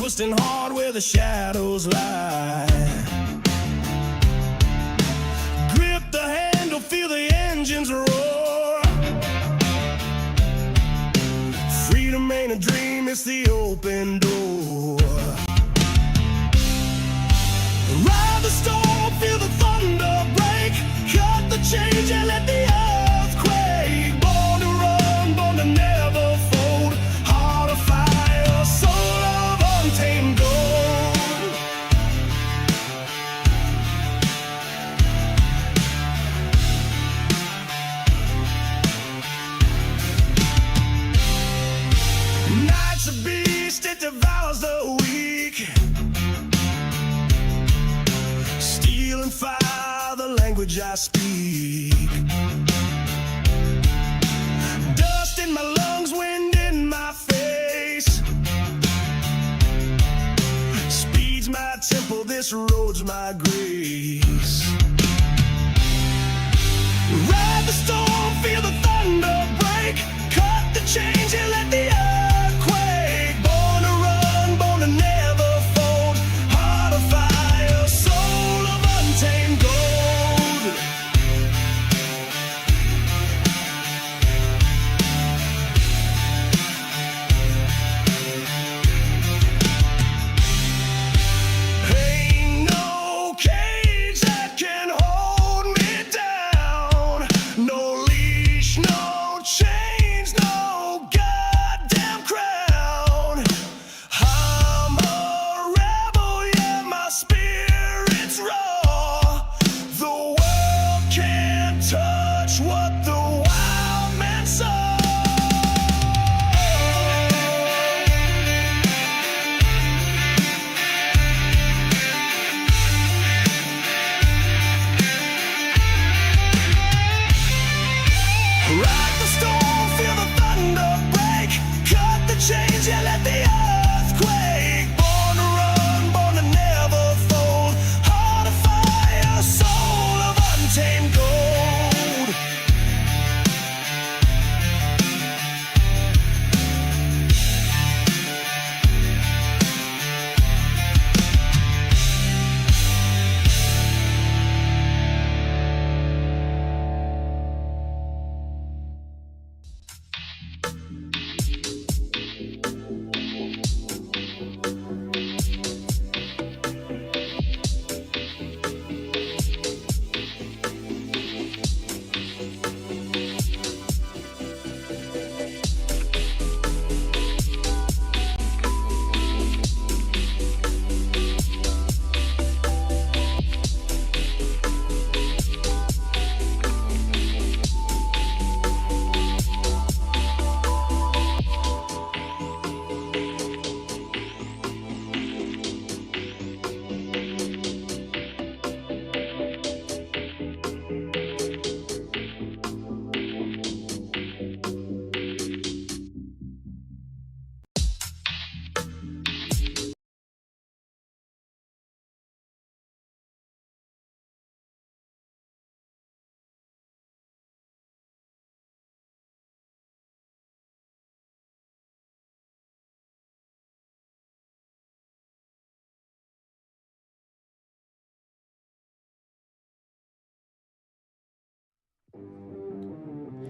twisting hard where the shadows lie. Grip the handle, feel the engines roar. Freedom ain't a dream, it's the open door. Ride the storm, feel the thunder break. Cut the change and let the earth quake. Born to run, born to never fold. Heart of fire, soul of untamed gold. Night's a beast, it devours the weak. Steel and fire, the language I speak. Dust in my lungs, wind in my face. Speed's my temple, this road's my grace. Ride the storm, feel the thunder break. Cut the change and let the earth quake. Born to run, born to never fold. Heart of fire, soul of untamed gold. Ain't no cage that can hold me down. No leash, no chains, no goddamn crown. I'm a rebel, yeah, my spirit's raw. The world can't touch what the wild man saw. Ride the storm, feel the thunder break. Cut the change and let the earth quake. Born to run, born to never fold. Heart of fire, soul of untamed gold.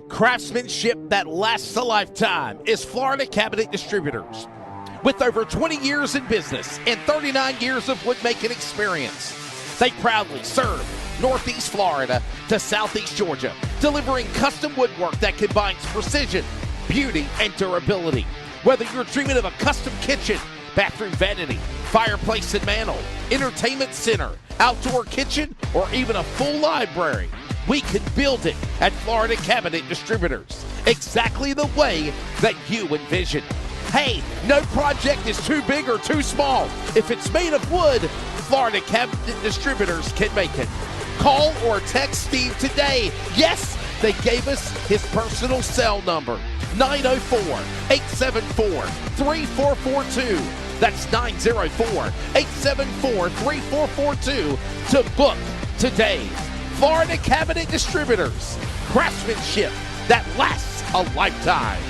Craftsmanship that lasts a lifetime is Florida Cabinet Distributors. With over 20 years in business and 39 years of woodmaking experience, they proudly serve Northeast Florida to Southeast Georgia, delivering custom woodwork that combines precision, beauty, and durability. Whether you're dreaming of a custom kitchen, bathroom vanity, fireplace and mantel, entertainment center, outdoor kitchen, or even a full library, we can build it at Florida Cabinet Distributors, exactly the way that you envision. Hey, no project is too big or too small. If it's made of wood, Florida Cabinet Distributors can make it. Call or text Steve today. Yes, they gave us his personal cell number, 904-874-3442. That's 904-874-3442 to book today. Florida Cabinet Distributors, craftsmanship that lasts a lifetime.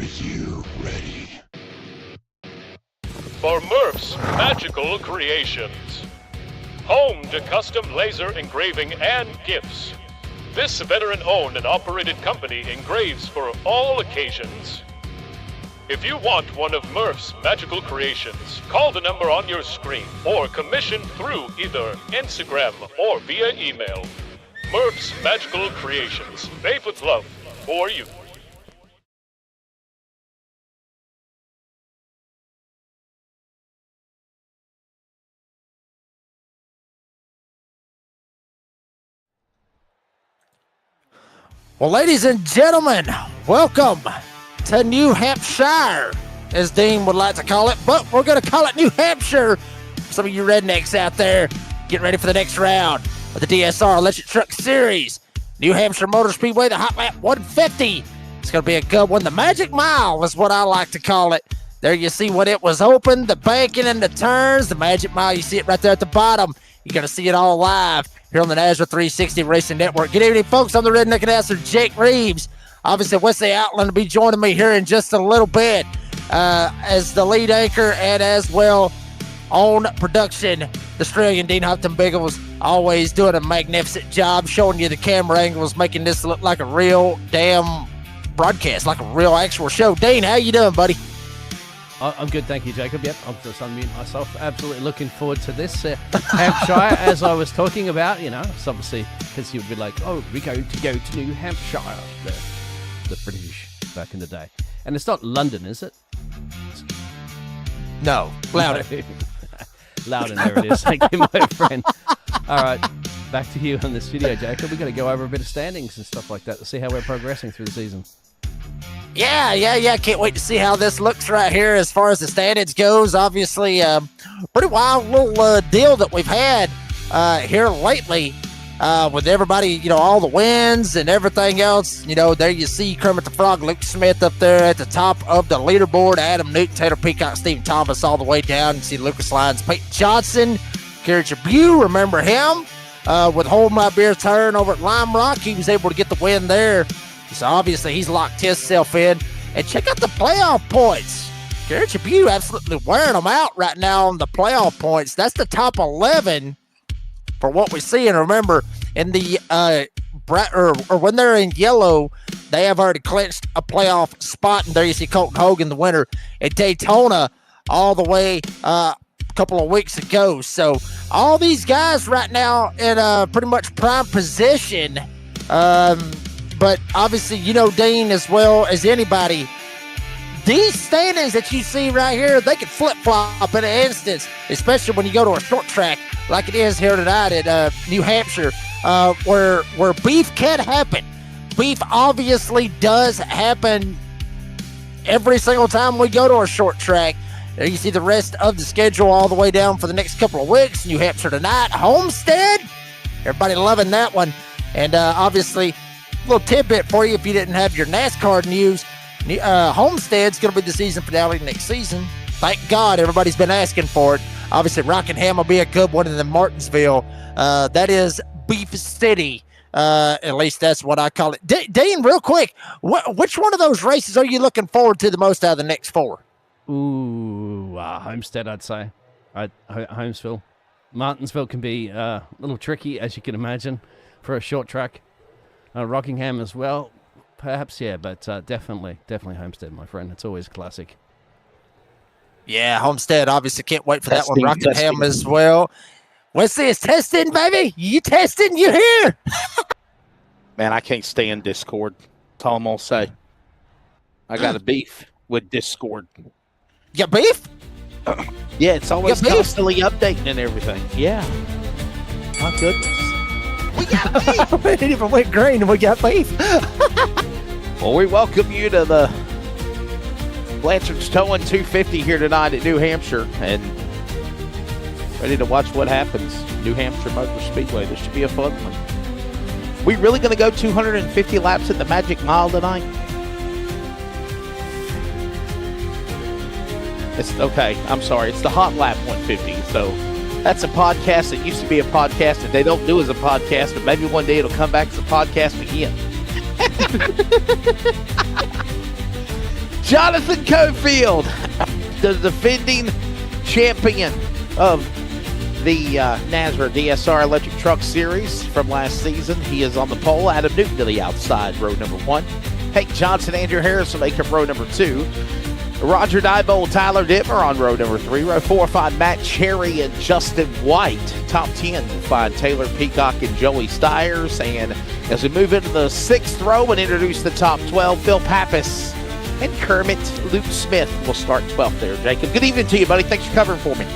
Are you ready? For Murph's Magical Creations. Home to custom laser engraving and gifts. This veteran-owned and operated company engraves for all occasions. If you want one of Murph's Magical Creations, call the number on your screen or commission through either Instagram or via email. Murph's Magical Creations, made with love for you. Well, ladies and gentlemen, welcome to New Hampshire, as Dean would like to call it, but we're going to call it New Hampshire. Some of you rednecks out there, get ready for the next round of the DSR Electric Truck Series. New Hampshire Motor Speedway, the Hot Lap 150. It's going to be a good one. The Magic Mile is what I like to call it. There you see when it was open, the banking and the turns, the Magic Mile, you see it right there at the bottom. You're going to see it all live here on the NASRA 360 Racing Network. Good evening, folks. I'm the redneck announcer, Jake Reeves. Obviously, Wesley Outland will be joining me here in just a little bit as the lead anchor and as well on production. The Australian Dean Hopton Biggles always doing a magnificent job showing you the camera angles, making this look like a real damn broadcast, like a real actual show. Dean, how you doing, buddy? I'm good, thank you, Jacob. Yep, I'm just unmuting myself. Absolutely looking forward to this. Hampshire, as I was talking about, you know, it's obviously because you'd be like, oh, we go to New Hampshire, the British back in the day. And it's not London, is it? No, Loudon. Loudon, there it is. Thank you, my friend. All right, back to you on this video, Jacob. We're going to go over a bit of standings and stuff like that to see how we're progressing through the season. Yeah. Can't wait to see how this looks right here as far as the standings goes. Obviously, pretty wild little deal that we've had here lately with everybody, you know, all the wins and everything else. You know, there you see Kermit the Frog, Luke Smith up there at the top of the leaderboard. Adam Newton, Taylor Peacock, Stephen Thomas all the way down. You see Lucas Lyons, Peyton Johnson, Kerry Tribune, remember him with Hold My Beer Turn over at Lime Rock. He was able to get the win there. So obviously he's locked himself in. And check out the playoff points. Gary Tribune absolutely wearing them out right now on the playoff points. That's the top 11 for what we see. And remember, in the or when they're in yellow, they have already clinched a playoff spot. And there you see Colton Hogan, the winner at Daytona, all the way a couple of weeks ago. So all these guys right now in pretty much prime position. But obviously, you know, Dean, as well as anybody, these standings that you see right here, they can flip-flop in an instance, especially when you go to a short track like it is here tonight at New Hampshire, where beef can happen. Beef obviously does happen every single time we go to a short track. There you see the rest of the schedule all the way down for the next couple of weeks. New Hampshire tonight, Homestead. Everybody loving that one. And obviously, little tidbit for you if you didn't have your NASCAR news. Homestead's going to be the season finale next season. Thank God everybody's been asking for it. Obviously, Rockingham will be a good one, and then Martinsville. That is Beef City. At least that's what I call it. Dean, real quick, which one of those races are you looking forward to the most out of the next four? Ooh, Homestead, I'd say. Holmesville. Martinsville can be a little tricky, as you can imagine, for a short track. Rockingham as well, perhaps, yeah, but definitely Homestead, my friend. It's always classic. Yeah, Homestead, obviously can't wait for that one. Rockingham as well. Wesley is testing, baby. You testing? You here? Man, I can't stand Discord. That's all I'm going to say. I got a beef with Discord. You got beef? Yeah, it's always constantly updating and everything. Yeah. My goodness. We got beef. We didn't even went green and we got beef. Well, we welcome you to the Blanchard's Towing 250 here tonight at New Hampshire, and ready to watch what happens. New Hampshire Motor Speedway. This should be a fun one. We really going to go 250 laps at the Magic Mile tonight? It's okay. I'm sorry. It's the Hot Lap 150. So that's a podcast that used to be a podcast that they don't do as a podcast, but maybe one day it'll come back as a podcast again. Jonathan Cofield, the defending champion of the NASRA DSR Electric Truck Series from last season. He is on the pole. Adam Newton to the outside, row number 1. Hank Johnson, Andrew Harris will make up row number 2. Roger Diebold, Tyler Dittmer on row number 3. Row 4 will find Matt Cherry and Justin White. Top 10 will find Taylor Peacock and Joey Stiers. And as we move into the 6th row and introduce the top 12, Phil Pappas and Kermit Luke Smith will start 12th there. Jacob, good evening to you, buddy. Thanks for covering for me.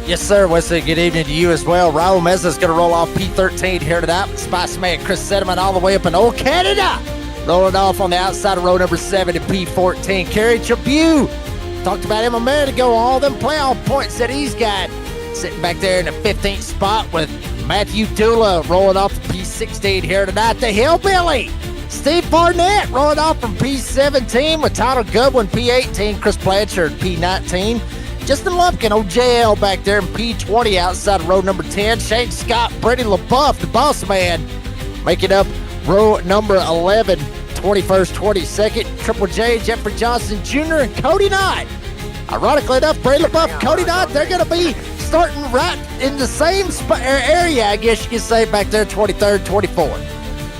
Yes, sir. Wesley, good evening to you as well. Raul Meza's going to roll off P13 here tonight. Spice Man Chris Sediment all the way up in Old Canada. Rolling off on the outside of row number 7 to P14. Kerry Tribune. Talked about him a minute ago. All them playoff points that he's got. Sitting back there in the 15th spot with Matthew Dula rolling off the P16 here tonight. The Hillbilly. Steve Barnett rolling off from P17 with Tyler Goodwin, P18. Chris Blanchard, P19. Justin Lumpkin, OJL back there in P20 outside of row number 10. Shane Scott, Brady LaBeouf, the boss man, making up row number 11, 21st, 22nd. Triple J, Jeffrey Johnson Jr., and Cody Knott. Ironically enough, Brady LaBeouf, Cody Knott, they're going to be starting right in the same area, I guess you could say, back there, 23rd, 24th.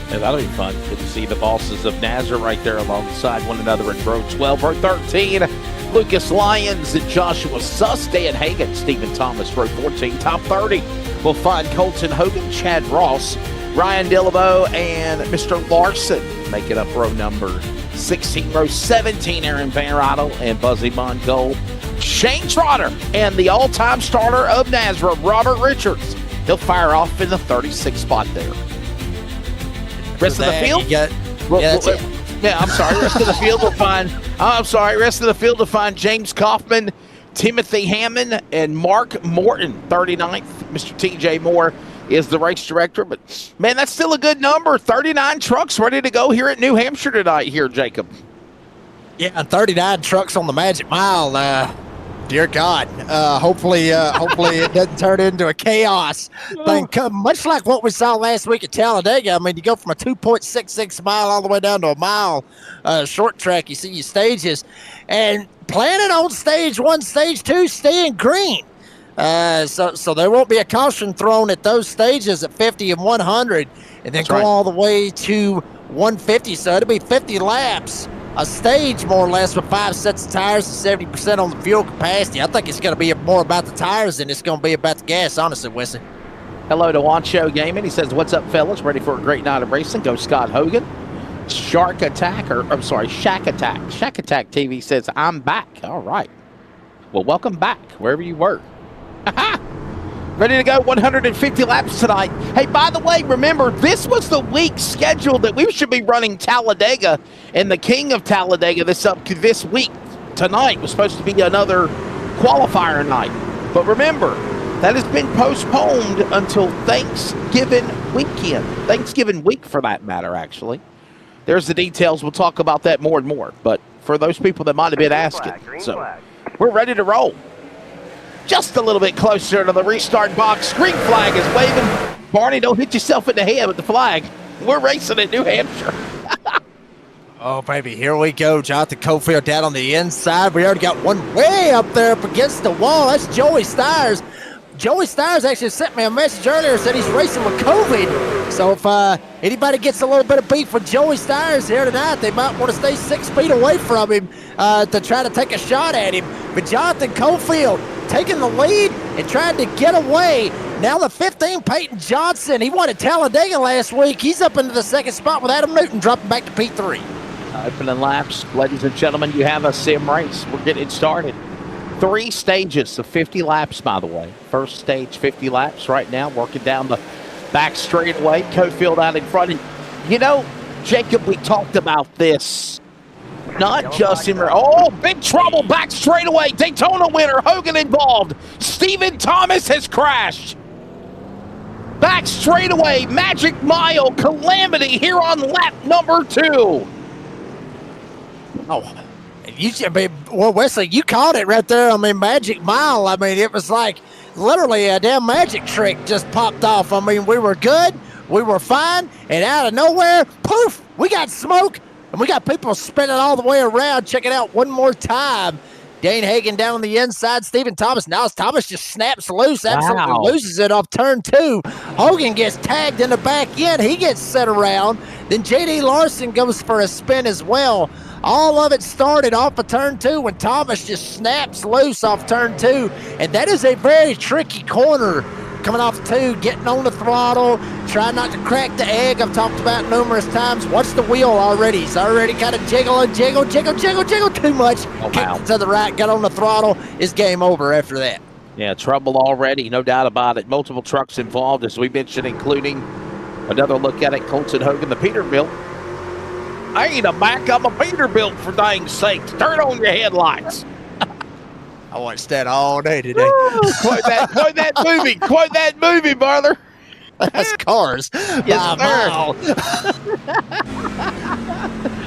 Yeah, that'll be fun. Good to see the bosses of NASRA right there alongside one another in row 12. Row 13, Lucas Lyons and Joshua Suss, Dan Hagan, Stephen Thomas. Row 14, top 30. We'll find Colton Hogan, Chad Ross, Ryan Dillabo, and Mr. Larson making up row number 16. Row 17, Aaron Van Rottel and Buzzy Mongold. Shane Trotter and the all-time starter of NASRA, Robert Richards. He'll fire off in the 36th spot there. Rest of the field? I'm sorry. Rest of the field will find. Rest of the field will find James Kaufman, Timothy Hammond, and Mark Morton. 39th. Mr. T.J. Moore is the race director. But man, that's still a good number. 39 trucks ready to go here at New Hampshire tonight. Here, Jacob. Yeah, 39 trucks on the Magic Mile. Dear God, hopefully it doesn't turn into a chaos thing. Much like what we saw last week at Talladega. I mean, you go from a 2.66 mile all the way down to a mile short track. You see your stages, and planning on stage 1, stage 2, staying green. So there won't be a caution thrown at those stages at 50 and 100, and then go all the way to 150. So it'll be 50 laps. A stage, more or less, with 5 sets of tires and 70% on the fuel capacity. I think it's going to be more about the tires than it's going to be about the gas, honestly, Wesley. Hello to Wancho Gaming. He says, what's up, fellas? Ready for a great night of racing? Go Scott Hogan. Shack Attack TV says, I'm back. All right. Well, welcome back, wherever you were. Ready to go 150 laps tonight. Hey, by the way, remember, this was the week scheduled that we should be running Talladega, and the king of Talladega this week tonight was supposed to be another qualifier night. But remember, that has been postponed until Thanksgiving weekend. Thanksgiving week, for that matter, actually. There's the details. We'll talk about that more and more. But for those people that might have been asking. So we're ready to roll. Just a little bit closer to the restart box. Green flag is waving. Barney, don't hit yourself in the head with the flag. We're racing at New Hampshire. Oh, baby, here we go. Jonathan Cofield down on the inside. We already got one way up there up against the wall. That's Joey Stiers. Joey Stiers actually sent me a message earlier, said he's racing with COVID. So if anybody gets a little bit of beef with Joey Stiers here tonight, they might want to stay 6 feet away from him to try to take a shot at him. But Jonathan Cofield taking the lead and trying to get away. Now the 15, Peyton Johnson. He won at Talladega last week. He's up into the 2nd spot with Adam Newton dropping back to P3. Opening laps. Ladies and gentlemen, you have a sim race. We're getting started. 3 stages of 50 laps, by the way. First stage, 50 laps right now, working down the back straightaway. Cofield out in front. And, you know, Jacob, we talked about this. Not just in... Oh, big trouble back straightaway. Daytona winner, Hogan involved. Stephen Thomas has crashed. Back straightaway, Magic Mile, calamity here on lap number 2. Oh, well, Wesley, you called it right there. I mean, Magic Mile. I mean, it was like literally a damn magic trick just popped off. I mean, we were good, we were fine, and out of nowhere, poof, we got smoke. And we got people spinning all the way around. Check it out one more time. Dane Hagen down on the inside. Stephen Thomas. Now Thomas just snaps loose. Absolutely loses it off turn 2. Hogan gets tagged in the back end. He gets set around. Then J.D. Larson goes for a spin as well. All of it started off of turn 2 when Thomas just snaps loose off turn 2. And that is a very tricky corner. Coming off 2, getting on the throttle, trying not to crack the egg. I've talked about numerous times. Watch the wheel already. He's already kind of jiggle too much. Oh, wow. Kicked to the right, got on the throttle. It's game over after that. Yeah, trouble already, no doubt about it. Multiple trucks involved, as we mentioned, including another look at it, Colton Hogan, the Peterbilt. I ain't a Mac, I'm a Peterbilt, for dang sakes. Turn on your headlights. I watched that all day today. Quote that movie, brother. That's Cars. Yes,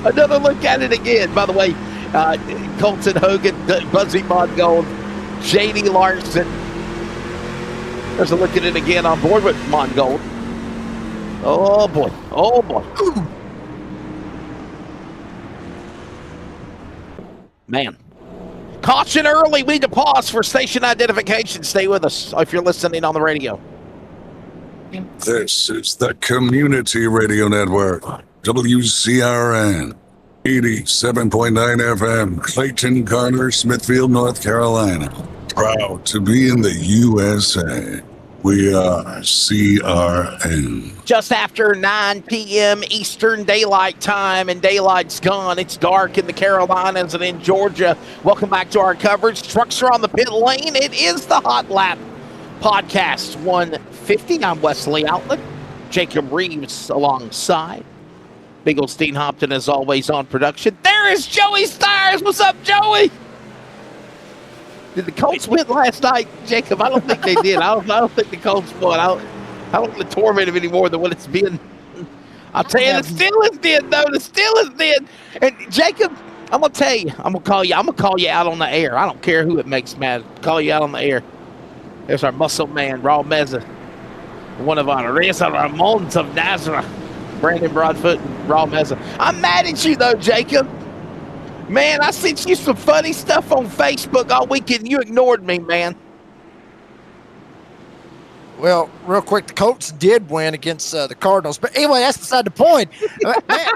Another look at it again. By the way, Colton Hogan, Buzzy Mongold, J.D. Larson. There's a look at it again on board with Mongold. Oh, boy. Oh, boy. Ooh. Man. Caution early. We need to pause for station identification. Stay with us if you're listening on the radio. This is the Community Radio Network, WCRN, 87.9 FM, Clayton, Garner, Smithfield, North Carolina. Proud to be in the USA. We are CRN. Just after 9 p.m. Eastern Daylight Time, and daylight's gone. It's dark in the Carolinas and in Georgia. Welcome back to our coverage. Trucks are on the pit lane. It is the Hot Lap Podcast 150. I'm Wesley Outlet. Jacob Reeves alongside. Big old Steen Hopton, as always, on production. There is Joey Stires. What's up, Joey? Did the Colts win last night, Jacob? I don't think they did. I don't think the Colts won. I don't want to torment them any more than what it's been. I'll tell you, the Steelers did, though. The Steelers did. And, Jacob, I'm going to tell you. I'm going to call you out on the air. I don't care who it makes mad. Call you out on the air. There's our muscle man, Raw Meza. One of our Ramons of NASRA. Brandon Broadfoot and Raw Meza. I'm mad at you, though, Jacob. Man, I sent you some funny stuff on Facebook all weekend. You ignored me, man. Well, real quick, the Colts did win against the Cardinals. But anyway, that's beside the point. Man,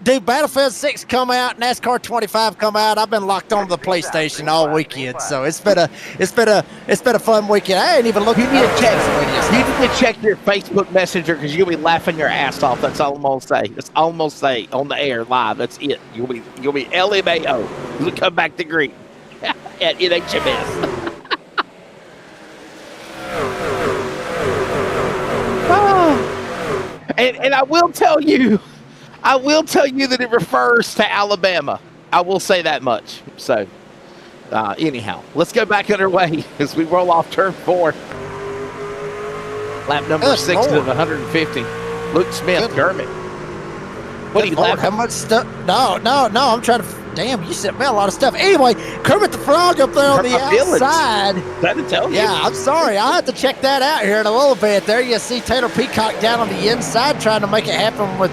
dude, Battlefield 6 come out, NASCAR 25 come out. I've been locked onto the PlayStation all weekend, so it's been a fun weekend. I ain't even looked at it. You need to check your Facebook Messenger because you'll be laughing your ass off. That's all I'm gonna say. That's all I'm gonna say on the air live. That's it. You'll be LMAO. You'll come back to greet at NHMS. And I will tell you that it refers to Alabama. I will say that much. So, anyhow, let's go back underway as we roll off turn 4. Lap number 6 of 150. Luke Smith, Kermit. What are you laughing? How much stuff? No. I'm trying to. Damn, you sent me a lot of stuff. Anyway, Kermit the Frog up there on the outside. That to tell you. Yeah, I'm sorry. I'll have to check that out here in a little bit. There you see Taylor Peacock down on the inside trying to make it happen with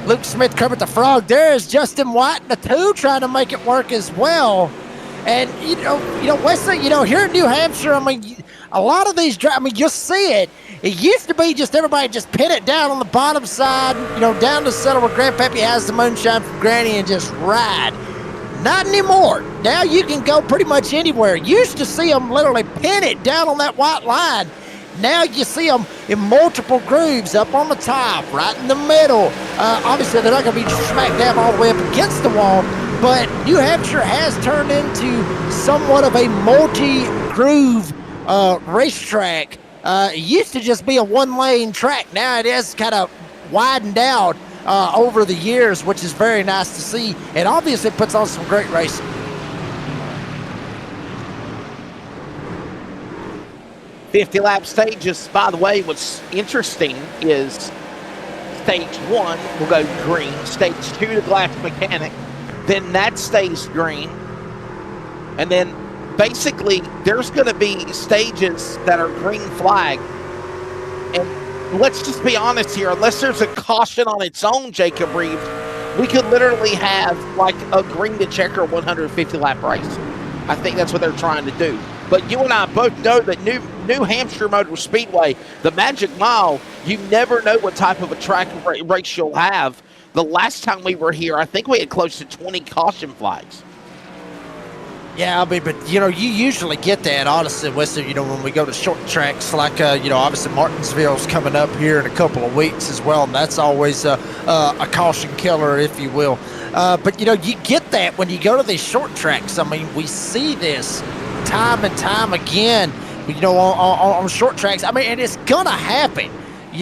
Luke Smith, Kermit the Frog. There is Justin White and the 2 trying to make it work as well. And, you know, Wesley, here in New Hampshire, I mean, a lot of these, you'll see it. It used to be just everybody just pin it down on the bottom side, down the center where Grandpappy has the moonshine from Granny and just ride. Not anymore. Now you can go pretty much anywhere. Used to see them literally pin it down on that white line. Now you see them in multiple grooves up on the top, right in the middle. Obviously, they're not going to be smack dab all the way up against the wall, but New Hampshire has turned into somewhat of a multi-groove racetrack. It used to just be a one-lane track. Now it has kind of widened out over the years, which is very nice to see, and obviously puts on some great racing. $50-lap stages. By the way, what's interesting is stage 1 will go green, stage 2 the glass mechanic, then that stays green, and then basically there's going to be stages that are green flag, and let's just be honest here. Unless there's a caution on its own, Jacob Reeves, we could literally have like a green to checker 150 lap race. I think that's what they're trying to do. But you and I both know that New Hampshire Motor Speedway, the Magic Mile, you never know what type of a track race you'll have. The last time we were here, I think we had close to 20 caution flags. Yeah, I mean, but, you usually get that, honestly, Whistler, when we go to short tracks, like, obviously Martinsville's coming up here in a couple of weeks as well, and that's always a caution killer, if you will. But, you get that when you go to these short tracks. I mean, we see this time and time again, on short tracks. I mean, and it's going to happen,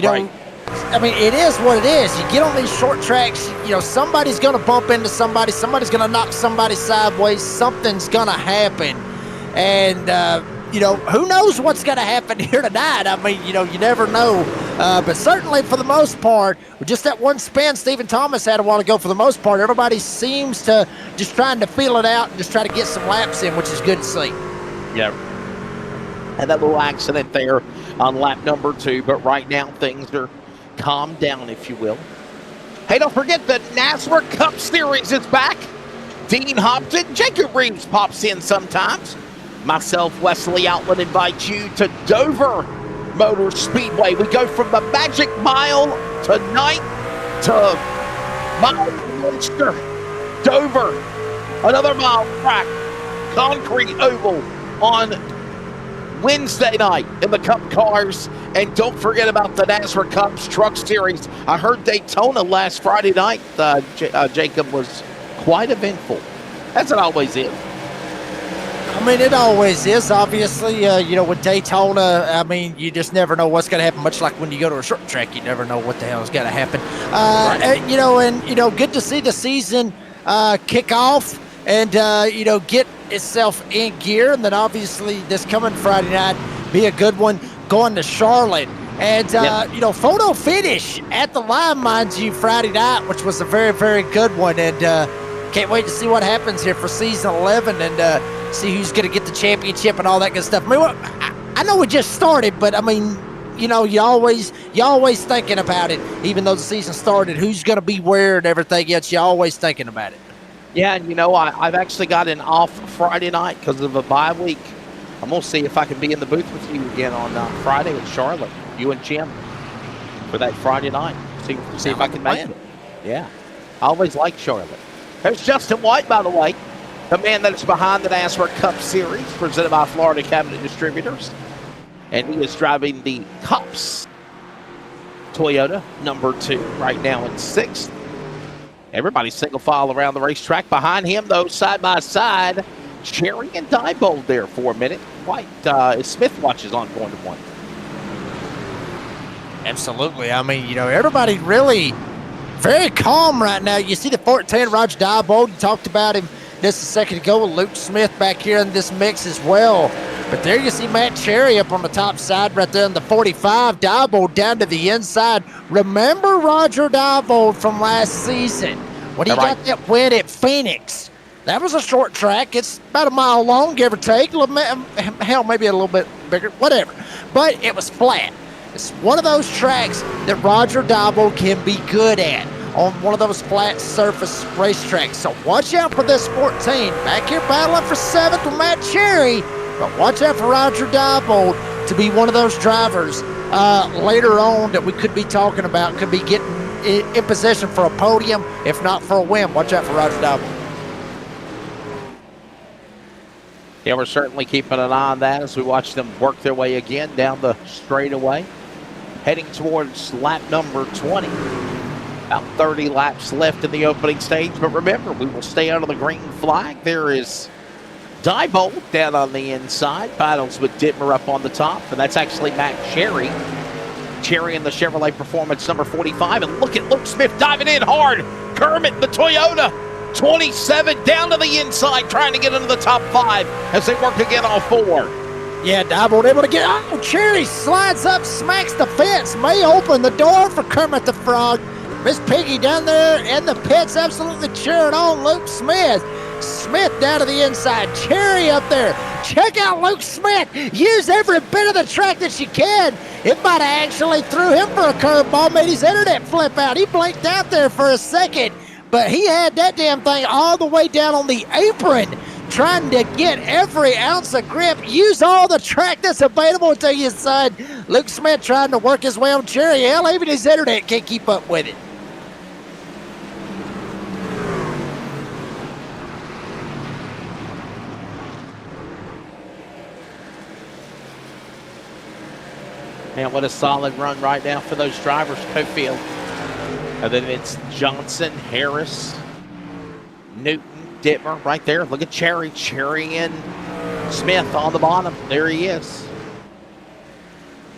Right. I mean, it is what it is. You get on these short tracks, somebody's going to bump into somebody. Somebody's going to knock somebody sideways. Something's going to happen. And, who knows what's going to happen here tonight? I mean, you never know. But certainly for the most part, with just that one spin Stephen Thomas had a while ago, for the most part, everybody seems to just trying to feel it out and just try to get some laps in, which is good to see. Yeah. And that little accident there on lap number 2. But right now, things are calmed down, if you will. Hey, don't forget the NASRA Cup Series is back. Dean Hopton, Jacob Reeves pops in sometimes. Myself, Wesley Outland, invite you to Dover Motor Speedway. We go from the Magic Mile tonight to Mile Munster, Dover, another mile track, concrete oval on Wednesday night in the Cup cars. And don't forget about the NASRA Cups Truck Series. I heard Daytona last Friday night, Jacob, was quite eventful, as it always is. I mean, it always is, obviously. With Daytona, I mean, you just never know what's going to happen. Much like when you go to a short track, you never know what the hell is going to happen. Good to see the season kick off and, get itself in gear. And then obviously this coming Friday night be a good one, going to Charlotte. And, photo finish at the line, mind you, Friday night, which was a very, very good one. And can't wait to see what happens here for season 11 and see who's going to get the championship and all that good stuff. I mean, I know we just started, but I mean, you always thinking about it, even though the season started, who's going to be where and everything else. You're always thinking about it. Yeah, and I've actually got an off Friday night because of a bye week. I'm going to see if I can be in the booth with you again on Friday in Charlotte, you and Jim, for that Friday night. See if I can make it. Yeah, I always like Charlotte. There's Justin White, by the way, the man that is behind the NASRA Cup Series, presented by Florida Cabinet Distributors. And he is driving the Cups Toyota number 2 right now in 6th. Everybody's single file around the racetrack. Behind him, though, side by side, Cherry and Diebold there for a minute. White, Smith watches on going to 1. Absolutely. I mean, everybody really very calm right now. You see the 14, Roger Diebold. You talked about him just a second ago with Luke Smith back here in this mix as well. But there you see Matt Cherry up on the top side right there in the 45. Diebold down to the inside. Remember Roger Diebold from last season when he got that win at Phoenix. That was a short track. It's about a mile long, give or take. Hell, maybe a little bit bigger, whatever. But it was flat. It's one of those tracks that Roger Diebold can be good at on one of those flat surface racetracks. So watch out for this 14. Back here battling for 7th with Matt Cherry. But watch out for Roger Diebold to be one of those drivers later on that we could be talking about, could be getting in position for a podium, if not for a win. Watch out for Roger Diebold. Yeah, we're certainly keeping an eye on that as we watch them work their way again down the straightaway, heading towards lap number 20. About 30 laps left in the opening stage, but remember, we will stay under the green flag. There is Diebold down on the inside, battles with Dittmer up on the top, and that's actually Matt Cherry. Cherry in the Chevrolet Performance number 45, and look at Luke Smith diving in hard. Kermit, the Toyota, 27 down to the inside, trying to get into the top 5 as they work again on 4. Yeah, Diebold able to get out. Cherry slides up, smacks the fence, may open the door for Kermit the Frog. Miss Piggy down there in the pits absolutely cheering on Luke Smith. Smith down to the inside. Cherry up there. Check out Luke Smith. Use every bit of the track that you can. It might have actually threw him for a curveball, made his internet flip out. He blinked out there for a second, but he had that damn thing all the way down on the apron, trying to get every ounce of grip. Use all the track that's available to you, son. Luke Smith trying to work his way on Cherry. Hell, even his internet can't keep up with it. Man, what a solid run right now for those drivers, Cofield. And then it's Johnson, Harris, Newton, Dittmer right there. Look at Cherry and Smith on the bottom. There he is.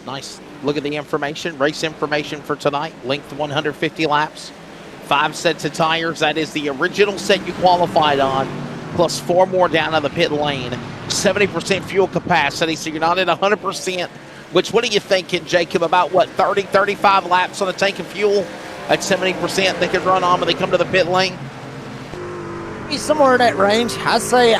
Nice. Look at the information, race information for tonight. Length 150 laps, 5 sets of tires. That is the original set you qualified on, plus 4 more down on the pit lane. 70% fuel capacity, so you're not at 100%. Which, what are you thinking, Jacob, about what, 30, 35 laps on a tank of fuel at 70% they could run on when they come to the pit lane? Somewhere in that range. I'd say,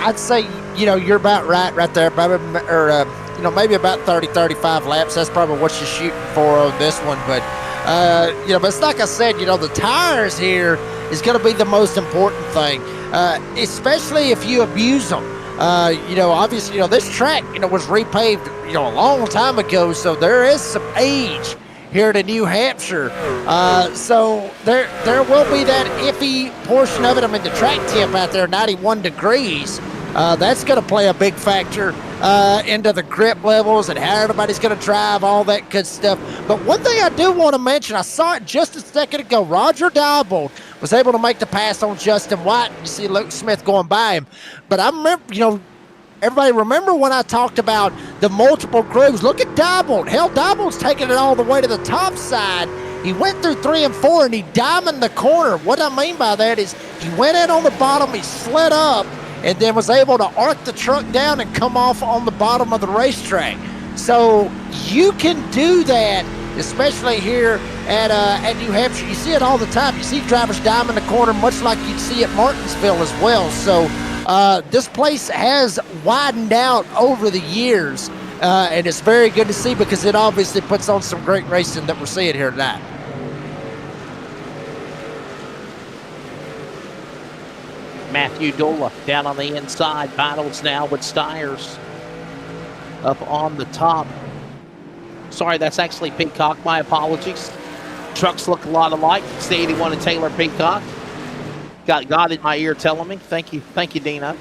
you're about right there, maybe about 30, 35 laps. That's probably what you're shooting for on this one. But, but it's like I said, the tires here is going to be the most important thing, especially if you abuse them. Obviously, this track, was repaved, a long time ago, so there is some age here to New Hampshire. So there will be that iffy portion of it. I mean, the track temp out there, 91 degrees. That's going to play a big factor into the grip levels and how everybody's going to drive, all that good stuff. But one thing I do want to mention, I saw it just a second ago. Roger Diebold was able to make the pass on Justin White. You see Luke Smith going by him. But I remember, everybody remember when I talked about the multiple grooves. Look at Diebold. Hell, Diebold's taking it all the way to the top side. He went through 3 and 4, and he diamonded the corner. What I mean by that is he went in on the bottom, he slid up, and then was able to arc the truck down and come off on the bottom of the racetrack. So you can do that, especially here at New Hampshire. You see it all the time. You see drivers diamond the corner, much like you'd see at Martinsville as well. So this place has widened out over the years, and it's very good to see because it obviously puts on some great racing that we're seeing here tonight. Matthew Dola down on the inside, battles now with Stiers up on the top. Sorry, that's actually Peacock. My apologies. Trucks look a lot alike. It's the 81 and Taylor Peacock. Got God in my ear telling me. Thank you, Dino.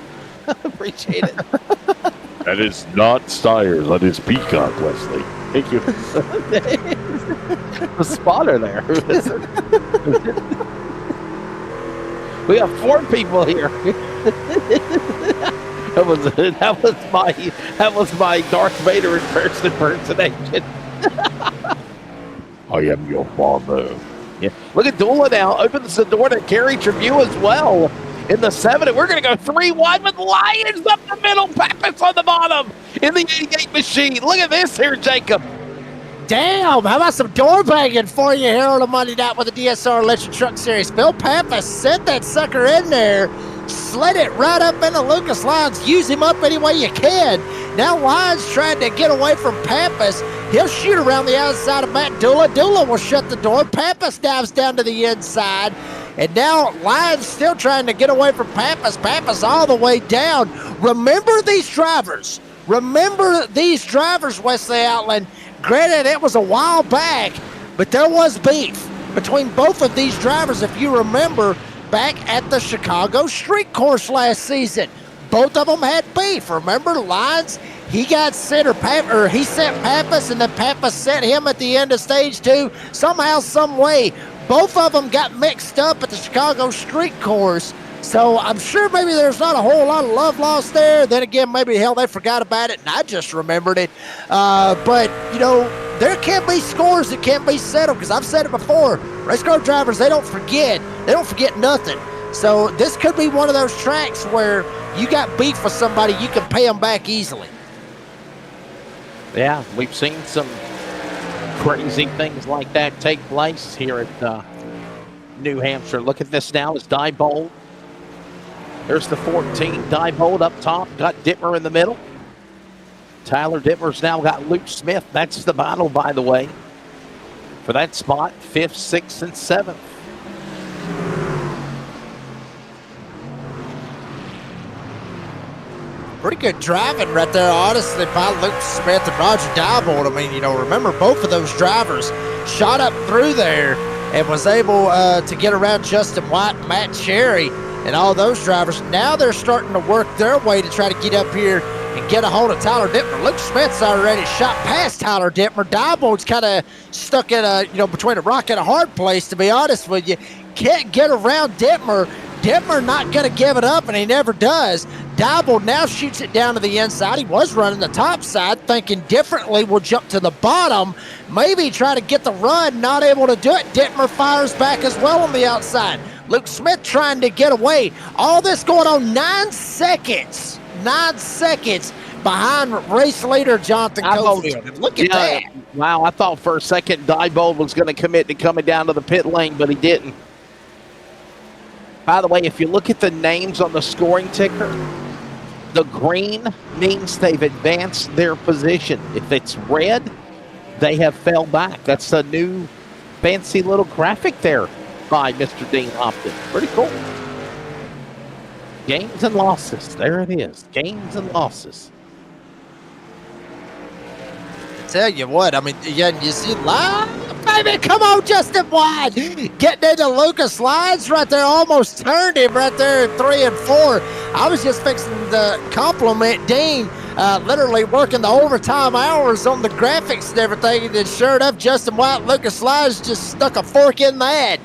Appreciate it. That is not Stiers. That is Peacock, Wesley. Thank you. The spotter there. We have 4 people here. That was my Darth Vader impersonation. I am your father. Yeah. Look at Dula now. Opens the door to Kerry Trevue as well. In the 7, we're going to go 3 wide with Lyons up the middle. Pappas on the bottom in the 88 machine. Look at this here, Jacob. Damn, how about some door banging for you here on a Monday night with the DSR Electric Truck Series? Phil Pappas sent that sucker in there, slid it right up into Lucas Lyons. Use him up any way you can. Now Lyons trying to get away from Pappas. He'll shoot around the outside of Matt Dula. Dula will shut the door. Pappas dives down to the inside. And now Lyons still trying to get away from Pappas. Pappas all the way down. Remember these drivers. Wesley Outland. Granted, it was a while back, but there was beef between both of these drivers, if you remember, back at the Chicago Street Course last season. Both of them had beef. Remember, Lyons, he got sent, he sent Pappas, and then Pappas sent him at the end of stage 2. Somehow, some way, both of them got mixed up at the Chicago Street Course. So I'm sure maybe there's not a whole lot of love lost there. Then again, maybe hell they forgot about it and I just remembered it. But there can be scores that can't be settled because I've said it before. Race car drivers, they don't forget. They don't forget nothing. So this could be one of those tracks where you got beef with somebody, you can pay them back easily. Yeah, we've seen some crazy things like that take place here at New Hampshire. Look at this now. It's Diebold There's the 14. Diebold up top. Got Dittmer in the middle. Tyler Dittmer's now got Luke Smith. That's the battle, by the way, for that spot, 5th, 6th, and 7th. Pretty good driving right there, honestly, by Luke Smith and Roger Diebold. I mean, remember both of those drivers shot up through there and was able to get around Justin White, Matt Cherry, and all those drivers. Now they're starting to work their way to try to get up here and get a hold of Tyler Dittmer. Luke Smith's already shot past Tyler Dittmer. Diebold's kind of stuck in between a rock and a hard place, to be honest with you. Can't get around Dittmer. Dittmer not going to give it up, and he never does. Diebold now shoots it down to the inside. He was running the top side, thinking differently. Will jump to the bottom, maybe try to get the run, not able to do it. Dittmer fires back as well on the outside. Luke Smith trying to get away. All this going on 9 seconds. 9 seconds behind race leader Jonathan Cofield. Look at that. Wow, I thought for a second Diebold was going to commit to coming down to the pit lane, but he didn't. By the way, if you look at the names on the scoring ticker, the green means they've advanced their position. If it's red, they have fell back. That's a new fancy little graphic there by Mr. Dean Hopton. Pretty cool. Gains and losses. There it is. Gains and losses. Tell you what, I mean, yeah, you see, baby, come on, Justin White, getting into Lucas Lyons right there, almost turned him right there at 3 and 4. I was just fixing to compliment Dean, literally working the overtime hours on the graphics and everything, and then sure enough, Justin White, Lucas Lyons just stuck a fork in that.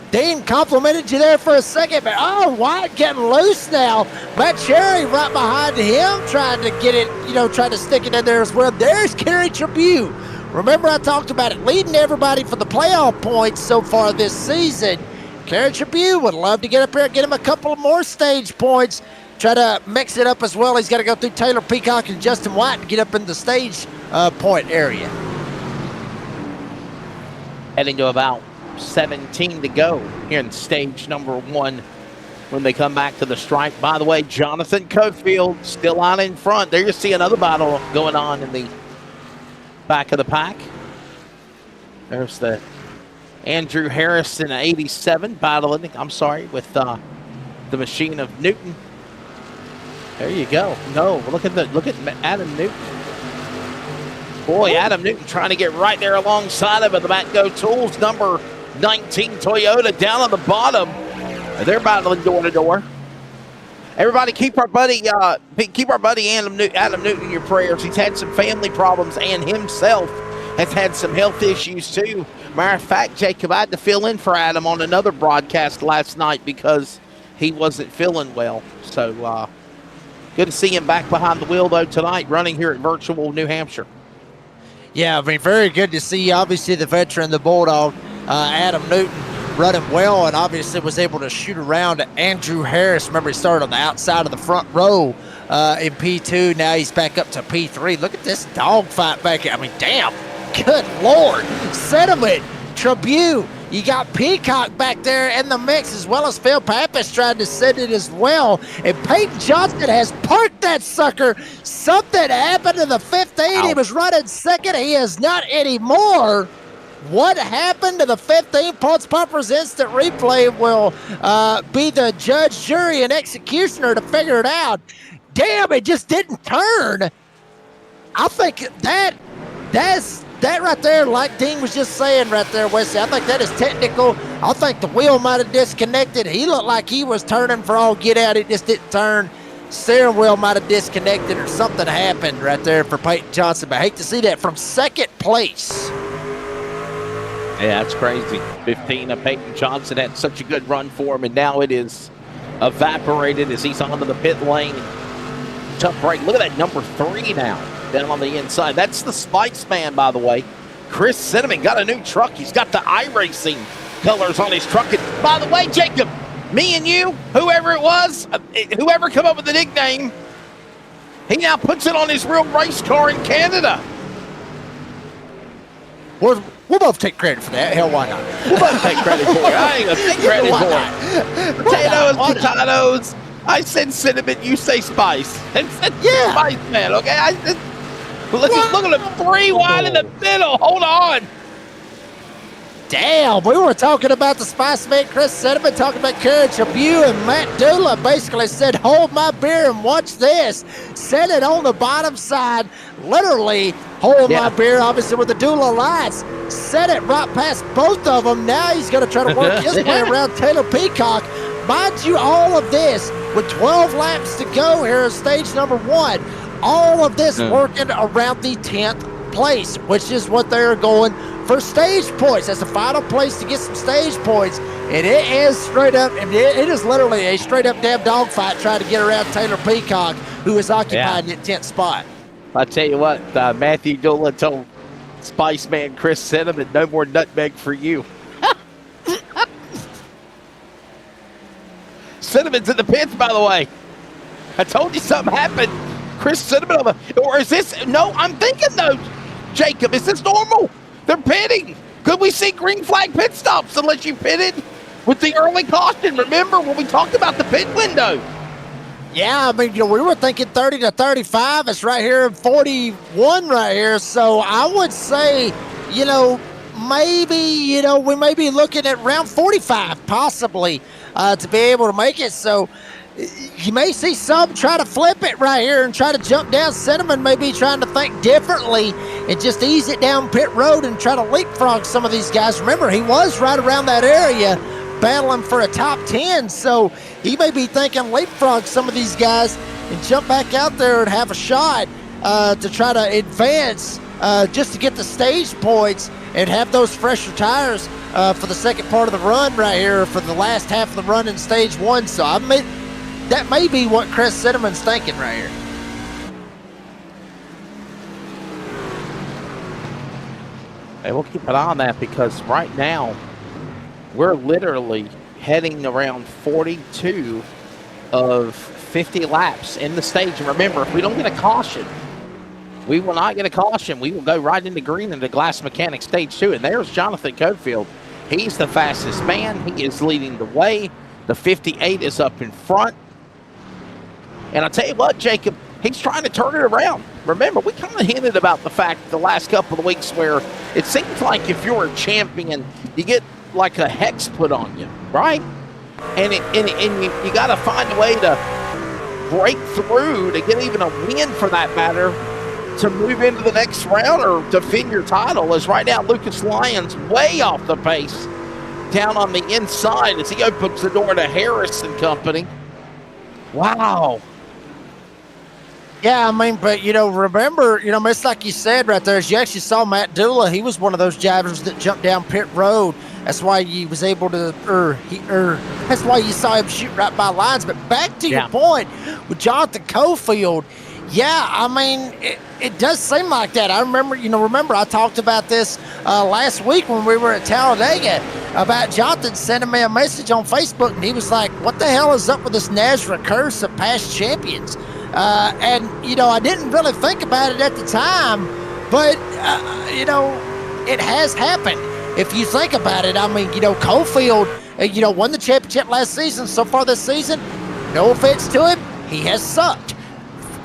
Dean complimented you there for a second, but White getting loose now. Matt Cherry right behind him, trying to get it, trying to stick it in there as well. There's Kerry Tribute. Remember I talked about it, leading everybody for the playoff points so far this season. Kerry Tribute would love to get up here and get him a couple of more stage points. Try to mix it up as well. He's got to go through Taylor Peacock and Justin White to get up in the stage point area. Heading to about 17 to go here in stage number 1 when they come back to the stripe. By the way, Jonathan Cofield still on in front. There you see another battle going on in the back of the pack. There's the Andrew Harris in 87 battling, with the machine of Newton. There you go. No, look at Adam Newton. Boy, Adam Newton trying to get right there alongside of it. The Matco Tools number 19 Toyota down on the bottom. They're battling door to door. Everybody, keep our buddy Adam Newton in your prayers. He's had some family problems and himself has had some health issues too. Matter of fact, Jacob, I had to fill in for Adam on another broadcast last night because he wasn't feeling well. So good to see him back behind the wheel though tonight, running here at Virtual New Hampshire. Yeah, I mean, very good to see, obviously, the veteran, the Bulldog, Adam Newton, running well, and obviously was able to shoot around Andrew Harris. Remember, he started on the outside of the front row in P2. Now he's back up to P3. Look at this dogfight back here. I mean, damn, good Lord. Sentiment, Tribute. You got Peacock back there in the mix, as well as Phil Pappas trying to send it as well. And Peyton Johnson has parked that sucker. Something happened to the 15. He was running second. He is not anymore. What happened to the 15? Pulse Pumpers Instant Replay will be the judge, jury, and executioner to figure it out. Damn, it just didn't turn. I think that's right there, like Dean was just saying right there, Wesley, I think that is technical. I think the wheel might have disconnected. He looked like he was turning for all get out. It just didn't turn. Steering wheel might have disconnected or something happened right there for Peyton Johnson. But I hate to see that from second place. Yeah, that's crazy. 15 of Peyton Johnson had such a good run for him, and now it is evaporated as he's onto the pit lane. Tough break. Look at that number 3 now. Down on the inside. That's the Spikes man, by the way. Chris Cinnamon got a new truck. He's got the iRacing colors on his truck. And by the way, Jacob, me and you, whoever it was, whoever come up with the nickname, he now puts it on his real race car in Canada. We'll both take credit for that. Hell, why not? We'll both take credit for it. I ain't gonna take credit for it. Potatoes, potatoes. I said cinnamon, you say spice. And said Yeah. spice, man, okay? Well, let's just look at the 3 wide in the middle. Hold on. Damn, we were talking about the Spice Man, Chris Cinnamon, talking about Courage of You, and Matt Dula basically said, hold my beer and watch this. Set it on the bottom side, literally hold my beer, obviously with the Dula lights. Set it right past both of them. Now he's going to try to work his way around Taylor Peacock. Mind you, all of this with 12 laps to go here in stage number 1. All of this working around the 10th place, which is what they're going for stage points. That's the final place to get some stage points. And it is straight up, and it is literally a straight up damn dogfight trying to get around Taylor Peacock, who is occupying that 10th spot. I tell you what, Matthew Dolan told Spice Man Chris Cinnamon, no more nutmeg for you. Cinnamon's in the pits, by the way. I told you something happened. Chris Cinnamon, or is this? No, I'm thinking though, Jacob, is this normal? They're pitting. Could we see green flag pit stops unless you pitted with the early caution? Remember when we talked about the pit window? Yeah, I mean, we were thinking 30 to 35. It's right here at 41 right here. So I would say, maybe, we may be looking at round 45 possibly to be able to make it. So you may see some try to flip it right here and try to jump down. Cinnamon may be trying to think differently and just ease it down pit road and try to leapfrog some of these guys. Remember, he was right around that area battling for a top 10, so he may be thinking leapfrog some of these guys and jump back out there and have a shot to try to advance just to get the stage points and have those fresher tires for the second part of the run right here, for the last half of the run in stage 1. So that may be what Chris Cinnamon's thinking right here. Hey, we'll keep an eye on that because right now we're literally heading around 42 of 50 laps in the stage. And remember, if we don't get a caution, we will not get a caution. We will go right into green into Glass Mechanic stage 2. And there's Jonathan Cofield. He's the fastest man. He is leading the way. The 58 is up in front. And I'll tell you what, Jacob, he's trying to turn it around. Remember, we kind of hinted about the fact the last couple of weeks where it seems like if you're a champion, you get like a hex put on you, right? And you got to find a way to break through to get even a win for that matter to move into the next round or defend your title. As right now, Lucas Lyons way off the pace down on the inside as he opens the door to Harris and company. Wow. Yeah, I mean, but, remember, it's like you said right there, as you actually saw Matt Dula, he was one of those drivers that jumped down pit road. That's why he was able to, that's why you saw him shoot right by lines. But back to your point with Jonathan Cofield, yeah, I mean, it does seem like that. I remember I talked about this last week when we were at Talladega about Jonathan sending me a message on Facebook, and he was like, what the hell is up with this NASRA curse of past champions? And I didn't really think about it at the time, but, it has happened. If you think about it, I mean, Cofield, won the championship last season. So far this season, no offense to him, he has sucked.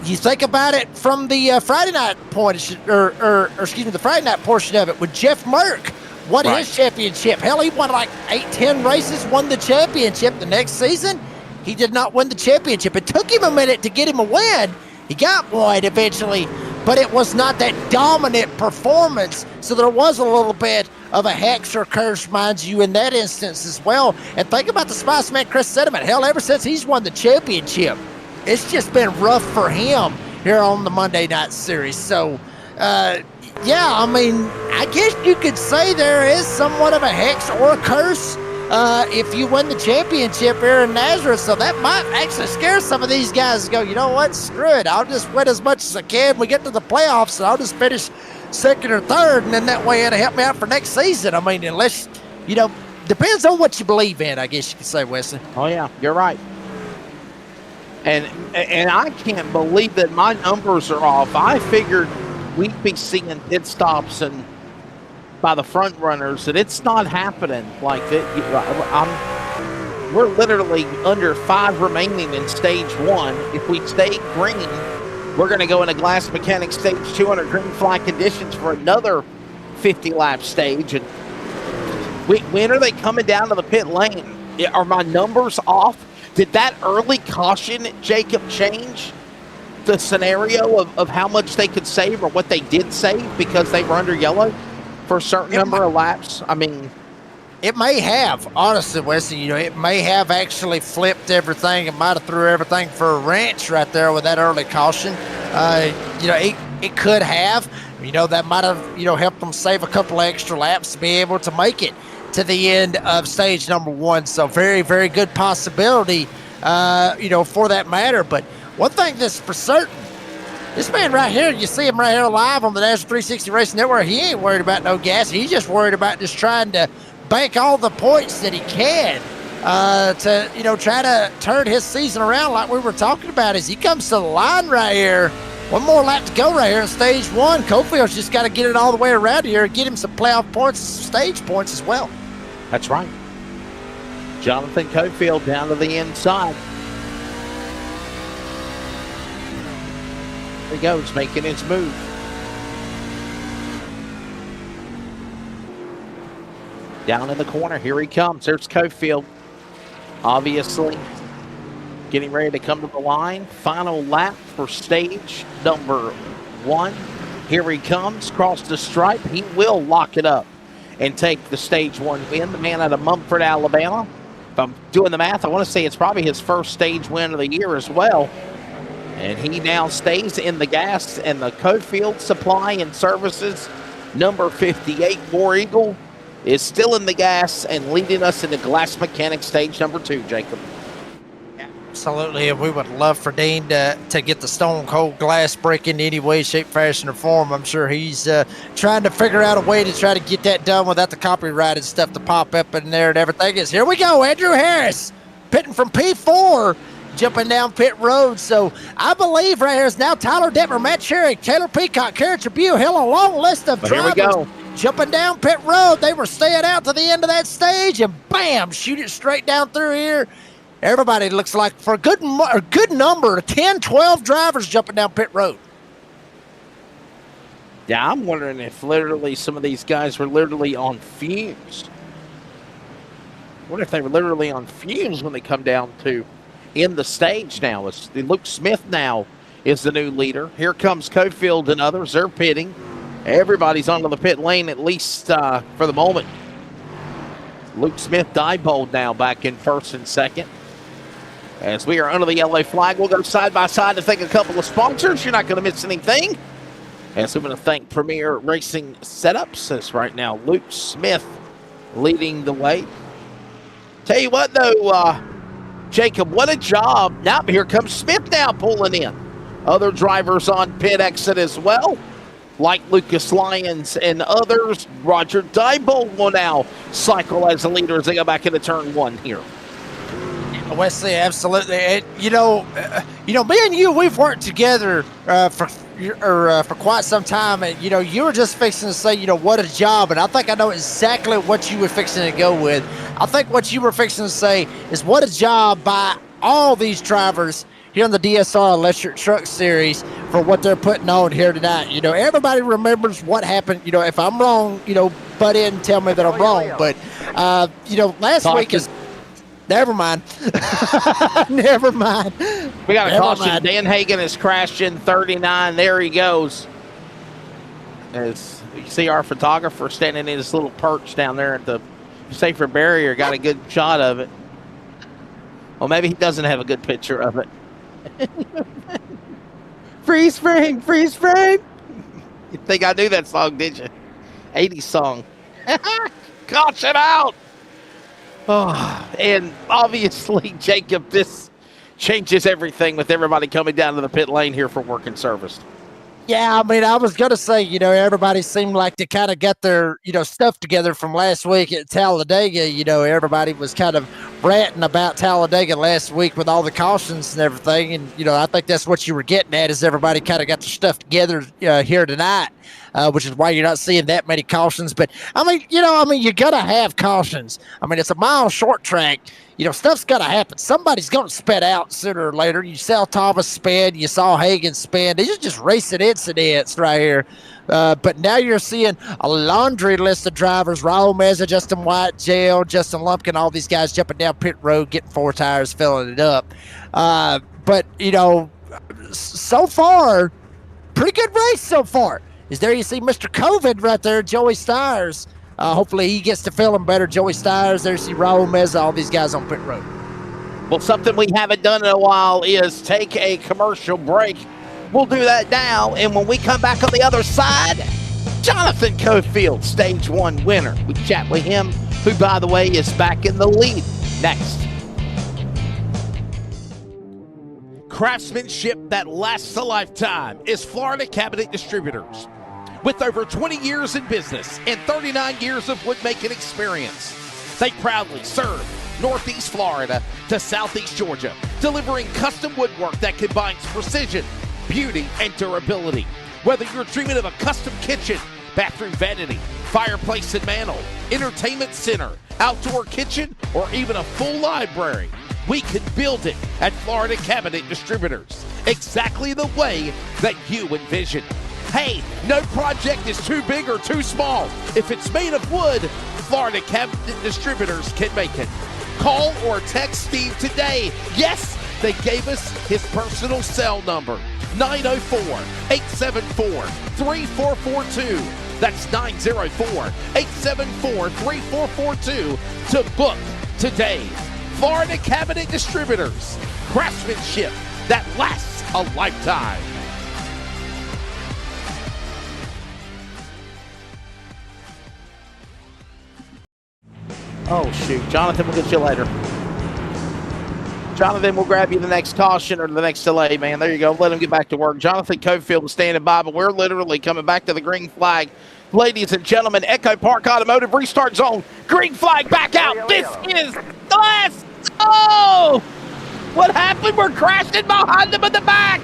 You think about it from the Friday night point, the Friday night portion of it with Jeff Merck won his championship. Hell, he won like 8-10 races, won the championship. The next season, he did not win the championship. It took him a minute to get him a win. He got one eventually, but it was not that dominant performance. So there was a little bit of a hex or curse, mind you, in that instance as well. And think about the Spice Man Chris Cinnamon. Hell, ever since he's won the championship, it's just been rough for him here on the Monday Night Series. So, yeah, I mean, I guess you could say there is somewhat of a hex or a curse if you win the championship here in NASRA. So that might actually scare some of these guys to go, you know what, screw it. I'll just win as much as I can. We get to the playoffs, and I'll just finish second or third, and then that way it'll help me out for next season. I mean, unless, depends on what you believe in, I guess you could say, Wesley. Oh, yeah, you're right. And I can't believe that my numbers are off. I figured we'd be seeing pit stops and by the front runners, and it's not happening like that. we're literally under 5 remaining in stage 1. If we stay green, we're going to go into glass mechanics stage 2 under green flag conditions for another 50-lap stage. And when are they coming down to the pit lane? Are my numbers off? Did that early caution, Jacob, change the scenario of how much they could save or what they did save because they were under yellow for a certain number of laps? I mean, it may have, honestly, Wesley. It may have actually flipped everything. It might have threw everything for a wrench right there with that early caution. It could have. That might have, helped them save a couple of extra laps to be able to make it to the end of stage number 1. So very, very good possibility, for that matter. But one thing that's for certain, this man right here, you see him right here live on the NASRA 360 Racing Network. He ain't worried about no gas. He's just worried about just trying to bank all the points that he can to, try to turn his season around like we were talking about as he comes to the line right here. One more lap to go right here in stage 1. Cofield's just got to get it all the way around here and get him some playoff points, some stage points as well. That's right. Jonathan Cofield down to the inside. There he goes, making his move. Down in the corner, here he comes. There's Cofield. Obviously, getting ready to come to the line. Final lap for stage number 1. Here he comes, across the stripe. He will lock it up and take the stage 1 win. The man out of Mumford, Alabama. If I'm doing the math, I want to say it's probably his first stage win of the year as well. And he now stays in the gas and the Cofield Supply and Services number 58 War Eagle is still in the gas and leading us into glass mechanics stage number 2, Jacob. Absolutely, and we would love for Dean to get the stone cold glass break in any way, shape, fashion, or form. I'm sure he's trying to figure out a way to try to get that done without the copyrighted stuff to pop up in there and everything. Here we go, Andrew Harris pitting from P4, jumping down pit road. So I believe right here is now Tyler Detmer, Matt Cherry, Taylor Peacock, Carrot Tribune Hill, a long list of drivers. Here we go. Jumping down pit road. They were staying out to the end of that stage, and bam, shoot it straight down through here. Everybody looks like for a good number, 10, 12 drivers jumping down pit road. Yeah, I'm wondering if literally some of these guys were literally on fumes. I wonder if they were literally on fumes when they come down to in the stage now. Luke Smith now is the new leader. Here comes Cofield and others. They're pitting. Everybody's onto the pit lane, at least for the moment. Luke Smith Diebold now back in first and second. As we are under the yellow flag, we'll go side by side to thank a couple of sponsors. You're not going to miss anything. As we're going to thank Premier Racing Setups. As right now, Luke Smith leading the way. Tell you what, though, Jacob, what a job. Now, here comes Smith now pulling in. Other drivers on pit exit as well, like Lucas Lyons and others. Roger Diebold will now cycle as the leader as they go back into turn 1 here. Wesley, absolutely. Me and you, we've worked together for quite some time. And, you were just fixing to say, what a job. And I think I know exactly what you were fixing to go with. I think what you were fixing to say is what a job by all these drivers here on the DSR Electric Truck Series for what they're putting on here tonight. Everybody remembers what happened. If I'm wrong, butt in and tell me that I'm wrong. But, last week is... Never mind. Never mind. We got a caution. Dan Hagan has crashed in 39. There he goes. As you see our photographer standing in his little perch down there at the safer barrier, got a good shot of it. Well, maybe he doesn't have a good picture of it. Freeze frame, freeze frame. You think I knew that song, did you? 80s song. Caution out. Oh, and obviously, Jacob, this changes everything with everybody coming down to the pit lane here for work and service. Yeah, I was going to say, everybody seemed like they kind of got their, stuff together from last week at Talladega. Everybody was kind of ranting about Talladega last week with all the cautions and everything. And, I think that's what you were getting at is everybody kind of got their stuff together here tonight, which is why you're not seeing that many cautions. But, you got to have cautions. It's a mile short track. stuff's got to happen. Somebody's going to spit out sooner or later. You saw Thomas spin. You saw Hagen spin. These are just racing incidents right here. But now you're seeing a laundry list of drivers: Raul Meza, Justin White, JL, Justin Lumpkin, all these guys jumping down pit road, getting 4 tires, filling it up. But, so far, pretty good race so far. Is there you see Mr. COVID right there, Joey Stires. Hopefully he gets to feeling better. Joey Stires, there's Raul Meza, all these guys on pit road. Well, something we haven't done in a while is take a commercial break. We'll do that now, and when we come back on the other side, Jonathan Cofield, Stage 1 winner. We chat with him, who, by the way, is back in the lead. Next. Craftsmanship that lasts a lifetime is Florida Cabinet Distributors. With over 20 years in business and 39 years of woodmaking experience, they proudly serve Northeast Florida to Southeast Georgia, delivering custom woodwork that combines precision, beauty, and durability. Whether you're dreaming of a custom kitchen, bathroom vanity, fireplace and mantle, entertainment center, outdoor kitchen, or even a full library, we can build it at Florida Cabinet Distributors, exactly the way that you envision. Hey, no project is too big or too small. If it's made of wood, Florida Cabinet Distributors can make it. Call or text Steve today. Yes, they gave us his personal cell number, 904-874-3442. That's 904-874-3442 to book today. Florida Cabinet Distributors, craftsmanship that lasts a lifetime. Oh, shoot. Jonathan, we'll get you later. Jonathan, we'll grab you the next caution or the next delay, man. There you go. Let him get back to work. Jonathan Cofield is standing by, but we're literally coming back to the green flag. Ladies and gentlemen, Echo Park Automotive restart zone. Green flag back out. This is the last. Oh! What happened? We're crashing behind them in the back.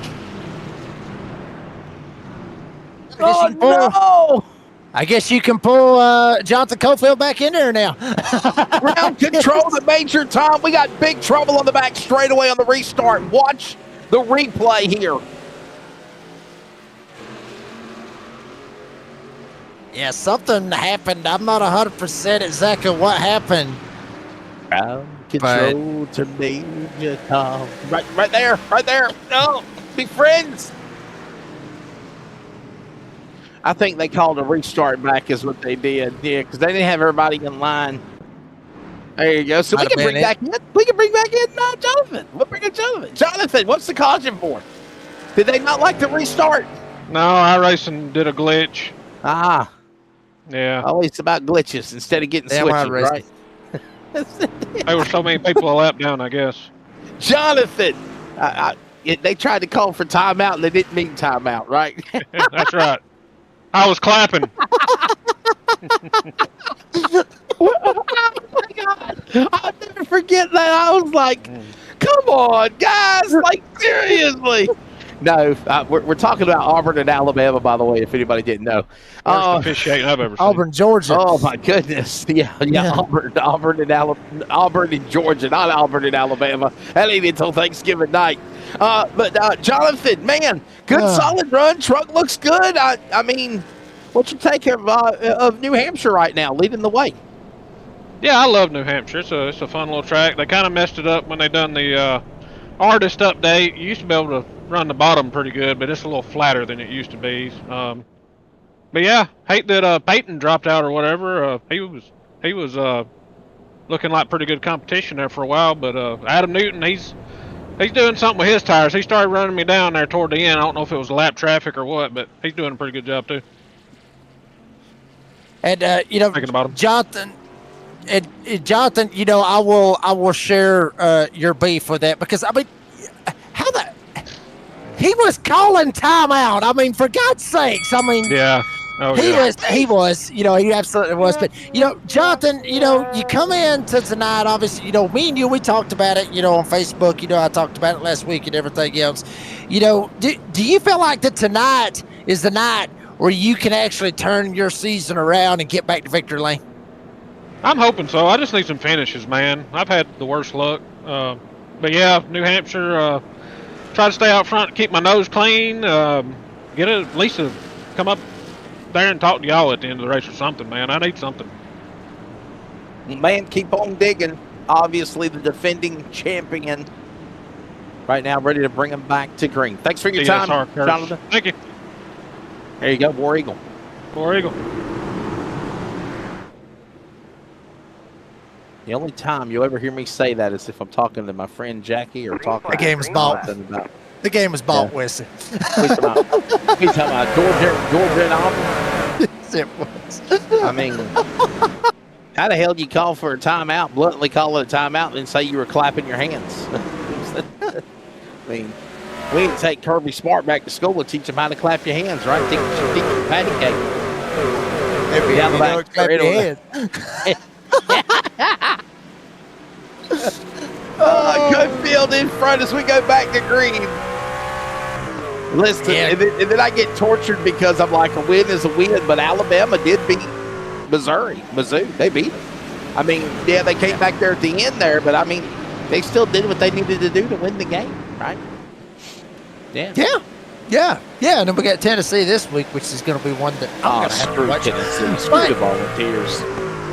Oh, no. I guess you can pull Jonathan Cofield back in there now. Ground control to Major Tom. We got big trouble on the back straightaway on the restart. Watch the replay here. Yeah, something happened. I'm not 100% exactly what happened. Ground control to Major Tom. Right there. No, be friends. I think they called a restart back is what they did. Yeah, because they didn't have everybody in line. There you go. So we can bring back in. Jonathan. We'll bring in Jonathan. Jonathan, what's the caution for? Did they not like the restart? No, iRacing did a glitch. Ah. Yeah. Always it's about glitches instead of getting switches, right? There were so many people a lap down, I guess. Jonathan, they tried to call for timeout and they didn't mean timeout, right? That's right. I was clapping. Oh my God. I'll never forget that. I was like, come on, guys. Like, seriously. No, we're talking about Auburn and Alabama, by the way, if anybody didn't know. Worst officiating I've ever seen. Auburn, Georgia. Oh, my goodness. Yeah. Auburn and Georgia, not Auburn and Alabama. That ain't until Thanksgiving night. But Jonathan, man, good solid run. Truck looks good. I mean, what's your take of New Hampshire right now, leading the way? Yeah, I love New Hampshire. It's a fun little track. They kind of messed it up when they done the artist update. You used to be able to run the bottom pretty good, but it's a little flatter than it used to be. But yeah, hate that Peyton dropped out or whatever. He was looking like pretty good competition there for a while. But Adam Newton, he's doing something with his tires. He started running me down there toward the end. I don't know if it was lap traffic or what, but he's doing a pretty good job too. And Thinking about him. Jonathan, Jonathan, I will share your beef with that, because I mean, he was calling timeout. I mean, for God's sakes. I mean, yeah. Oh, he was, he absolutely was. But, Jonathan, you come in to tonight, obviously, me and you, we talked about it, on Facebook, I talked about it last week and everything else. Do you feel like that tonight is the night where you can actually turn your season around and get back to victory lane? I'm hoping so. I just need some finishes, man. I've had the worst luck. But yeah, New Hampshire. Try to stay out front, keep my nose clean. Get at least to come up there and talk to y'all at the end of the race or something, man. I need something. Man, keep on digging. Obviously, the defending champion. Right now, ready to bring him back to green. Thanks for your time, DSR, Curtis. Jonathan. Thank you. There you go, War Eagle. War Eagle. The only time you'll ever hear me say that is if I'm talking to my friend Jackie or talking. The game is bought. About. The game was bought, Wesley. We talking about Georgia and Auburn. Yes, it was. I mean, how the hell do you call for a timeout, bluntly call it a timeout, and then say you were clapping your hands? I mean, we didn't take Kirby Smart back to school and teach him how to clap your hands, right? Teach him patty cake. Every Down the back, clap your straight hands. Good field in front as we go back to green. Listen, Yeah. and then I get tortured because I'm like, a win is a win, but Alabama did beat Mizzou. They beat them. I mean, yeah, they came back there at the end there, but I mean, they still did what they needed to do to win the game, right? Yeah. Yeah. And then we got Tennessee this week, which is going to be one that I'm going to have to screw watch. Tennessee. Screw the Volunteers.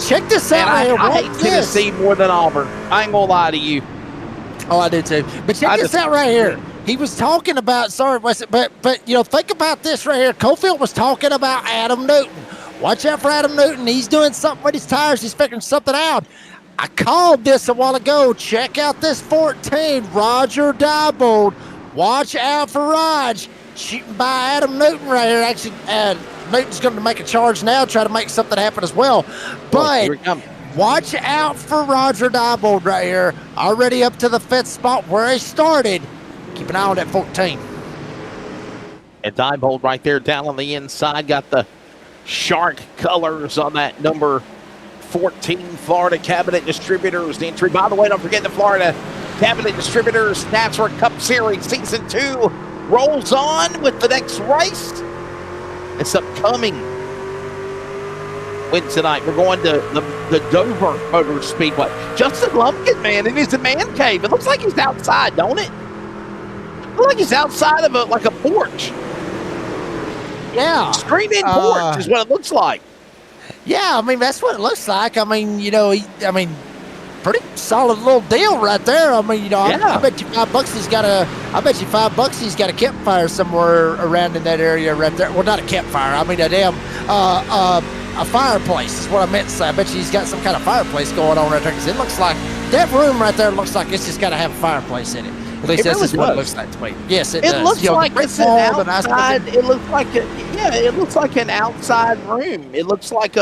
Check this Man, out. I right hate Tennessee more than Auburn. I ain't gonna lie to you. Oh, I do too. But check this out right here. He was talking about, sorry, Wesley, but think about this right here. Cofield was talking about Adam Newton. Watch out for Adam Newton. He's doing something with his tires. He's figuring something out. I called this a while ago. Check out this 14, Roger Diebold. Watch out for Raj. Shooting by Adam Newton right here. Actually, Newton's going to make a charge now, try to make something happen as well. But watch out for Roger Diebold right here. Already up to the 5th spot where he started. Keep an eye on that 14. And Diebold right there down on the inside. Got the shark colors on that number 14 Florida Cabinet Distributors entry. By the way, don't forget the Florida Cabinet Distributors NASRA Cup Series Season 2 rolls on with the next race. It's upcoming Wednesday night. We're going to the Dover Motor Speedway. Justin Lumpkin, man, it is a man cave. It looks like he's outside, don't it? It looks like he's outside of a porch. Yeah. Screened-in porch is what it looks like. Yeah, I mean, that's what it looks like. I mean, pretty solid little deal right there. I mean, I bet you $5 he's got a campfire somewhere around in that area right there. Well, not a campfire. I mean, a fireplace is what I meant to say. I bet you he's got some kind of fireplace going on right there, because it looks like that room right there looks like it's just got to have a fireplace in it. At least that's just what it looks like to me. Yes, it does. It looks like it's an outside. It looks like it looks like an outside room. It looks like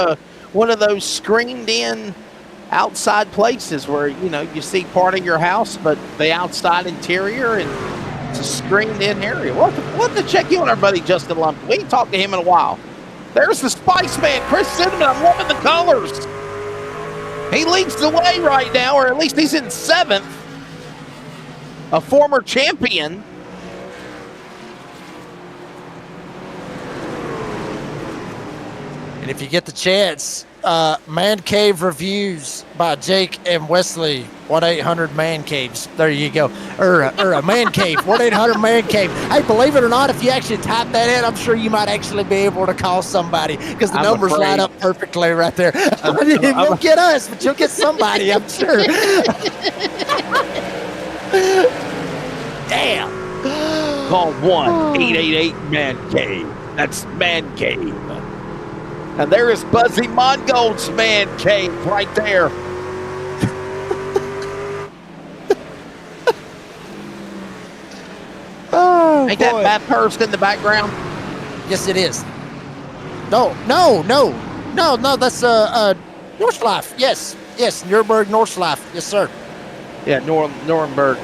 one of those screened-in outside places where you see part of your house, but the outside interior, and it's a screened-in area. We'll have to check in on our buddy Justin Lumpkin. We ain't talked to him in a while. There's the Spice Man, Chris Cinnamon. I'm loving the colors. He leads the way right now, or at least he's in 7th. A former champion. And if you get the chance, Man Cave Reviews by Jake and Wesley, 1-800-MAN CAVES. There you go. Or a Man Cave, 1-800-MAN CAVE. Hey, believe it or not, if you actually type that in, I'm sure you might actually be able to call somebody, because the numbers line up perfectly right there. You won't get us, but you'll get somebody, I'm sure. Damn. Call 1-888-MAN-CAVE. That's Man Cave. And there is Buzzy Mongold's Man Cave right there. Ain't that Bathurst in the background? Yes, it is. No, that's Northlife. Yes, Nuremberg Northlife. Yes, sir. Yeah, Nuremberg.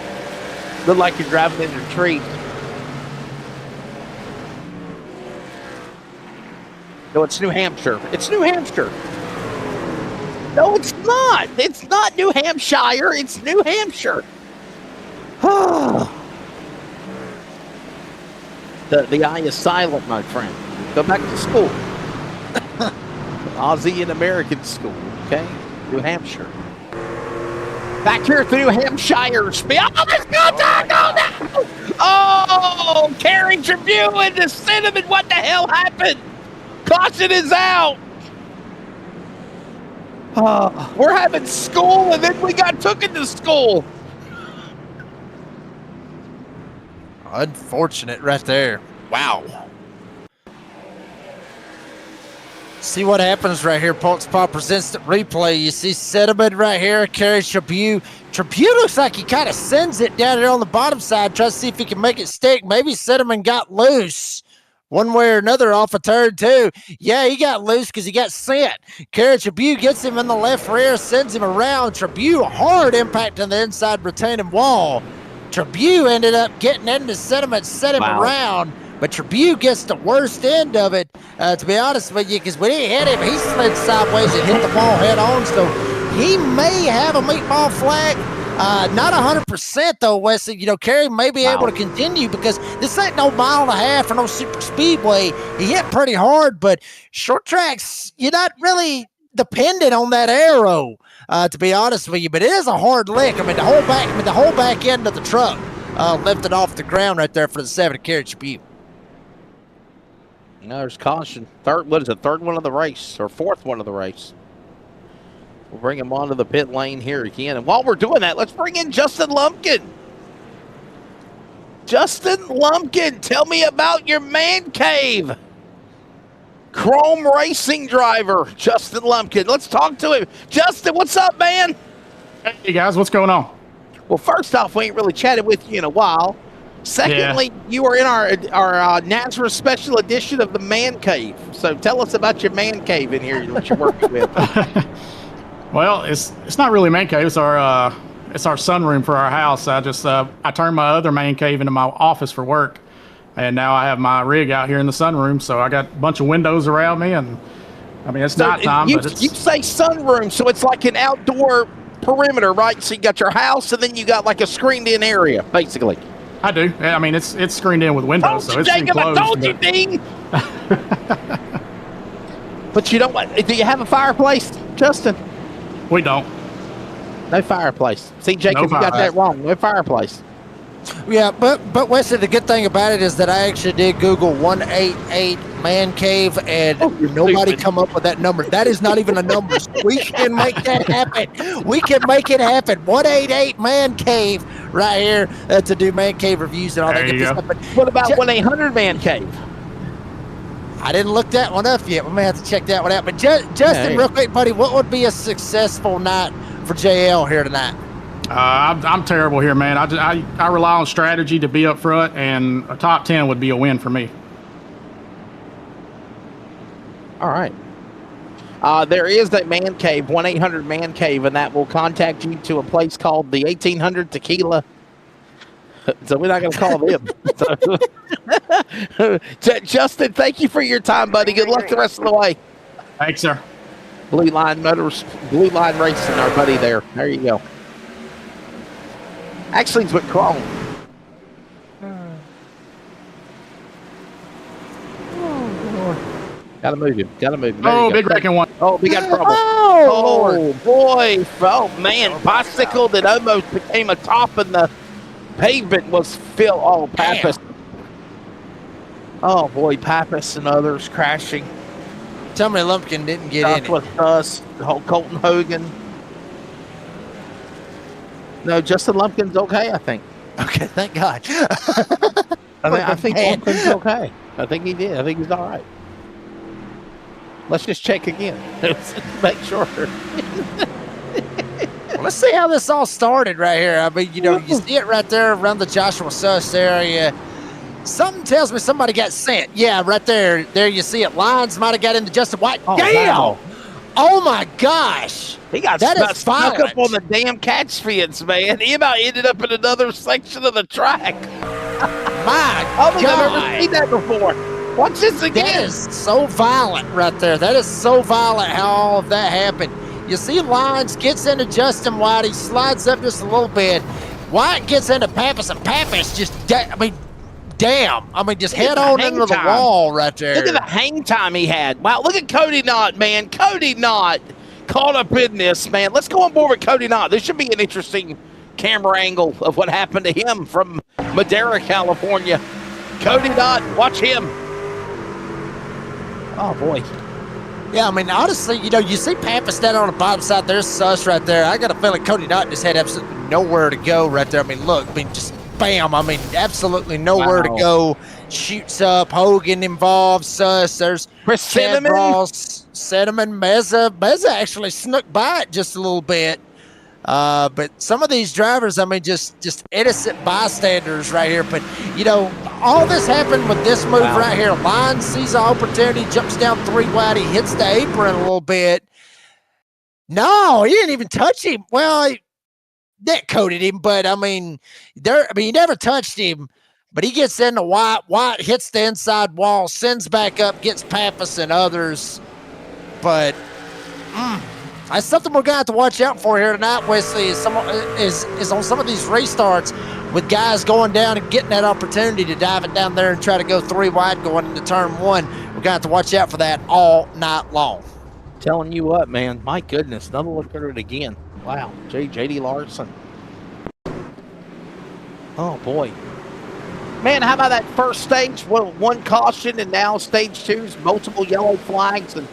Look like you're driving in a tree. No, it's New Hampshire. It's New Hampshire. No, it's not. It's not New Hampshire. It's New Hampshire. The eye is silent, my friend. Go back to school. Aussie and American school, okay? New Hampshire. Back here through Hampshire. Oh, let's go, Taco! Oh, Carrie Tribune into Cinnamon. What the hell happened? Caution is out. We're having school, and then we got took into school. Unfortunate right there. Wow. See what happens right here. Pulse Pop presents the replay. You see Cinnamon right here, carries Tribune. Tribune looks like he kind of sends it down there on the bottom side, tries to see if he can make it stick. Maybe Cinnamon got loose one way or another off a turn two. Yeah, he got loose because he got sent. Carrie Tribune gets him in the left rear, sends him around. Tribune hard impact on the inside retaining wall. Tribune ended up getting into Cinnamon, set him around. But Tribune gets the worst end of it, to be honest with you, because when he hit him, he slid sideways and hit the ball head on. So he may have a meatball flag. Not 100% though, Wesley. You know, Kerry may be able to continue because this ain't no 1.5 miles or no super speedway. He hit pretty hard, but short tracks, you're not really dependent on that arrow, to be honest with you. But it is a hard lick. I mean, the whole back end of the truck lifted off the ground right there for the 7 to Kerry Tribune. No, there's caution. Third one of the race, or fourth one of the race. We'll bring him onto the pit lane here again. And while we're doing that, let's bring in Justin Lumpkin. Justin Lumpkin, tell me about your man cave. Chrome racing driver, Justin Lumpkin. Let's talk to him. Justin, what's up, man? Hey, guys, what's going on? Well, first off, we ain't really chatted with you in a while. Secondly, you are in our NASRA special edition of the Man Cave. So tell us about your Man Cave in here that you're working with. Well, it's not really man cave. It's our sunroom for our house. I turned my other man cave into my office for work, and now I have my rig out here in the sunroom. So I got a bunch of windows around me, and I mean it's nighttime. You but say sunroom, so it's like an outdoor perimeter, right? So you got your house, and then you got like a screened-in area, basically. I do. I mean, it's screened in with windows, so it's Jacob, enclosed. I told you, Dean. But you don't. Do you have a fireplace, Justin? We don't. No fireplace. See, Jacob, you got that wrong. No fireplace. Yeah, but Wesley, the good thing about it is that I actually did Google 188 man cave, and nobody come up with that number. That is not even a number. So we can make that happen. We can make it happen. 188 man cave right here to do man cave reviews and all that good stuff. But what about 1-800 man cave? I didn't look that one up yet. We may have to check that one out. But Justin, real quick, buddy, what would be a successful night for JL here tonight? I'm terrible here, man. I rely on strategy to be up front, and a top 10 would be a win for me. All right. There is that man cave, 1-800 man cave, and that will contact you to a place called the 1800 Tequila. So we're not going to call them. Justin, thank you for your time, buddy. Good luck the rest of the way. Thanks, sir. Blue Line Racing, our buddy there. There you go. Actually, it's with Chrome. Gotta move him. Oh, big wrecking one. Oh, we got trouble. Oh, boy. Oh, man. Bicycle that almost became a top in the pavement was Phil. Oh, Pappas. Oh, boy. Pappas and others crashing. Tell me Lumpkin didn't get in it. With us, Colton Hogan. No, Justin Lumpkin's okay, I think. Okay, thank God. I think Lumpkin's okay. I think he did. I think he's all right. Let's just check again. Make sure. Well, let's see how this all started right here. I mean, you see it right there around the Joshua Suss area. Something tells me somebody got sent. Yeah, right there. There you see it. Lines might have got into Justin White. Oh, damn! Wow. Oh, my gosh. He got stuck up on the damn catch fence, man. He about ended up in another section of the track. My God. I've never seen that before. Watch this again. That is so violent right there. That is so violent how all of that happened. You see Lines gets into Justin White. He slides up just a little bit. White gets into Pappas, and Pappas just, damn. I mean, just head on into the wall right there. Look at the hang time he had. Wow, look at Cody Knott, man. Cody Knott caught up in this, man. Let's go on board with Cody Knott. This should be an interesting camera angle of what happened to him from Madera, California. Cody Knott, watch him. Oh, boy. Yeah, I mean, honestly, you see Pappas down on the bottom side. There's Sus right there. I got a feeling Cody Knott just had absolutely nowhere to go right there. I mean, look, just bam. I mean, absolutely nowhere to go. Shoots up. Hogan involved. Sus. There's Chris Cinnamon. Ross, Cinnamon, Meza. Meza actually snuck by it just a little bit. But some of these drivers, I mean, just innocent bystanders right here. But, all this happened with this move right here. Lyons sees an opportunity, jumps down 3 wide. He hits the apron a little bit. No, he didn't even touch him. Well, that coated him, but, I mean, he never touched him. But he gets into White. White hits the inside wall, sends back up, gets Pappas and others. But that's something we're going to have to watch out for here tonight, Wesley, is on some of these restarts with guys going down and getting that opportunity to dive it down there and try to go 3 wide going into turn 1. We're going to have to watch out for that all night long. Telling you what, man. My goodness. Another look at it again. Wow. J.D. Larson. Oh, boy. Man, how about that first stage? Well, 1 caution, and now stage 2's multiple yellow flags. And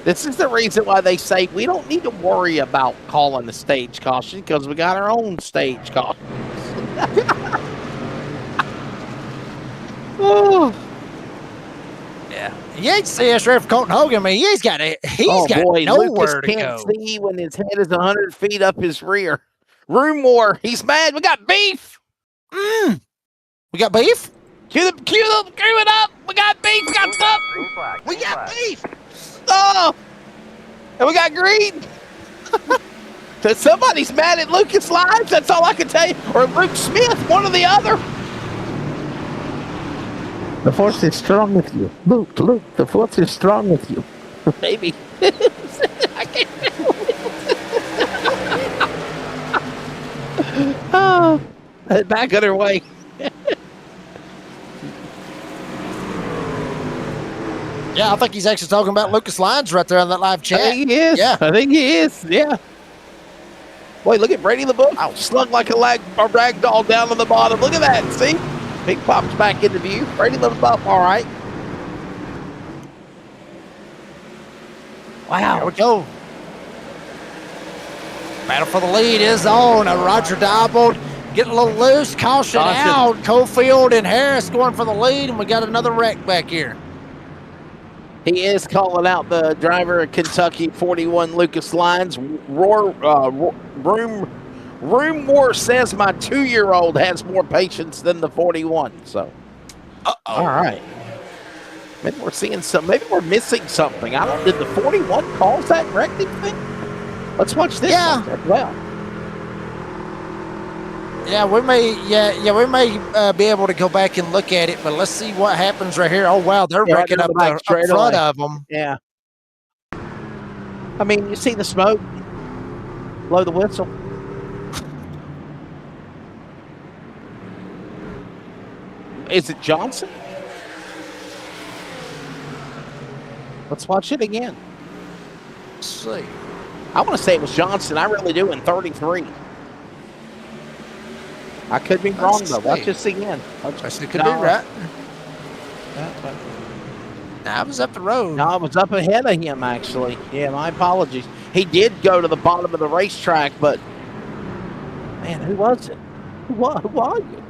this is the reason why they say we don't need to worry about calling the stage caution because we got our own stage caution. Oh. Yeah. You ain't see us ref Colton Hogan. I mean, he's got nowhere Lucas to can't go. see when his head is 100 feet up his rear. Room war. He's mad. We got beef. We got beef? Cue it up. We got beef. Got stuff. We got beef. Oh, and we got green. So somebody's mad at Lucas Lyons. That's all I can tell you. Or Luke Smith, one or the other. The force is strong with you. Luke, the force is strong with you. Maybe. I can't Oh, back other way. Yeah, I think he's actually talking about Lucas Lyons right there on that live chat. I think he is. Yeah. I think he is. Yeah. Boy, look at Brady LeBoeuf. Oh, slung like a rag doll down on the bottom. Look at that. See? He pops back into view. Brady LeBoeuf, all right. Wow. Here we go. Battle for the lead is on. Roger Diebold getting a little loose. Caution out. Cofield and Harris going for the lead, and we got another wreck back here. He is calling out the driver of Kentucky 41, Lucas Lyons. Room War says my 2-year-old has more patience than the 41. So, all right. Maybe we're seeing some. Maybe we're missing something. I don't. Did the 41 cause that wrecking thing? Let's watch this. Yeah. As well. Yeah, we may be able to go back and look at it, but let's see what happens right here. Oh wow, they're wrecking up the front of them. Yeah. I mean, you see the smoke. Blow the whistle. Is it Johnson? Let's watch it again. Let's see. I want to say it was Johnson. I really do in 33. I could be wrong, though. Watch this again. It could be right. I was up the road. No, I was up ahead of him, actually. Yeah, my apologies. He did go to the bottom of the racetrack, but, man, who was it? Who are you?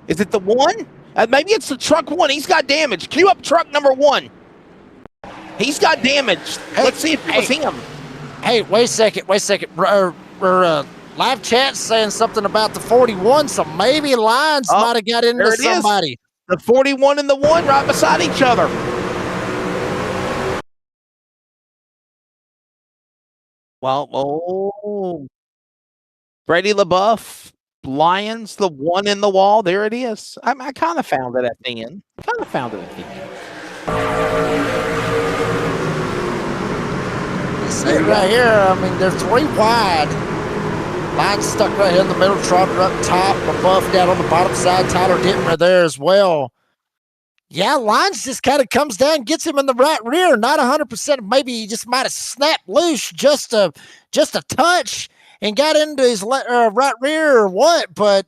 Is it the 1? Maybe it's the truck 1. He's got damage. Cue up truck number 1. He's got damage. Hey, let's see if it was him. Hey, wait a second. Live chat saying something about the 41, so maybe Lyons might have got into somebody. The 41 and the 1 right beside each other. Well, Brady LeBoeuf, Lyons, the 1 in the wall. There it is. I kind of found it at the end. See right here, I mean, they're 3 wide. Lyons stuck right here in the middle, Trotter up top, LeBoeuf down on the bottom side, Tyler Dittmer there as well. Yeah, Lines just kind of comes down, gets him in the right rear. Not 100%. Maybe he just might have snapped loose just a touch and got into his right rear or what. But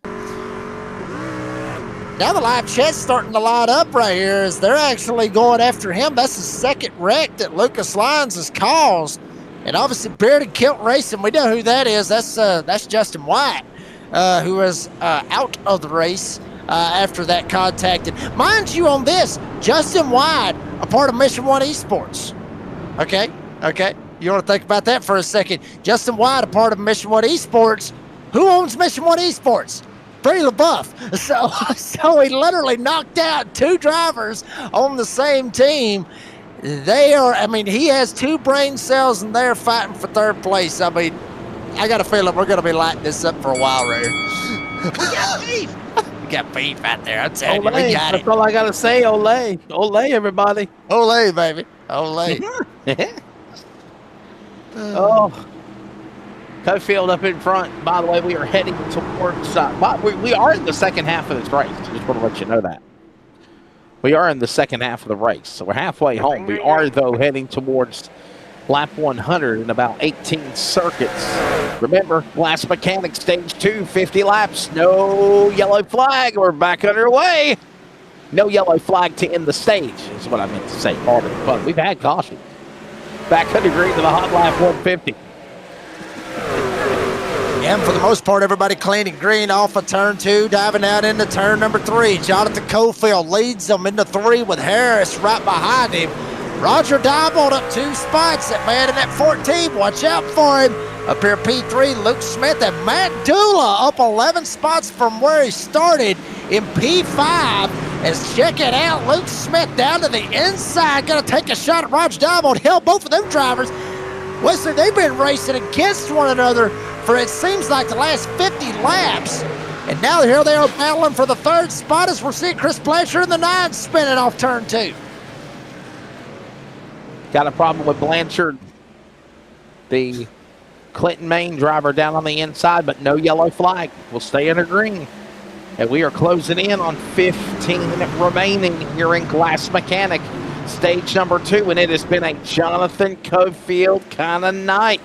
now the live chat's starting to light up right here as they're actually going after him. That's the second wreck that Lucas Lyons has caused. And obviously Beard and Kilt Racing, we know who that is. That's Justin White, who was out of the race after that contact. And mind you on this, Justin White, a part of Mission One Esports. Okay. You want to think about that for a second. Justin White, a part of Mission One Esports. Who owns Mission One Esports? Brady LaBeouf. So he literally knocked out 2 drivers on the same team. He has 2 brain cells and they're fighting for 3rd place. I mean, I got a feeling we're going to be lighting this up for a while right here. We got beef. We got beef out there. I'm telling you, we got it. That's all I got to say. Olay. Olay, everybody. Olay, baby. Olay. Oh. Cofield up in front. By the way, we are heading towards... we are in the second half of this race. Just want to let you know that. We are in the second half of the race, so we're halfway home. We are, though, heading towards lap 100 in about 18 circuits. Remember, Glass Mechanic Stage 2, 50 laps. No yellow flag. We're back underway. No yellow flag to end the stage is what I meant to say. Part of the fun. We've had caution. Back under green to the hot lap 150. And for the most part, everybody clean and green off of turn 2, diving out into turn number 3. Jonathan Cofield leads them into 3 with Harris right behind him. Roger Diamond up 2 spots. That man in that 14, watch out for him. Up here, P3, Luke Smith and Matt Dula up 11 spots from where he started in P5. As check it out, Luke Smith down to the inside, gonna take a shot at Roger Diamond. Hell, both of them drivers, listen, they've been racing against one another for it seems like the last 50 laps. And now here they are battling for the 3rd spot as we're seeing Chris Blanchard in the 9 spinning off turn 2. Got a problem with Blanchard, the Clinton Main driver down on the inside, but no yellow flag. We'll stay under green. And we are closing in on 15 remaining here in Glass Mechanic, stage number 2, and it has been a Jonathan Cofield kind of night.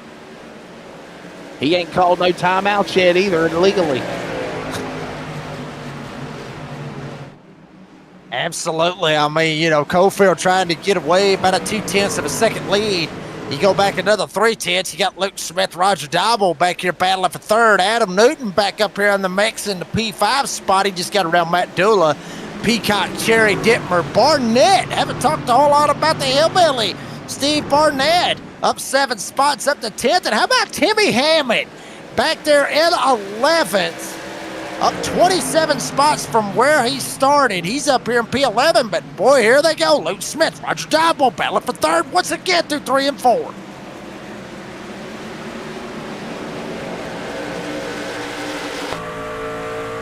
He ain't called no timeouts yet either, illegally. Absolutely. I mean, Cofield trying to get away about a 0.2 of a second lead. You go back another 0.3. You got Luke Smith, Roger Dobble back here battling for 3rd. Adam Newton back up here on the mix in the P5 spot. He just got around Matt Dula. Peacock, Cherry, Dittmer, Barnett. Haven't talked a whole lot about the hillbilly. Steve Barnett up 7 spots up to 10th. And how about Timmy Hammond back there in 11th? Up 27 spots from where he started. He's up here in P11, but boy, here they go. Luke Smith, Roger Dobble battling for 3rd once again through 3 and 4.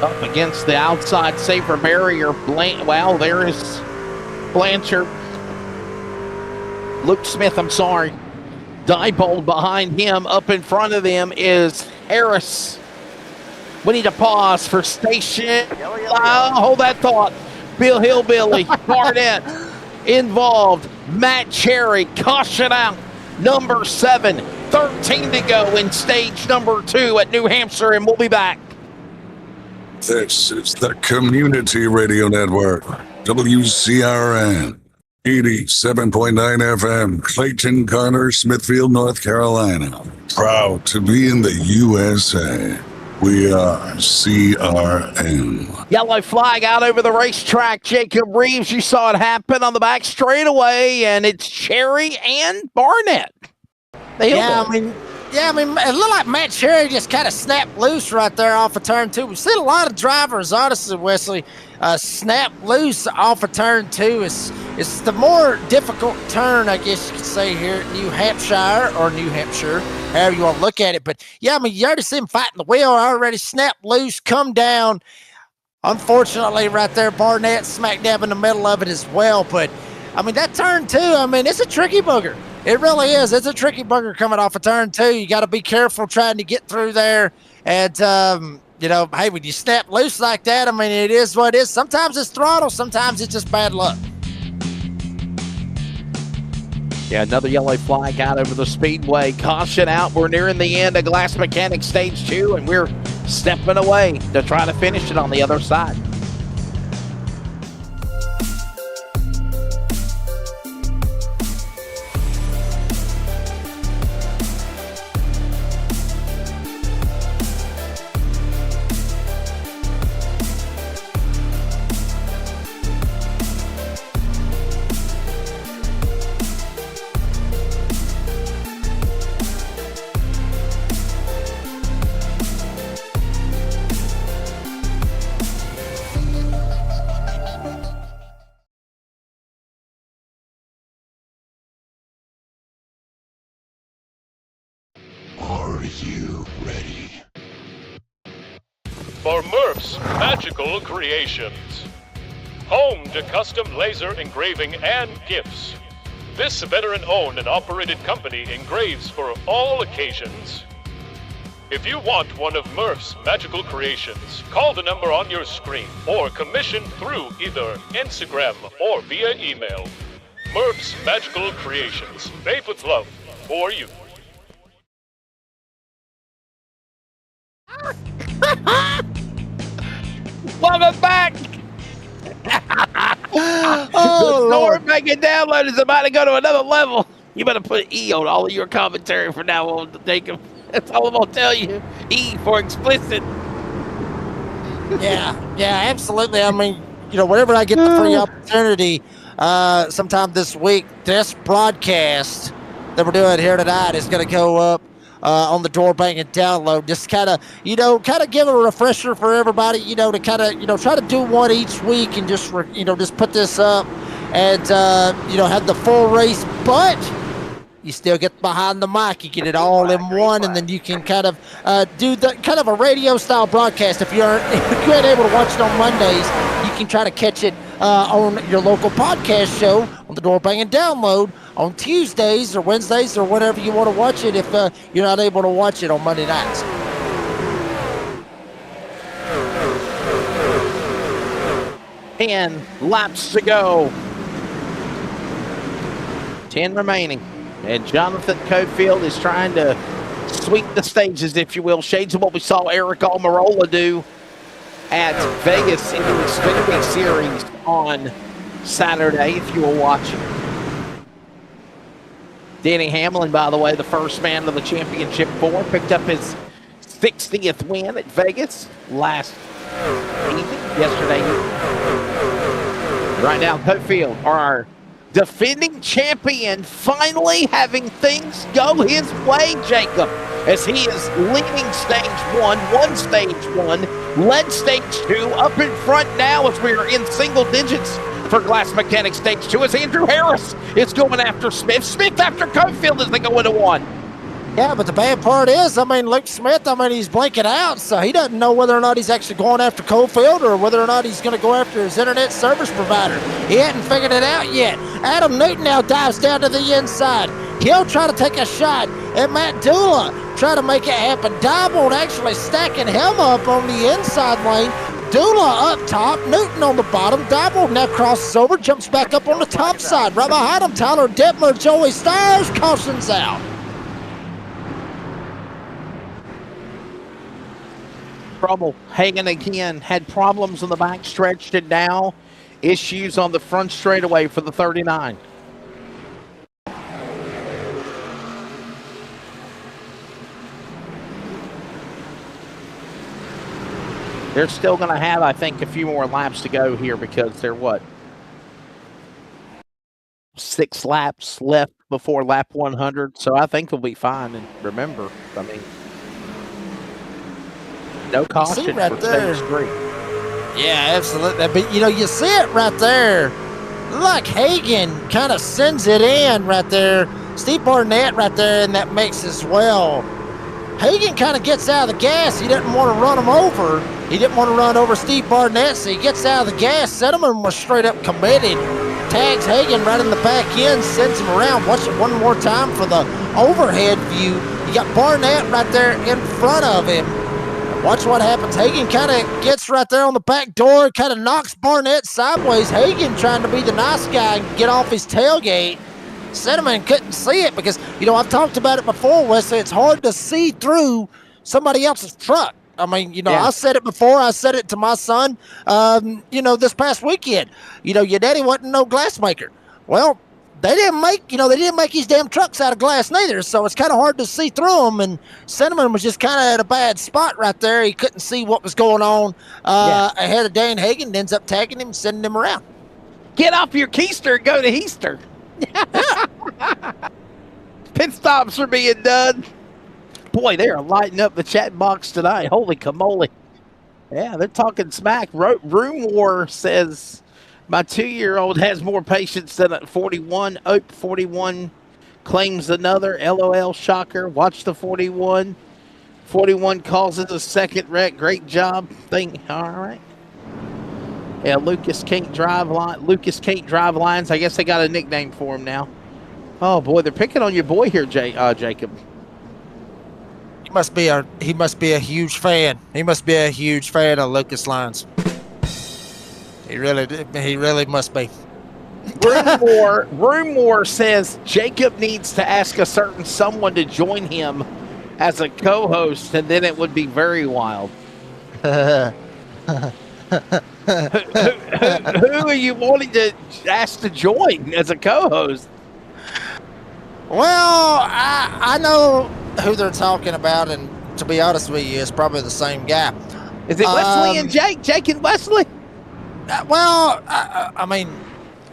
Up against the outside safer barrier. There is Blanchard. Luke Smith, I'm sorry. Diebold behind him. Up in front of them is Harris. We need to pause for station. Hold that thought. Bill Hillbilly, Barnett involved. Matt Cherry, caution out. Number 7, 13 to go in stage number 2 at New Hampshire, and we'll be back. This is the Community Radio Network, WCRN, 87.9 FM, Clayton, Connor, Smithfield, North Carolina. Proud to be in the USA. We are CRN. Yellow flag out over the racetrack. Jacob Reeves, you saw it happen on the back straightaway, and it's Cherry and Barnett. Yeah, I mean, it looked like Matt Cherry just kind of snapped loose right there off of turn 2. We've seen a lot of drivers, honestly, Wesley, snap loose off of turn 2. It's the more difficult turn, I guess you could say, here at New Hampshire, however you want to look at it. But, yeah, I mean, you already see him fighting the wheel, already snapped loose, come down. Unfortunately, right there, Barnett smack dab in the middle of it as well. But, I mean, that turn 2, I mean, it's a tricky booger. It really is. It's a tricky booger coming off of turn 2. You got to be careful trying to get through there. And, hey, when you snap loose like that, I mean, it is what it is. Sometimes it's throttle. Sometimes it's just bad luck. Yeah, another yellow flag out over the speedway. Caution out. We're nearing the end of Glass Mechanics Stage 2, and we're stepping away to try to finish it on the other side. For Murph's Magical Creations. Home to custom laser engraving and gifts. This veteran-owned and operated company engraves for all occasions. If you want one of Murph's Magical Creations, call the number on your screen or commission through either Instagram or via email. Murph's Magical Creations, made with love for you. Welcome back! Oh, Lord. Making download is about to go to another level. You better put E on all of your commentary from now on to take them. That's all I'm going to tell you. E for explicit. Yeah, absolutely. I mean, whenever I get the free opportunity, sometime this week, this broadcast that we're doing here tonight is going to go up on the door banging download. Just kind of give a refresher for everybody, to kind of, try to do one each week and just put this up and, have the full race, but you still get behind the mic. You get it all in one, and then you can kind of do the kind of a radio style broadcast. If you ain't able to watch it on Mondays, you can try to catch it on your local podcast show on the door banging download on Tuesdays or Wednesdays or whenever you want to watch it if you're not able to watch it on Monday nights. And laps to go. 10 remaining. And Jonathan Cofield is trying to sweep the stages, if you will. Shades of what we saw Eric Almirola do at Vegas in the Xfinity Series on Saturday, if you were watching. Danny Hamlin, by the way, the first man of the championship four, picked up his 60th win at Vegas yesterday. Right now, Cofield, our defending champion, finally having things go his way, Jacob, as he is leading stage one, won stage one, led stage two, up in front now as we are in single digits for Glass Mechanics stage two, as Andrew Harris is going after Smith. Smith after Cofield as they go into one. Yeah, but the bad part is, Luke Smith, he's blanking out, so he doesn't know whether or not he's actually going after Cofield or whether or not he's going to go after his internet service provider. He hadn't figured it out yet. Adam Newton now dives down to the inside. He'll try to take a shot at Matt Dula, try to make it happen. Diamond actually stacking him up on the inside lane. Dula up top, Newton on the bottom. Diamond now crosses over, jumps back up on the top side. Right behind him, Tyler Detmer, Joey Stars, cautions out. Trouble. Hagan again had problems on the back stretch, and now issues on the front straightaway for the 39. They're still going to have, I think, a few more laps to go here because they're 6 laps left before lap 100. So I think they'll be fine. And remember, no caution right for there. stage 3. Yeah, absolutely. But, you see it right there. Like Hagan kind of sends it in right there. Steve Barnett right there in that mix as well. Hagan kind of gets out of the gas. He didn't want to run him over. He didn't want to run over Steve Barnett, so he gets out of the gas. Sediment was straight up committed. Tags Hagan right in the back end, sends him around. Watch it one more time for the overhead view. You got Barnett right there in front of him. Watch what happens. Hagan kind of gets right there on the back door, kind of knocks Barnett sideways. Hagan trying to be the nice guy and get off his tailgate. Cinnamon couldn't see it because, I've talked about it before, Wesley. It's hard to see through somebody else's truck. I mean, I said it before. I said it to my son, this past weekend. Your daddy wasn't no glass maker. Well, they didn't make his damn trucks out of glass neither, so it's kind of hard to see through them. And Cinnamon was just kind of at a bad spot right there. He couldn't see what was going on ahead of Dan Hagen, and ends up tagging him and sending him around. Get off your keister and go to Heaster. Pit stops are being done. Boy, they are lighting up the chat box tonight. Holy camoly. Yeah, they're talking smack. Room War says, my 2-year-old has more patience than a 41. Ope 41 claims another. LOL, shocker. Watch the 41. 41 causes a second wreck. Great job. All right. Yeah, Lucas can't drive lines. I guess they got a nickname for him now. Oh boy, they're picking on your boy here, Jacob. He must be a huge fan. He must be a huge fan of Lucas Lines. He really must be. Room War says Jacob needs to ask a certain someone to join him as a co-host, and then it would be very wild. Who are you wanting to ask to join as a co-host? Well, I know who they're talking about, and to be honest with you, it's probably the same guy. Is it Wesley and Jake? Jake and Wesley? I mean,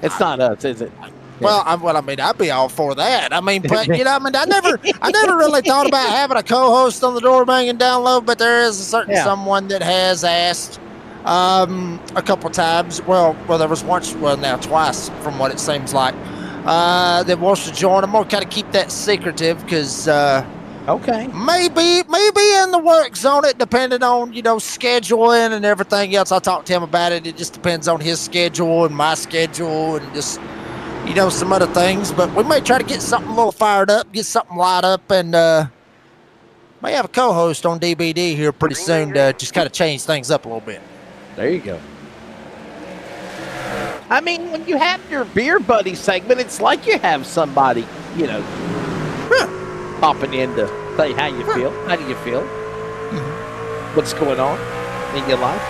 it's not us, is it? Well, I'd be all for that. I mean, but I never really thought about having a co-host on the door banging down low, but there is a certain someone that has asked a couple times. Well, there was once, now twice, from what it seems like, that wants to join. I'm gonna kind of keep that secretive because maybe in the works on it, depending on scheduling and everything else. I talked to him about it. It just depends on his schedule and my schedule and just some other things. But we may try to get something a little fired up, get something light up, and may have a co-host on DBD here pretty soon to just kind of change things up a little bit. There you go. I mean, when you have your beer buddy segment, it's like you have somebody, popping in to say how you feel. How do you feel? What's going on in your life?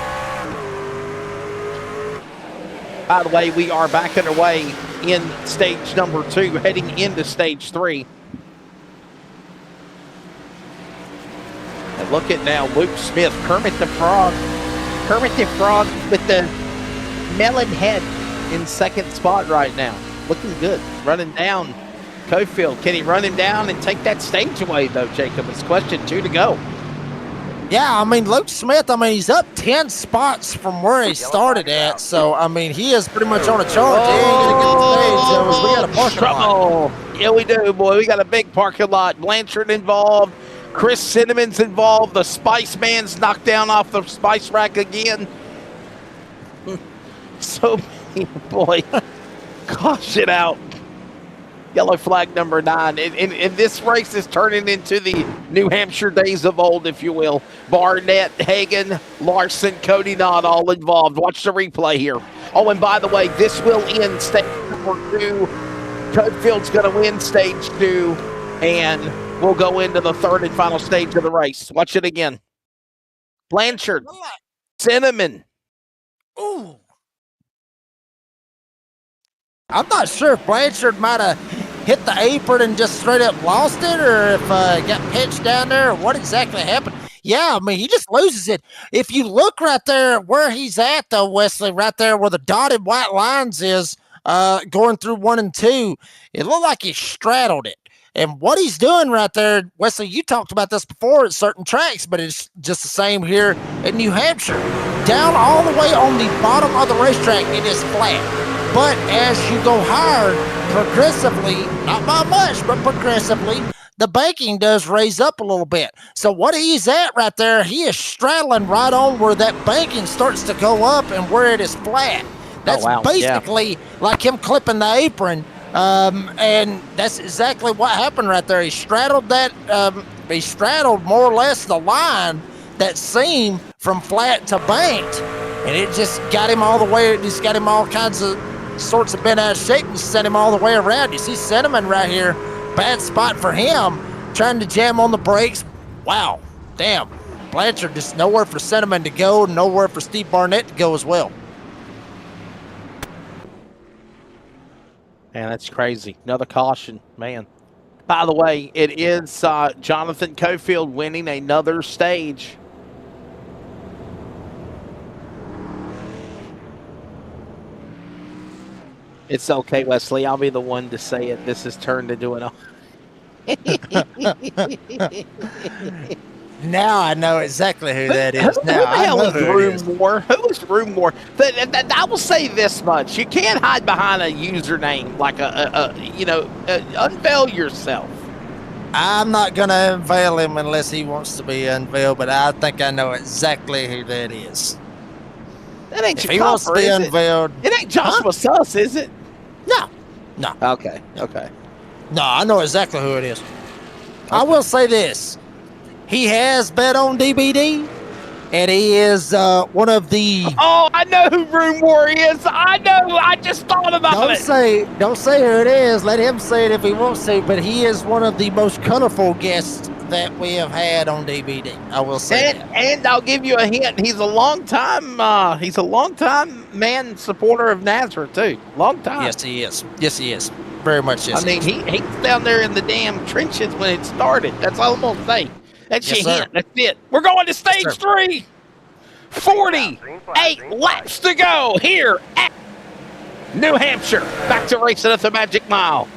By the way, we are back underway in stage number 2, heading into stage 3. And look at now, Luke Smith, Kermit the Frog with the melon head in second spot right now. Looking good. Running down Cofield. Can he run him down and take that stage away, though, Jacob? It's question 2 to go. Yeah, I mean, Luke Smith, he's up 10 spots from where he started at. So, he is pretty much on a charge. He ain't going to get the stage. So we got a parking lot. Yeah, we do, boy. We got a big parking lot. Blanchard involved. Chris Cinnamon's involved. The Spice Man's knocked down off the spice rack again. So, boy, caution out. Yellow flag number 9. And this race is turning into the New Hampshire days of old, if you will. Barnett, Hagen, Larson, Cody Knott all involved. Watch the replay here. Oh, and by the way, this will end stage number 2. Codefield's going to win stage 2. And we'll go into the third and final stage of the race. Watch it again. Blanchard, Cinnamon. Ooh. I'm not sure if Blanchard might have hit the apron and just straight up lost it, or if it got pitched down there, or what exactly happened. Yeah, he just loses it. If you look right there where he's at, though, Wesley, right there where the dotted white lines is, going through 1 and 2, it looked like he straddled it. And what he's doing right there, Wesley, you talked about this before at certain tracks, but it's just the same here in New Hampshire. Down all the way on the bottom of the racetrack, it is flat. But as you go higher, progressively, not by much, but progressively, the banking does raise up a little bit. So what he's at right there, he is straddling right on where that banking starts to go up and where it is flat. That's basically like him clipping the apron. And that's exactly what happened right there. He straddled that, he straddled more or less the line, that seam from flat to banked, and it just got him all the way, it just got him all kinds of sorts of bent out of shape and sent him all the way around. You see Cinnamon right here. Bad spot for him. Trying to jam on the brakes. Wow. Damn. Blanchard just nowhere for Cinnamon to go. Nowhere for Steve Barnett to go as well. Man, that's crazy. Another caution, man. By the way, it is Jonathan Cofield winning another stage. It's okay, Wesley. I'll be the one to say it. This has turned into an... Now I know exactly who that is. Who Now the I hell know is who it is. Room War? Who is Room War? I will say this much: you can't hide behind a username like unveil yourself. I'm not gonna unveil him unless he wants to be unveiled, but I think I know exactly who that is. That ain't If your he wants to copper, be is it? unveiled, It ain't Joshua Suss, is it? no. Okay. No, I know exactly who it is. I will say this. He has bet on DBD, and he is one of the... Oh, I know who Room War is. I know. I just thought about Don't say who it is. Let him say it if he wants to, but he is one of the most colorful guests that we have had on DBD. I will say that. And I'll give you a hint. He's a long time man supporter of NASRA too. Long time. Yes, he is. Yes, he is. Very much yes. I mean, he's down there in the damn trenches when it started. That's all I'm gonna say. That's Yes, your sir. hint. That's it. We're going to stage Yes, 3. 48 laps to go here at New Hampshire. Back to racing at the Magic Mile.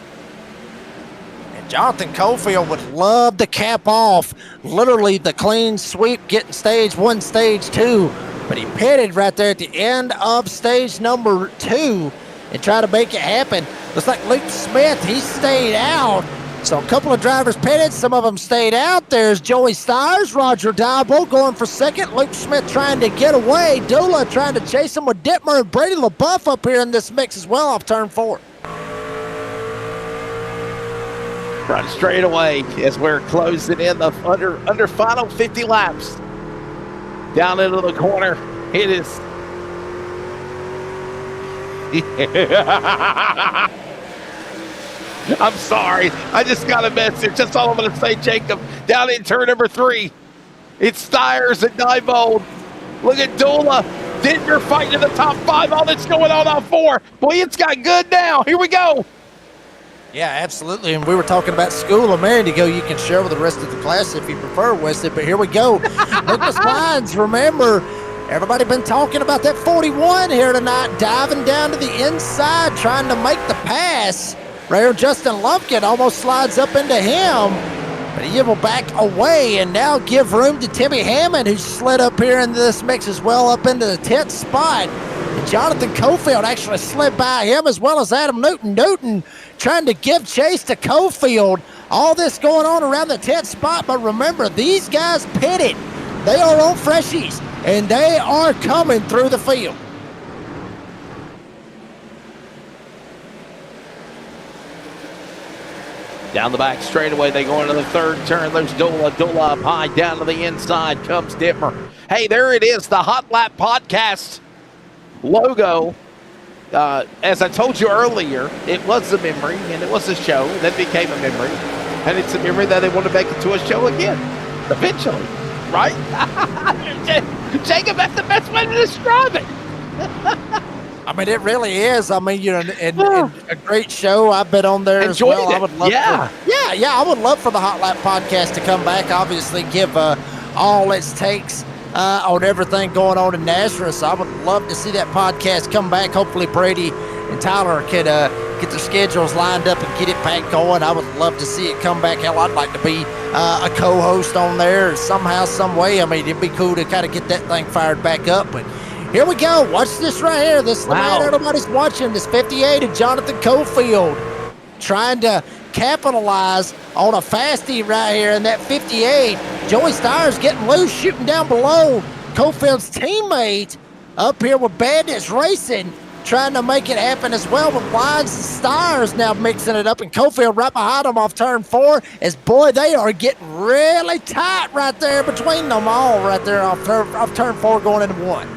And Jonathan Cofield would love to cap off literally the clean sweep, getting stage 1, stage 2. But he pitted right there at the end of stage number 2 and tried to make it happen. Looks like Luke Smith, he stayed out. So a couple of drivers pitted, some of them stayed out. There's Joey Stires, Roger Diable going for second. Luke Smith trying to get away. Dula trying to chase him with Dittmer and Brady LaBeouf up here in this mix as well off turn 4. Run straight away as we're closing in the under final 50 laps. Down into the corner. It is. I'm sorry. I just got a message. That's all I'm going to say, Jacob. Down in turn number 3. It's Stires and Diebold. Look at Dula. Dittmer fighting in the top 5. All that's going on 4. Boy, it's got good now. Here we go. Yeah, absolutely. And we were talking about school a minute ago. You can share with the rest of the class if you prefer, Wesley. But here we go. Lucas Lyons, remember, everybody been talking about that 41 here tonight, diving down to the inside, trying to make the pass. Right here, Justin Lumpkin almost slides up into him, but he will back away and now give room to Timmy Hammond, who slid up here in this mix as well, up into the 10th spot. And Jonathan Cofield actually slid by him, as well as Adam Newton. Newton trying to give chase to Cofield. All this going on around the 10th spot, but remember, these guys pitted. They are on freshies, and they are coming through the field. Down the back straightaway, they go into the third turn. There's Dula. Dula up high. Down to the inside comes Dittmer. Hey, there it is, the Hot Lap Podcast logo. As I told you earlier, it was a memory, and it was a show that became a memory. And it's a memory that they want to make it to a show again, eventually, right? Jacob, that's the best way to describe it. I mean, it really is. I mean, you know, and a great show. I've been on there as well. I would love I would love for the Hot Lap Podcast to come back. Obviously, give all its takes on everything going on in NASRA. So I would love to see that podcast come back. Hopefully, Brady and Tyler could get their schedules lined up and get it back going. I would love to see it come back. Hell, I'd like to be a co-host on there somehow, some way. I mean, it'd be cool to kind of get that thing fired back up. But here we go. Watch this right here. This is the man everybody's watching. This 58 of Jonathan Cofield trying to capitalize on a fastie right here in that 58. Joey Stires getting loose, shooting down below. Cofield's teammate up here with Bandits Racing trying to make it happen as well, with Lyons and Stires now mixing it up, and Cofield right behind them off turn 4. As boy, they are getting really tight right there between them all right there off turn 4 going into 1.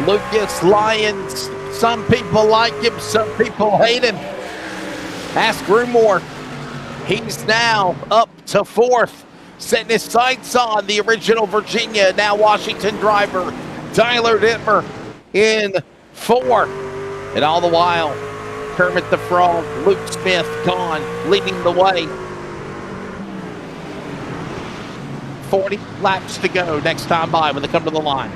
Lucas Lyons. Some people like him, some people hate him. Ask Rumor. He's now up to fourth, setting his sights on the original Virginia, now Washington driver, Tyler Dittmer in 4. And all the while, Kermit the Frog, Luke Smith gone, leading the way. 40 laps to go next time by when they come to the line.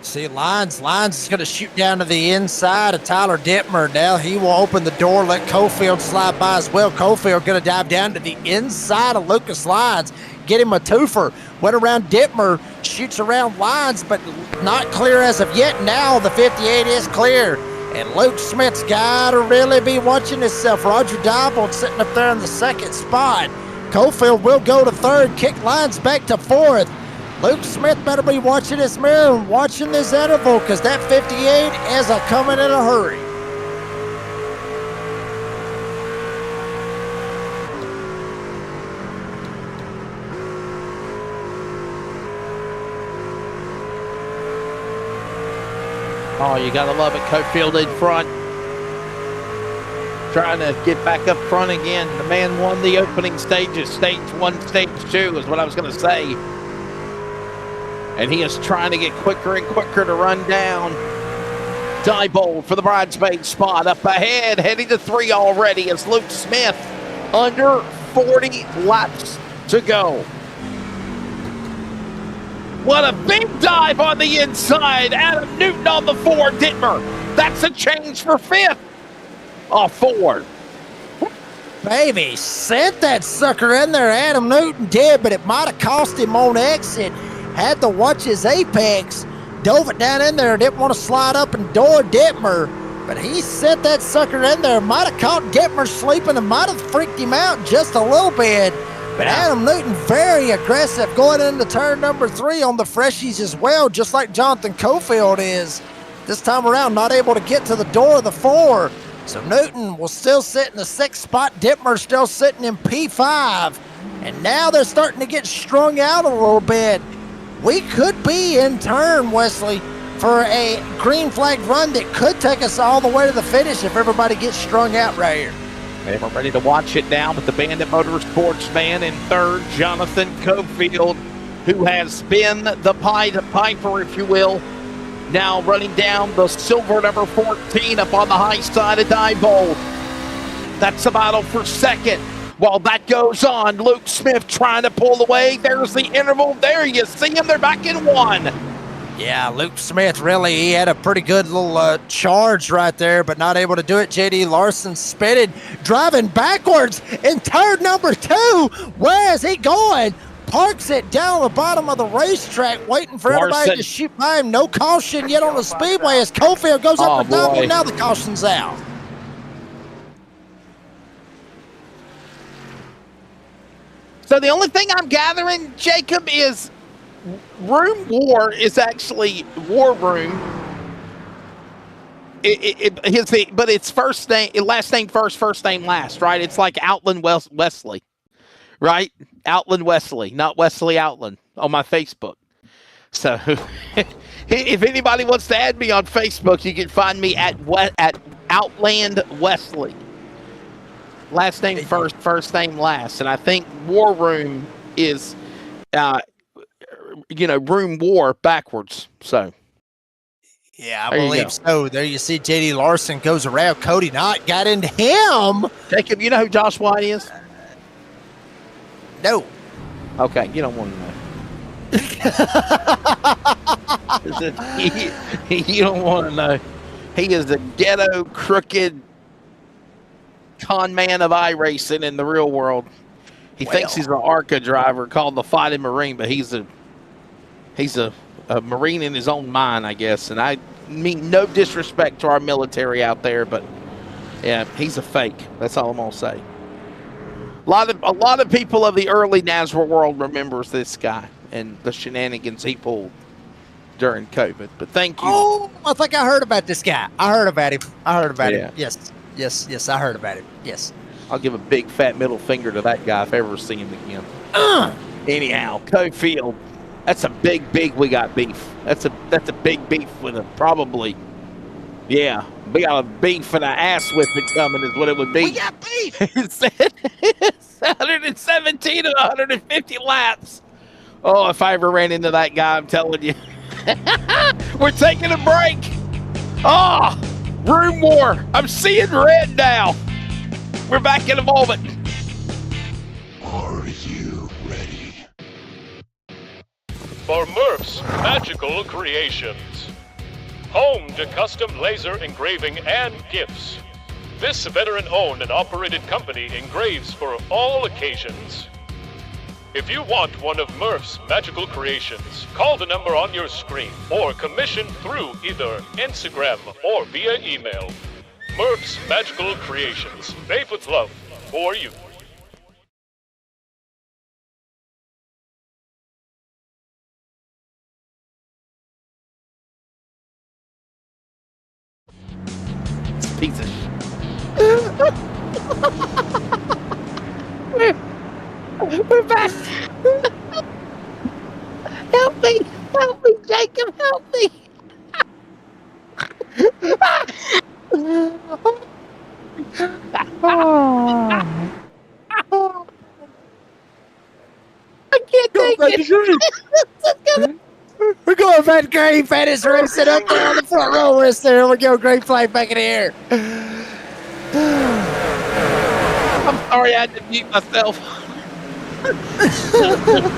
See, Lyons is going to shoot down to the inside of Tyler Dittmer. Now he will open the door, let Cofield slide by as well. Cofield going to dive down to the inside of Lucas Lyons, get him a twofer. Went around Dittmer, shoots around Lyons, but not clear as of yet. Now the 58 is clear. And Luke Smith's got to really be watching himself. Roger Diebold sitting up there in the second spot. Cofield will go to third, kick Lyons back to fourth. Luke Smith better be watching his mirror and watching this interval, because that 58 is a coming in a hurry. Oh, you gotta love it. Cofield in front, trying to get back up front again. The man won the opening stages. Stage 1, Stage 2 is what I was gonna say. And he is trying to get quicker and quicker to run down. Diebold for the bridesmaid spot up ahead, heading to 3 already as Luke Smith under 40 laps to go. What a big dive on the inside. Adam Newton on the 4, Dittmer. That's a change for 5th. Oh, 4. Baby, sent that sucker in there. Adam Newton did, but it might have cost him on exit. Had to watch his apex, dove it down in there, didn't want to slide up and door Dittmer, but he sent that sucker in there. Might have caught Dittmer sleeping and might have freaked him out just a little bit. But Adam Newton very aggressive going into turn number 3 on the freshies as well, just like Jonathan Cofield is. This time around, not able to get to the door of the 4. So Newton will still sit in the 6th spot. Dittmer still sitting in P5. And now they're starting to get strung out a little bit. We could be in turn, Wesley, for a green flag run that could take us all the way to the finish if everybody gets strung out right here. And we're ready to watch it now with the Bandit Motorsports man in 3rd, Jonathan Cofield, who has been the Pied Piper, if you will. Now running down the silver number 14 up on the high side of Diebold. That's a battle for 2nd. While that goes on, Luke Smith trying to pull away. There's the interval. There you see him. They're back in 1. Yeah, Luke Smith, really, he had a pretty good little charge right there, but not able to do it. J.D. Larson spitted, driving backwards in turn number 2. Where is he going? Parks it down the bottom of the racetrack, waiting for everybody to shoot by him. No caution yet on the Speedway as Cofield goes up and down, and now the caution's out. So the only thing I'm gathering, Jacob, is Room War is actually War Room. But it's first name, last name first, first name last, right? It's like Outland Wesley, right? Outland Wesley, not Wesley Outland on my Facebook. So if anybody wants to add me on Facebook, you can find me at Outland Wesley. Last name first, first name last. And I think War Room is, Room War backwards. So. Yeah, I believe so. There you see J.D. Larson goes around. Cody Knott got into him. Jacob, you know who Josh White is? No. Okay, you don't want to know. You don't want to know. He is the ghetto, crooked con man of iRacing in the real world. He thinks he's an ARCA driver called the Fighting Marine, but he's a Marine in his own mind, I guess. And I mean no disrespect to our military out there, but yeah, he's a fake. That's all I'm gonna say. A lot of people of the early NASRA world remembers this guy and the shenanigans he pulled during COVID. But thank you. Oh, I think I heard about this guy. I heard about him. Yes, I heard about him. Yes. I'll give a big fat middle finger to that guy if I ever see him again. Anyhow, Cofield That's a big we got beef. That's a big beef with a probably. Yeah, we got a beef and an ass whipping coming is what it would be. We got beef. It's 117 and 150 laps. Oh, if I ever ran into that guy, I'm telling you. We're taking a break. Oh, room war. I'm seeing red now. We're back in a moment. Are you ready? For Murph's Magical Creations. Home to custom laser engraving and gifts. This veteran-owned and operated company engraves for all occasions. If you want one of Murph's magical creations, call the number on your screen or commission through either Instagram or via email. Murph's Magical Creations, made with love for you. Piece of shit. We're back. Help me, Jacob, help me. I can't take it. We're going Van Grave, Fanny's racing up there on the front row. We're there. We go, great flag back in the air. I'm sorry I had to mute myself.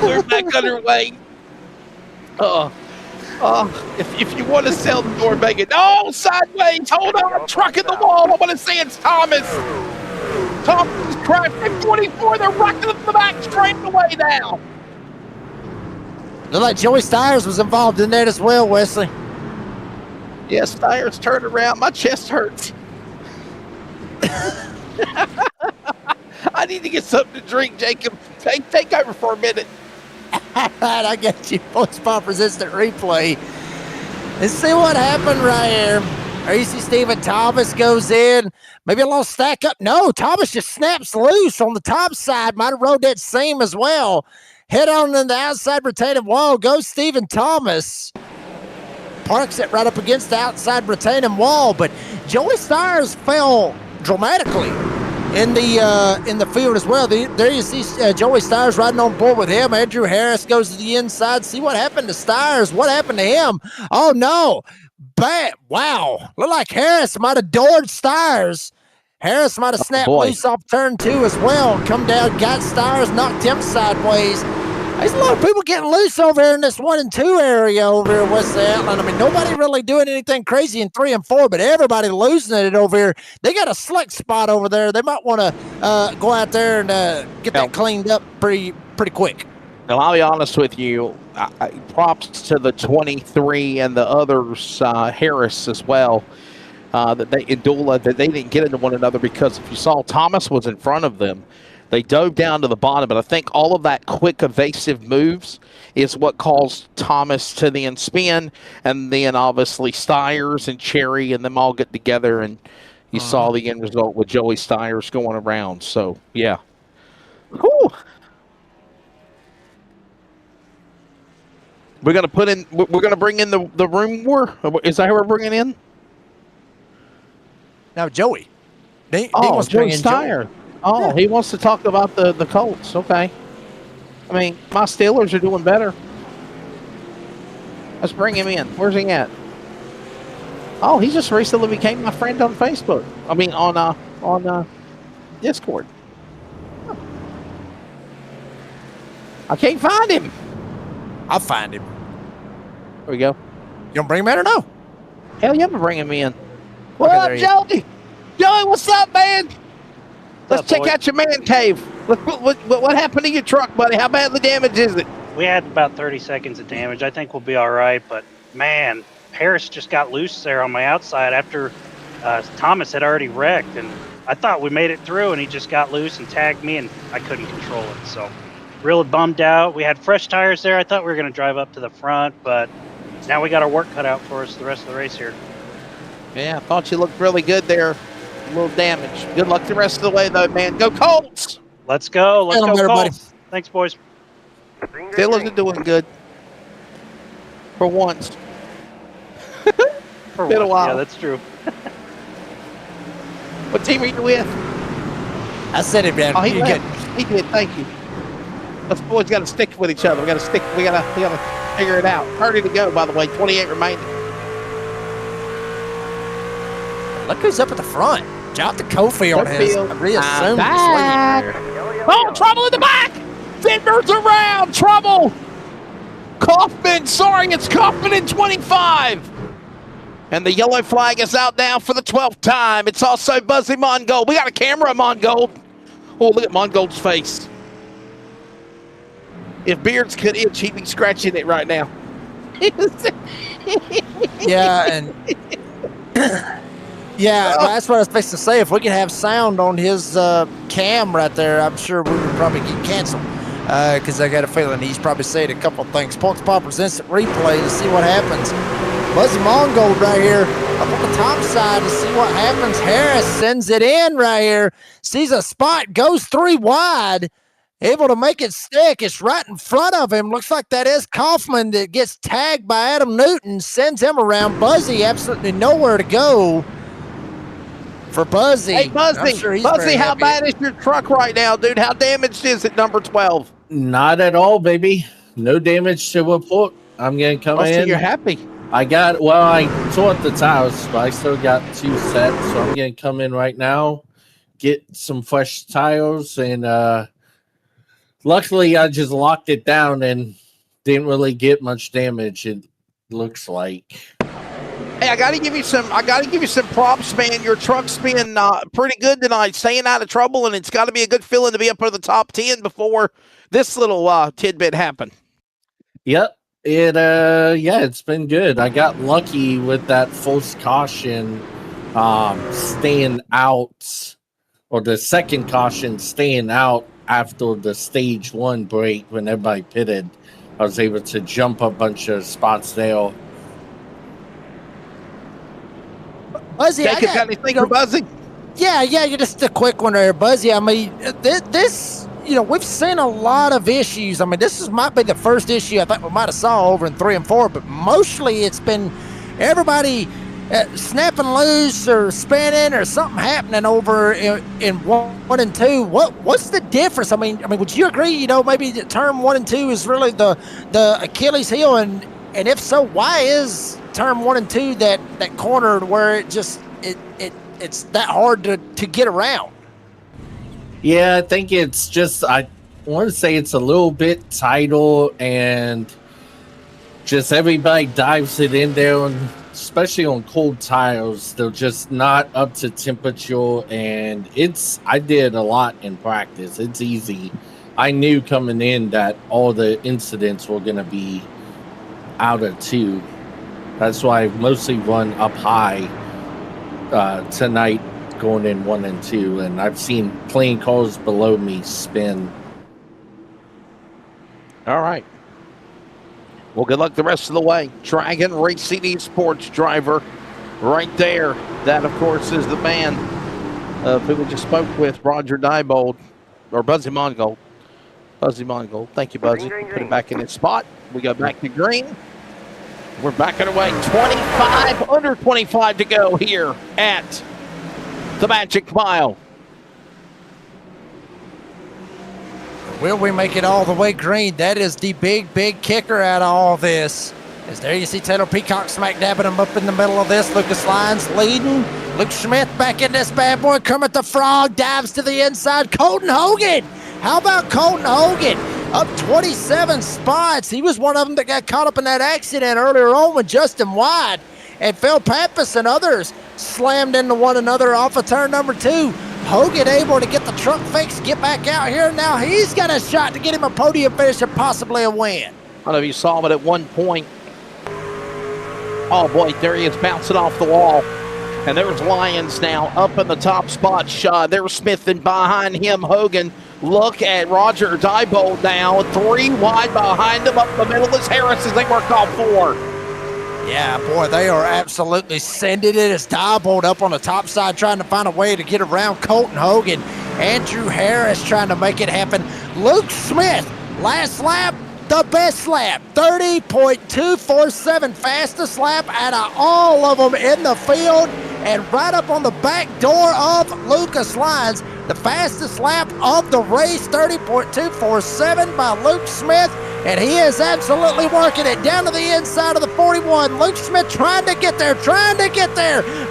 We're back underway. If you want to sell the door, make it. Oh, sideways. Hold on. Truck in the wall. I want to say it's Thomas. Thomas is crashing 24. They're rocking up the back straight away now. Looked like Joey Stiers was involved in that as well, Wesley. Yes, Stiers turned around. My chest hurts. I need to get something to drink, Jacob. Take over for a minute. All right, I got you. Voice pop resistant replay. Let's see what happened right here. Easy Stephen Thomas goes in. Maybe a little stack up. No, Thomas just snaps loose on the top side. Might have rode that seam as well. Head on in the outside retaining wall. Goes Stephen Thomas. Parks it right up against the outside retaining wall. But Joey Stiers fell dramatically in the field as well. There you see Joey Stiers riding on board with him. Andrew Harris goes to the inside. See what happened to Stiers. What happened to him? Oh, no. Bad. Wow. Looked like Harris might have doored Stiers. Harris might have snapped loose off turn 2 as well. Come down, got Stiers, knocked him sideways. There's a lot of people getting loose over here in this 1 and 2 area over here in West Atlanta. I mean, nobody really doing anything crazy in 3 and 4, but everybody losing it over here. They got a slick spot over there. They might want to go out there and get that cleaned up pretty quick. Now, I'll be honest with you. Props to the 23 and the others, Harris as well. That they didn't get into one another, because if you saw, Thomas was in front of them. They dove down to the bottom, but I think all of that quick evasive moves is what caused Thomas to then spin, and then obviously Stiers and Cherry and them all get together, and you saw the end result with Joey Stiers going around. So yeah. Whew. We're gonna bring in the room war. Is that who we're bringing in? Now Joey. Joey Stiers. Oh, he wants to talk about the Colts. Okay. I mean, my Steelers are doing better. Let's bring him in. Where's he at? Oh, he just recently became my friend on Facebook. I mean, on Discord. Huh. I can't find him. I'll find him. There we go. You gonna bring him in or no? Hell yeah, I'm gonna bring him in. What up, Joey? Joey, what's up, man? Let's check out your man cave. What happened to your truck, buddy? How badly damaged is it? We had about 30 seconds of damage. I think we'll be all right, but man, Harris just got loose there on my outside after Thomas had already wrecked, and I thought we made it through, and he just got loose and tagged me, and I couldn't control it. So really bummed out. We had fresh tires there. I thought we were going to drive up to the front, but now we got our work cut out for us the rest of the race here. Yeah, I thought you looked really good there. A little damage. Good luck the rest of the way, though, man. Go Colts! Let's go. Let's go, Colts. Thanks, boys. Steelers are doing good. For once. For Been a once. while. Yeah, that's true. What team are you with? I said it, man. Oh, he You left. get- He did. Thank you. Us boys got to stick with each other. We got to stick. We got to figure it out. 30 to go, by the way. 28 remaining. Look who's up at the front. Jonathan Cofield has Cofield, reassumed I'm his lead there. Oh, trouble in the back! Fenders around. Trouble. Kaufman. Sorry, it's Kaufman in 25. And the yellow flag is out now for the 12th time. It's also Buzzy Mongold. We got a camera of Mongold. Oh, look at Mongold's face. If Beards could itch, he'd be scratching it right now. Yeah, and yeah, that's what I was supposed to say. If we could have sound on his cam right there, I'm sure we would probably get canceled. Because I got a feeling he's probably said a couple of things. Pork Poppers instant replay to see what happens. Buzzy Mongold right here up on the top side to see what happens. Harris sends it in right here. Sees a spot, goes 3 wide. Able to make it stick. It's right in front of him. Looks like that is Kaufman that gets tagged by Adam Newton. Sends him around. Buzzy absolutely nowhere to go for Buzzy. Hey, Buzzy. I'm sure he's Buzzy, very how happy. bad is your truck right now, dude? How damaged is it, number 12? Not at all, baby. No damage to report. I'm going to come Oh, so in. you're happy. I tore up the tires, but I still got 2 sets, so I'm going to come in right now, get some fresh tires, and luckily I just locked it down and didn't really get much damage, it looks like. Hey, I gotta give you some props, man. Your truck's been pretty good tonight, staying out of trouble, and it's got to be a good feeling to be up in the top 10 before this little tidbit happened. Yep. It's been good. I got lucky with that false caution staying out, or the second caution staying out after the stage 1 break when everybody pitted. I was able to jump a bunch of spots there. Buzzy, Jacob, got anything for Buzzy? Yeah, just a quick one there, Buzzy. I mean, this, we've seen a lot of issues. I mean, might be the first issue I think we might have saw over in 3 and 4, but mostly it's been everybody snapping loose or spinning or something happening over in 1 and 2. What's the difference? I mean, would you agree? Maybe the turn 1 and 2 is really the Achilles heel, and if so, why is turn 1 and 2 that corner where it's that hard to get around? Yeah, I think it's just, I want to say it's a little bit tighter, and just everybody dives it in there, and especially on cold tires, they're just not up to temperature, and I did a lot in practice. It's easy. I knew coming in that all the incidents were going to be out of 2. That's why I mostly run up high tonight, going in 1 and 2, and I've seen plane cars below me spin. All right. Well, good luck the rest of the way. Dragon Racing Esports driver right there. That, of course, is the man who we just spoke with, Roger Diebold, or Buzzy Mongold. Buzzy Mongold. Thank you, Buzzy. Put it back in its spot. We go back to green. We're backing away. 25, under 25 to go here at the Magic Mile. Will we make it all the way green? That is the big kicker out of all this. As there you see Taylor Peacock smack dabbing him up in the middle of this. Lucas Lyons leading. Luke Smith back in this bad boy. Kermit the Frog dives to the inside. Colton Hogan. How about Colton Hogan? Up 27 spots. He was one of them that got caught up in that accident earlier on with Justin White. And Phil Pappas and others slammed into one another off of turn number 2. Hogan able to get the truck fixed, get back out here. Now he's got a shot to get him a podium finish and possibly a win. I don't know if you saw him at one point. Oh boy, there he is bouncing off the wall. And there's Lyons now up in the top spot. There's Smith, and behind him, Hogan. Look at Roger Diebold now. 3 wide behind him. Up the middle is Harris as they work off 4. Yeah, boy, they are absolutely sending it. As Diebold up on the top side trying to find a way to get around Colton Hogan. Andrew Harris trying to make it happen. Luke Smith, last lap, the best lap, 30.247, fastest lap out of all of them in the field, and right up on the back door of Lucas Lyons, the fastest lap of the race, 30.247 by Luke Smith, and he is absolutely working it down to the inside of the 41. Luke Smith trying to get there.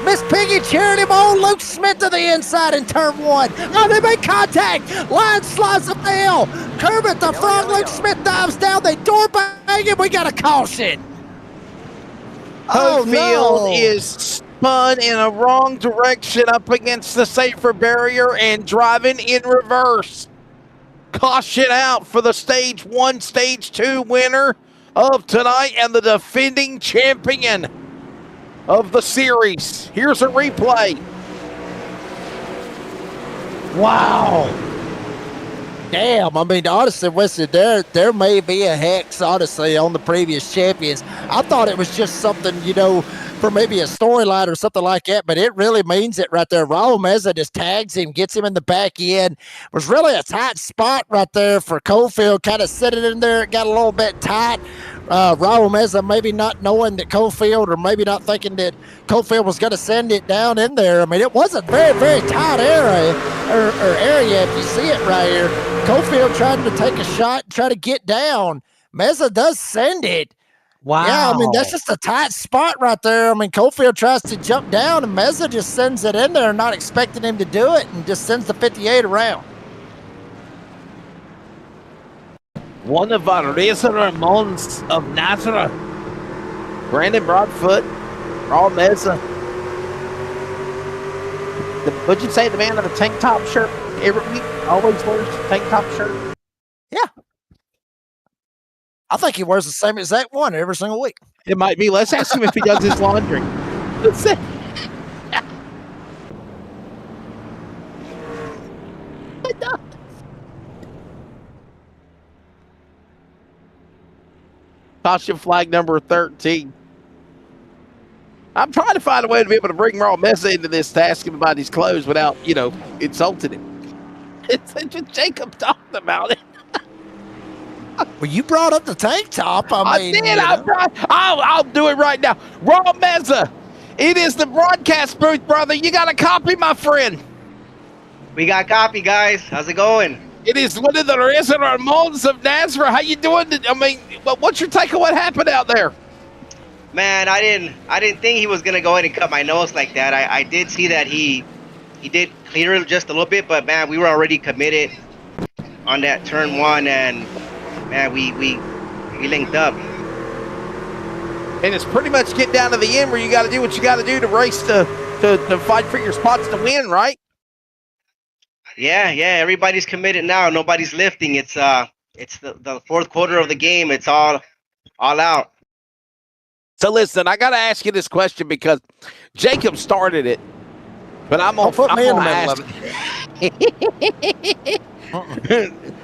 Miss Piggy cheering him on. Luke Smith to the inside in turn 1. Oh, they make contact. Lyons slides up the hill. Curb at the front. Luke Smith dives down. They door bang him. We got a caution. Hofield is spun in a wrong direction up against the safer barrier and driving in reverse. Caution out for the Stage 1, Stage 2 winner of tonight and the defending champion of the series. Here's a replay. Wow. Damn, I mean, honestly, Wesley, there may be a hex, honestly, on the previous champions. I thought it was just something, for maybe a storyline or something like that, but it really means it right there. Raul Meza just tags him, gets him in the back end. It was really a tight spot right there for Cofield, kind of sitting in there. It got a little bit tight. Raul Meza maybe not knowing that Cofield, or maybe not thinking that Cofield was going to send it down in there. I mean, it was a very, very tight area, area if you see it right here. Cofield trying to take a shot and try to get down. Meza does send it. Wow. Yeah, I mean, that's just a tight spot right there. I mean, Cofield tries to jump down, and Meza just sends it in there, not expecting him to do it, and just sends the 58 around. One of our Razor Ramones of NASRA, Brandon Broadfoot, Raul Meza. Would you say the man in the tank top shirt every week always wears a tank top shirt? Yeah. I think he wears the same exact one every single week. It might be. Let's ask him if he does his laundry. Let's see. Caution flag number 13. I'm trying to find a way to be able to bring Raul Meza into this to ask him about his clothes without, insulting him. It's just Jacob talking about it. Well, you brought up the tank top. I mean, did. I'll do it right now. Raul Meza, it is the broadcast booth, brother. You got a copy, my friend? We got copy, guys. How's it going? It is one of the Razor Ramones of NASRA. How you doing? I mean, what's your take on what happened out there? Man, I didn't think he was gonna go ahead and cut my nose like that. I did see that he did clear it just a little bit, but man, we were already committed on that turn 1, and man, we linked up. And it's pretty much get down to the end where you got to do what you got to do to race to fight for your spots to win, right? Yeah. Everybody's committed now. Nobody's lifting. It's the fourth quarter of the game. It's all out. So listen, I got to ask you this question because Jacob started it, but I'm gonna ask.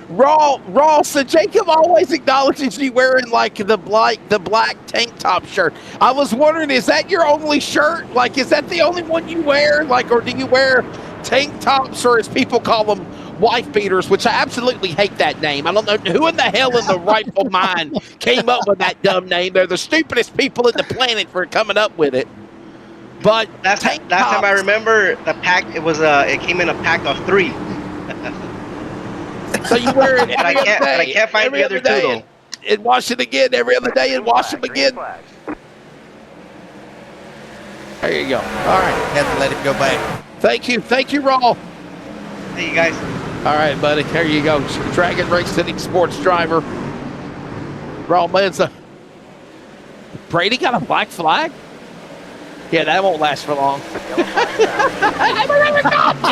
Raw. So Jacob always acknowledges you wearing like the black tank top shirt. I was wondering, is that your only shirt? Like, is that the only one you wear? Like, or do you wear tank tops, or as people call them, wife beaters? Which I absolutely hate that name. I don't know who in the hell in the rightful mind came up with that dumb name. They're the stupidest people in the planet for coming up with it. But last time I remember the pack, it came in a pack of 3. So you wear it every other day. But I can't find the other 2 though. And wash it again every other day and wash them again. There you go. All right. Have to let him go back. Thank you, Raul. Hey, you guys. All right, buddy. There you go. Dragon Race City sports driver. Raul Meza. Brady got a black flag? Yeah, that won't last for long.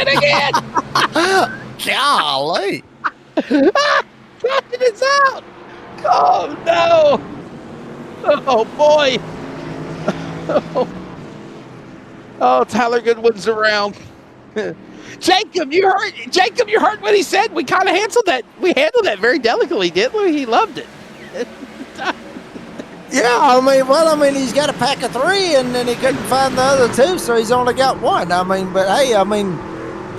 Again. Golly. Captain is out. Oh, no. Oh, boy. Oh, Tyler Goodwin's around. Jacob, you heard what he said. We kind of handled that. We handled that very delicately, didn't we? He loved it. Yeah, I mean, he's got a pack of 3, and then he couldn't find the other 2, so he's only got 1. I mean, but hey,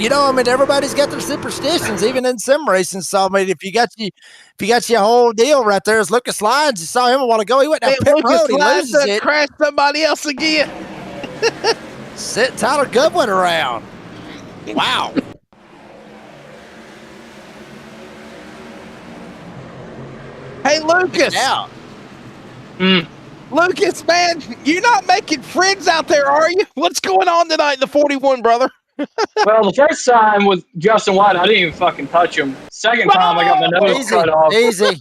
I mean, everybody's got their superstitions, even in sim racing. So I mean, if you got your whole deal right there, as Lucas Lyons, you saw him a while ago. He went down pit road. He loses it. Crashed somebody else again. Sit Tyler Goodwin around. Wow. Hey, Lucas. Yeah. Lucas, man, you're not making friends out there, are you? What's going on tonight in the 41, brother? Well, the first time with Justin White, I didn't even fucking touch him. Second time, I got my nose cut off. Easy.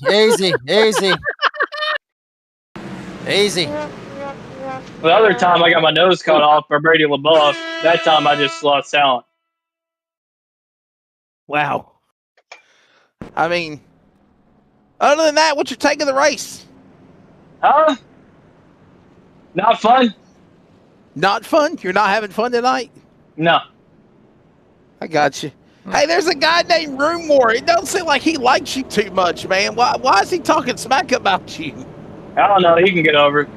The other time, I got my nose cut off by Brady LaBeouf. That time, I just lost talent. Wow. I mean, other than that, what's your take of the race? Not fun. Not fun? You're not having fun tonight? No. I got you. Hey, there's a guy named Room War. It doesn't seem like he likes you too much, man. Why is he talking smack about you? I don't know. He can get over it.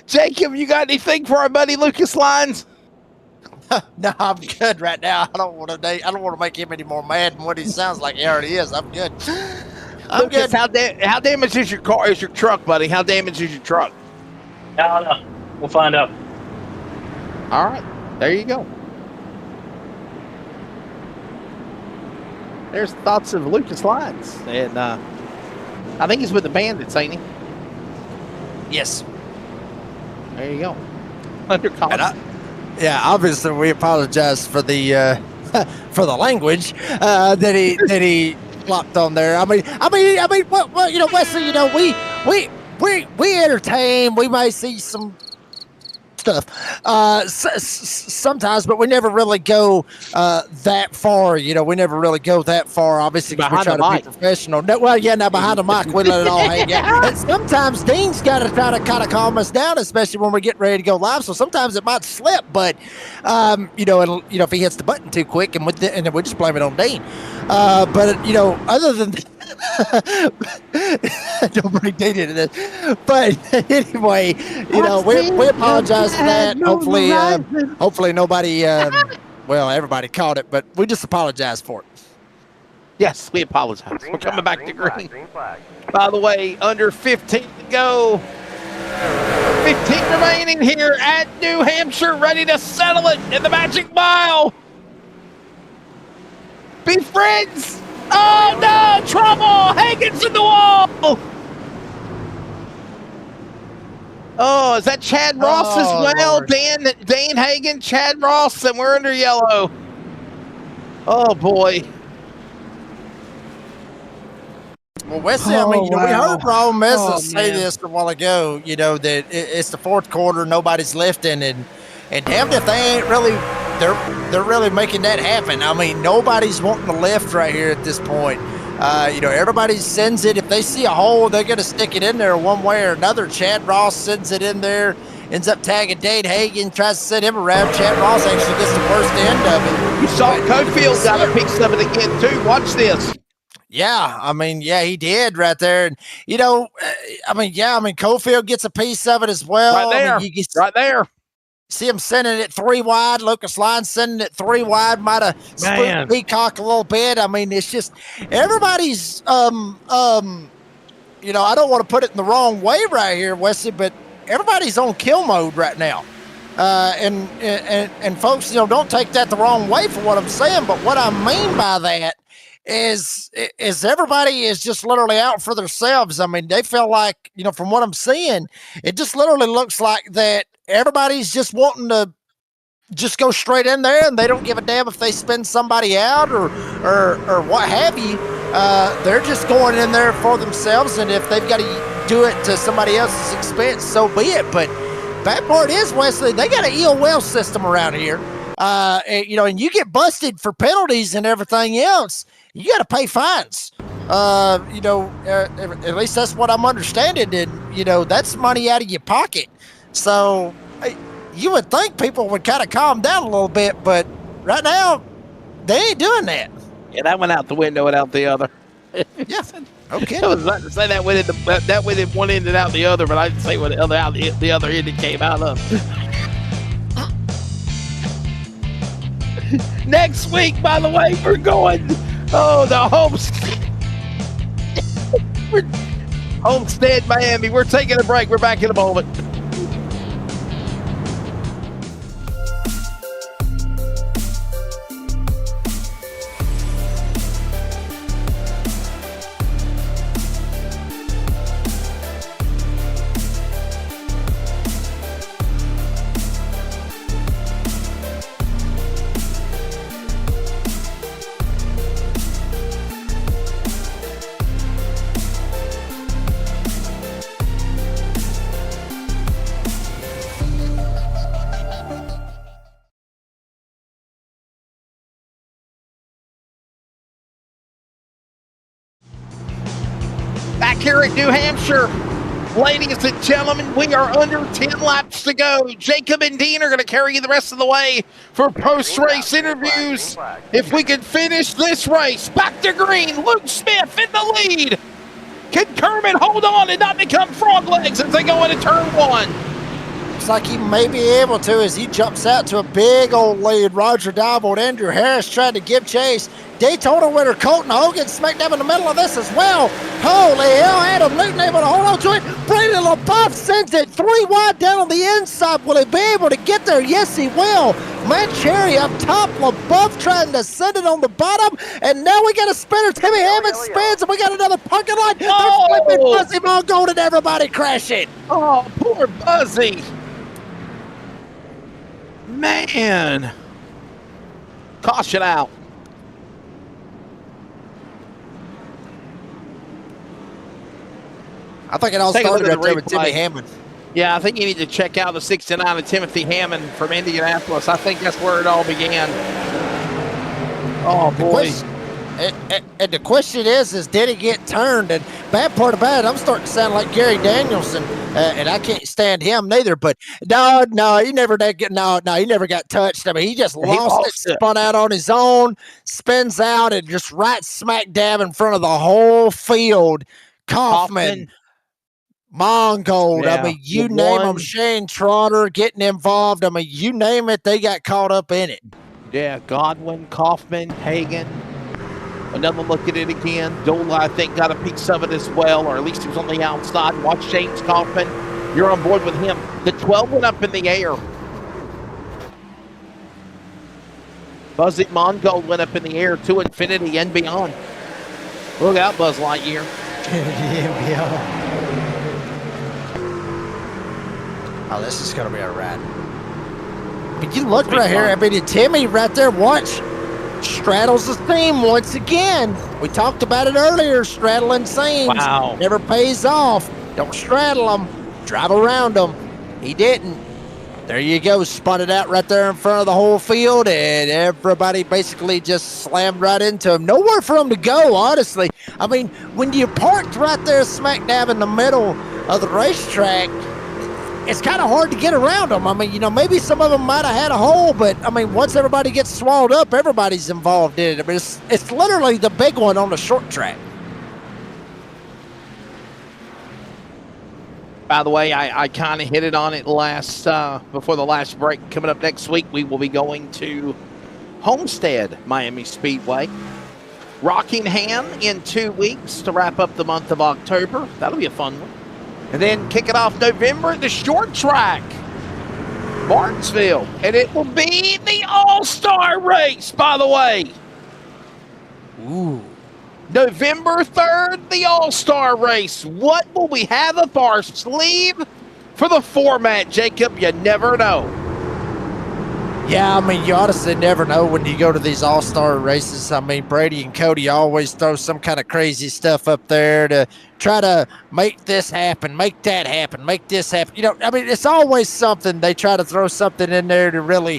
Jacob, you got anything for our buddy Lucas Lyons? No, I'm good right now. I don't want to make him any more mad than what he sounds like. He already is. I'm good. Lucas, how damaged is your car? Is your truck, buddy? How damaged is your truck? I don't know. We'll find out. All right. There you go. There's thoughts of Lucas Lyons. And I think he's with the Bandits, ain't he? Yes. There you go. Under contract. Yeah, obviously we apologize for the language that he flopped on there. I mean, well, Wesley, we entertain. We may see some stuff sometimes, but we never really go that far. We never really go that far. Obviously, because we try to be professional. No, well, yeah, now behind the mic, we let it all hang out. And sometimes Dean's got to try to kind of calm us down, especially when we get ready to go live. So sometimes it might slip, but if he hits the button too quick, and then we just blame it on Dean. But other than don't bring Dean into this. But anyway, we apologize for that. Hopefully nobody, everybody caught it, but we just apologize for it. Yes, we apologize. We're coming back to green. By the way, under 15 to go. 15 remaining here at New Hampshire, ready to settle it in the Magic Mile. Be friends. Oh no, trouble! Hagen's in the wall! Oh, is that Chad Ross as well? Lord. Dane Hagen, Chad Ross, and we're under yellow. Oh boy. Well, Wesley, we heard Ron Mesa say this a while ago, that it's the fourth quarter, nobody's lifting, and damned if they ain't really, they're really making that happen. I mean, nobody's wanting to lift right here at this point. Everybody sends it. If they see a hole, they're going to stick it in there one way or another. Chad Ross sends it in there, ends up tagging Dane Hagen, tries to send him around. Chad Ross actually gets the worst end of it. You saw Cofield got a piece of it again, too. Watch this. Yeah, he did right there. And, Cofield gets a piece of it as well. Right there. See him sending it 3 wide. Lucas Lyons sending it 3 wide. Might have split Peacock a little bit. I mean, it's just everybody's. I don't want to put it in the wrong way right here, Wesley, but everybody's on kill mode right now. And folks, don't take that the wrong way for what I'm saying. But what I mean by that is everybody is just literally out for themselves. I mean, they feel like, from what I'm seeing, it just literally looks like that everybody's just wanting to just go straight in there, and they don't give a damn if they spin somebody out or what have you. They're just going in there for themselves, and if they've got to do it to somebody else's expense, so be it. But bad part is, Wesley, they got an EOL system around here. And you get busted for penalties and everything else, you got to pay fines. At least that's what I'm understanding. And, that's money out of your pocket. So you would think people would kind of calm down a little bit, but right now they ain't doing that. Yeah, that went out the window and out the other. Yeah. Okay. I was about to say that went in one end and out the other, but I didn't say what the other end it came out of. Next week, by the way, we're going. Oh, the Homestead, Miami. We're taking a break. We're back in a moment. Back here at New Hampshire, ladies and gentlemen, we are under 10 laps to go. Jacob and Dean are going to carry you the rest of the way for post-race interviews. If we can finish this race, back to green, Luke Smith in the lead. Can Kermit hold on and not become frog legs as they go into turn one? Looks like he may be able to as he jumps out to a big old lead. Roger Dalbo, Andrew Harris trying to give chase. Daytona winner Colton Hogan smack dab in the middle of this as well. Holy hell, Adam Newton able to hold on to it. Brandon LaBeouf sends it 3 wide down on the inside. Will he be able to get there? Yes, he will. Matt Cherry up top. LaBeouf trying to send it on the bottom. And now we got a spinner. Timmy Hammond spins, and we got another parking lot. They're flipping Buzzy Mongold and everybody crashing. Oh, poor Buzzy. Man. Caution out. I think it all started right there with Timmy Hammond. Yeah, I think you need to check out the 69 of Timothy Hammond from Indianapolis. I think that's where it all began. Oh, boy. And the question is did he get turned? And bad part about it, I'm starting to sound like Gary Danielson, and I can't stand him neither. But no, he never did get. No, he never got touched. I mean, he just lost it, spun out on his own, spins out, and just right smack dab in front of the whole field. Kaufman. Mongold, Yeah, I mean, you name them, Shane Trotter getting involved. I mean, you name it, they got caught up in it. Yeah, Godwin, Kaufman, Hagan. Another look at it again. Dola, I think, got a piece of it as well, or at least he was on the outside. Watch James Kaufman. You're on board with him. The 12 went up in the air. Buzzy Mongold went up in the air to infinity and beyond. Look out, Buzz Lightyear. Yeah. Oh, this is going to be a ride. But you look right here. I mean, Timmy right there, watch. Straddles the theme once again. We talked about it earlier, straddling seams. Wow. Never pays off. Don't straddle them. Drive around them. He didn't. There you go. Spun it out right there in front of the whole field, and everybody basically just slammed right into him. Nowhere for him to go, honestly. I mean, when you parked right there smack dab in the middle of the racetrack, it's kind of hard to get around them. I mean, maybe some of them might have had a hole, but, I mean, once everybody gets swallowed up, everybody's involved in it. I mean, it's literally the big one on the short track. By the way, I kind of hit it on it before the last break. Coming up next week, we will be going to Homestead, Miami Speedway. Rockingham in 2 weeks to wrap up the month of October. That'll be a fun one. And then kick it off November at the short track, Martinsville. And it will be the All-Star race, by the way. Ooh. November 3rd, the All-Star race. What will we have up our sleeve for the format, Jacob? You never know. Yeah, I mean, you honestly never know when you go to these all-star races. I mean, Brady and Cody always throw some kind of crazy stuff up there to try to make this happen, make that happen, make this happen. I mean, it's always something. They try to throw something in there to really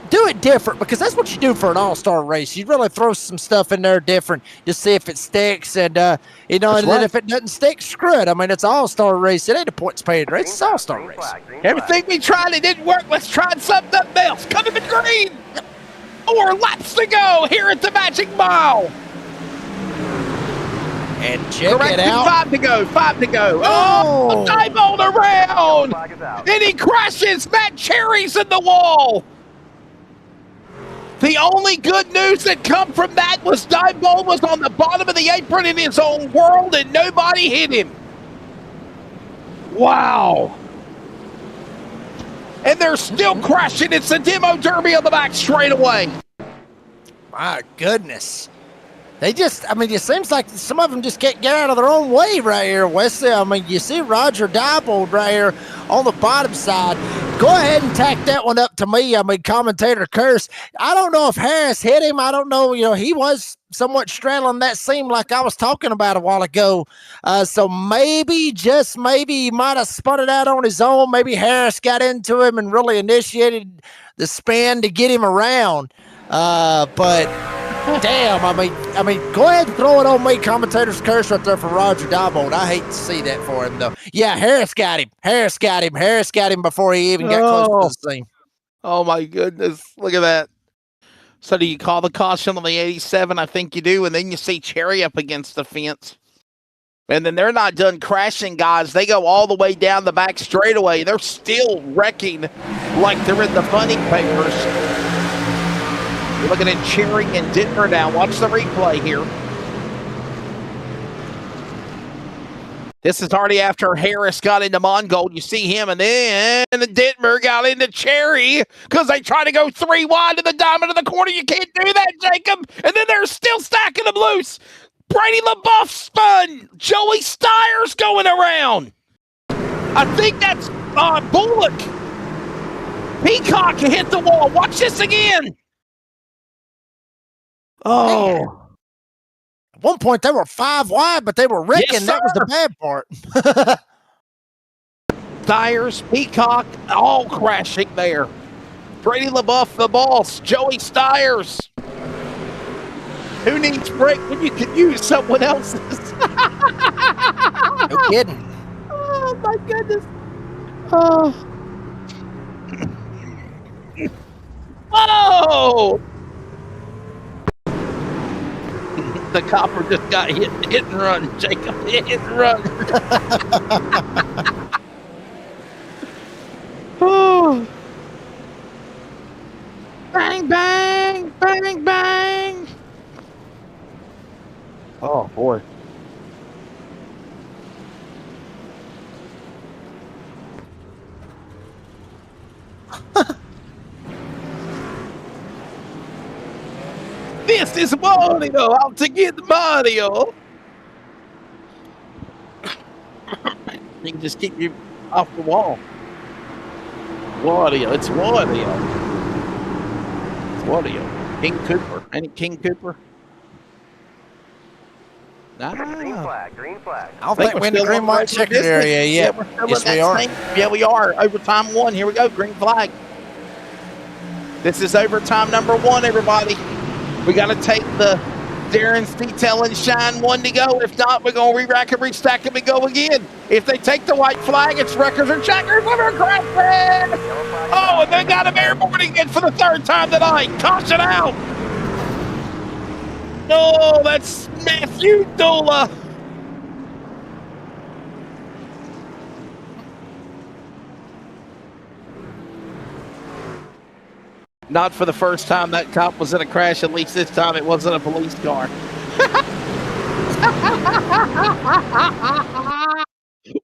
do it different, because that's what you do for an all-star race. You really throw some stuff in there different to see if it sticks, and then if it doesn't stick, screw it. I mean, it's an all-star race. It ain't a points-paid race. It's an all-star race. Everything we tried, it didn't work. Let's try something else. Coming in green. 4 laps to go here at the Magic Mile. And check it out. 5 to go. 5 to go. Oh, eyeballed around. And he crashes. Matt Cherry's in the wall. The only good news that come from that was Diebold was on the bottom of the apron in his own world and nobody hit him. Wow. And they're still crashing. It's a demo derby on the back straightaway. My goodness. They just, I mean, it seems like some of them just can't get out of their own way right here, Wesley. I mean, you see Roger Diebold right here on the bottom side. Go ahead and tack that one up to me. I mean, commentator Curse. I don't know if Harris hit him. I don't know. You know, he was somewhat straddling that seam like I was talking about a while ago. So maybe, just maybe, he might have spun it out on his own. Maybe Harris got into him and really initiated the spin to get him around. But damn, I mean, go ahead and throw it on me, commentator's curse right there for Roger Diebold. I hate to see that for him, though. Yeah, Harris got him. Harris got him before he even got close to the scene. Oh, my goodness. Look at that. So do you call the caution on the 87? I think you do. And then you see Cherry up against the fence. And then they're not done crashing, guys. They go all the way down the back straightaway. They're still wrecking like they're in the funny papers. We're looking at Cherry and Dittmer now. Watch the replay here. This is already after Harris got into Mongold. You see him, and then Dittmer got into Cherry because they try to go 3 wide to the diamond of the corner. You can't do that, Jacob. And then they're still stacking them loose. Brady LaBeouf spun. Joey Steyer's going around. I think that's Bullock. Peacock hit the wall. Watch this again. Oh. Man. At one point, they were 5 wide, but they were wrecking. Yes, that was the bad part. Steyers, Peacock, all crashing there. Brady LaBeouf, the boss. Joey Steyers. Who needs break when you can use someone else's? No kidding. Oh, my goodness. Oh. Whoa! The copper just got hit and run, Jacob. Hit and run. Oh. Bang, bang, bang, bang. Oh, boy. This is Mario out to get Mario. You can just keep you off the wall. Wario, it's Wario. It's Wario. King Cooper. Any King Cooper? Nah. Green flag, green flag. I don't think we're in the green white checkered area yet. Yes, we are. Yeah, we are. Overtime 1. Here we go. Green flag. This is overtime number 1, everybody. We got to take the Darren's Detail and Shine 1 to go. If not, we're going to re-rack and restack them and go again. If they take the white flag, it's wreckers or checkers. We're crashing. Oh, and they got him airborne again for the 3rd time tonight. Caution out. No, that's Matthew Dola. Not for the first time that cop was in a crash. At least this time it wasn't a police car.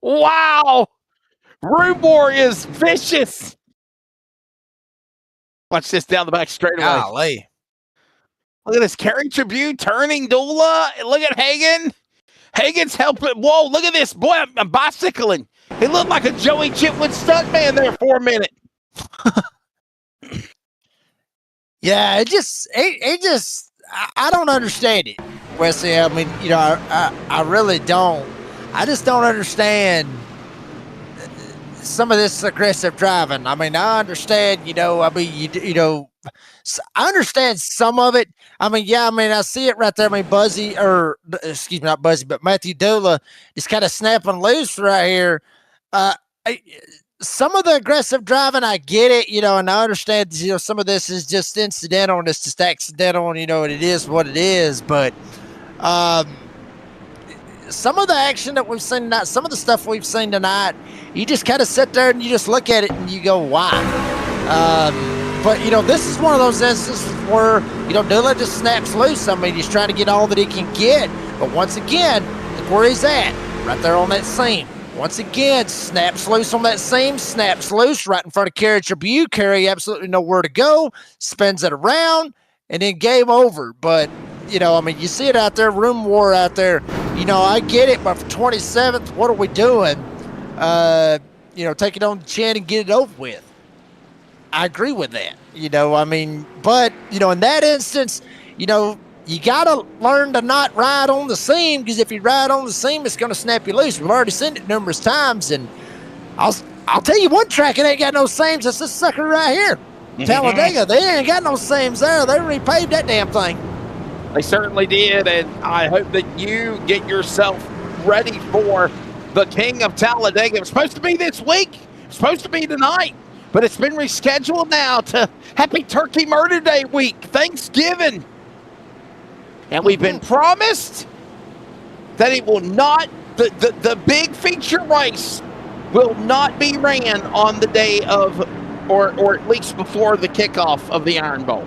Wow. Rubor is vicious. Watch this down the back straightaway. Golly. Look at this. Carry Tribute turning Dula. Look at Hagen. Hagen's helping. Whoa, look at this. Boy, I'm bicycling. He looked like a Joey Chitwood stuntman there for a minute. Yeah, it just, I don't understand it, Wesley. I mean, you know, I really don't. I just don't understand some of this aggressive driving. I mean, I understand, you know, I mean, you know, I understand some of it. I mean, yeah, I mean, I see it right there. I mean, Buzzy, or excuse me, not Buzzy, but Matthew Dola is kind of snapping loose right here. Some of the aggressive driving, I get it, you know, and I understand, you know, some of this is just incidental and it's just accidental and, you know, and it is what it is. But some of the action that we've seen tonight, some of the stuff we've seen tonight, you just kind of sit there and you just look at it and you go, why? But, this is one of those instances where, Dillon just snaps loose. I mean, he's trying to get all that he can get. But once again, look where he's at, right there on that seam. Once again, snaps loose on that seam, snaps loose right in front of Carrie Tribute. Carrie absolutely nowhere to go, spins it around, and then game over. But, you see it out there, room war out there. I get it, but for 27th, what are we doing? Take it on the chin and get it over with. I agree with that, but, in that instance, you got to learn to not ride on the seam, because if you ride on the seam, it's going to snap you loose. We've already seen it numerous times, and I'll tell you one track, it ain't got no seams. It's this sucker right here. Talladega, they ain't got no seams there. They repaved that damn thing. They certainly did, and I hope that you get yourself ready for the King of Talladega. It was supposed to be this week. It was supposed to be tonight. But it's been rescheduled now to Happy Turkey Murder Day week, Thanksgiving. And we've been promised that it will not, the big feature race will not be ran on the day of, or at least before the kickoff of the Iron Bowl.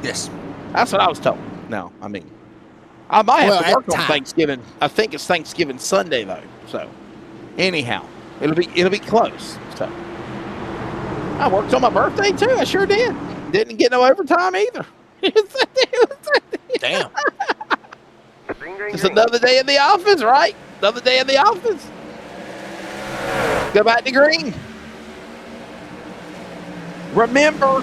Yes. That's what I was told. No, I might have to work on Thanksgiving. I think it's Thanksgiving Sunday, though. So, anyhow, it'll be close. So. I worked on my birthday, too. I sure did. Didn't get no overtime either. Damn. It's another day in the office, right? Another day in the office. Go back to green. Remember,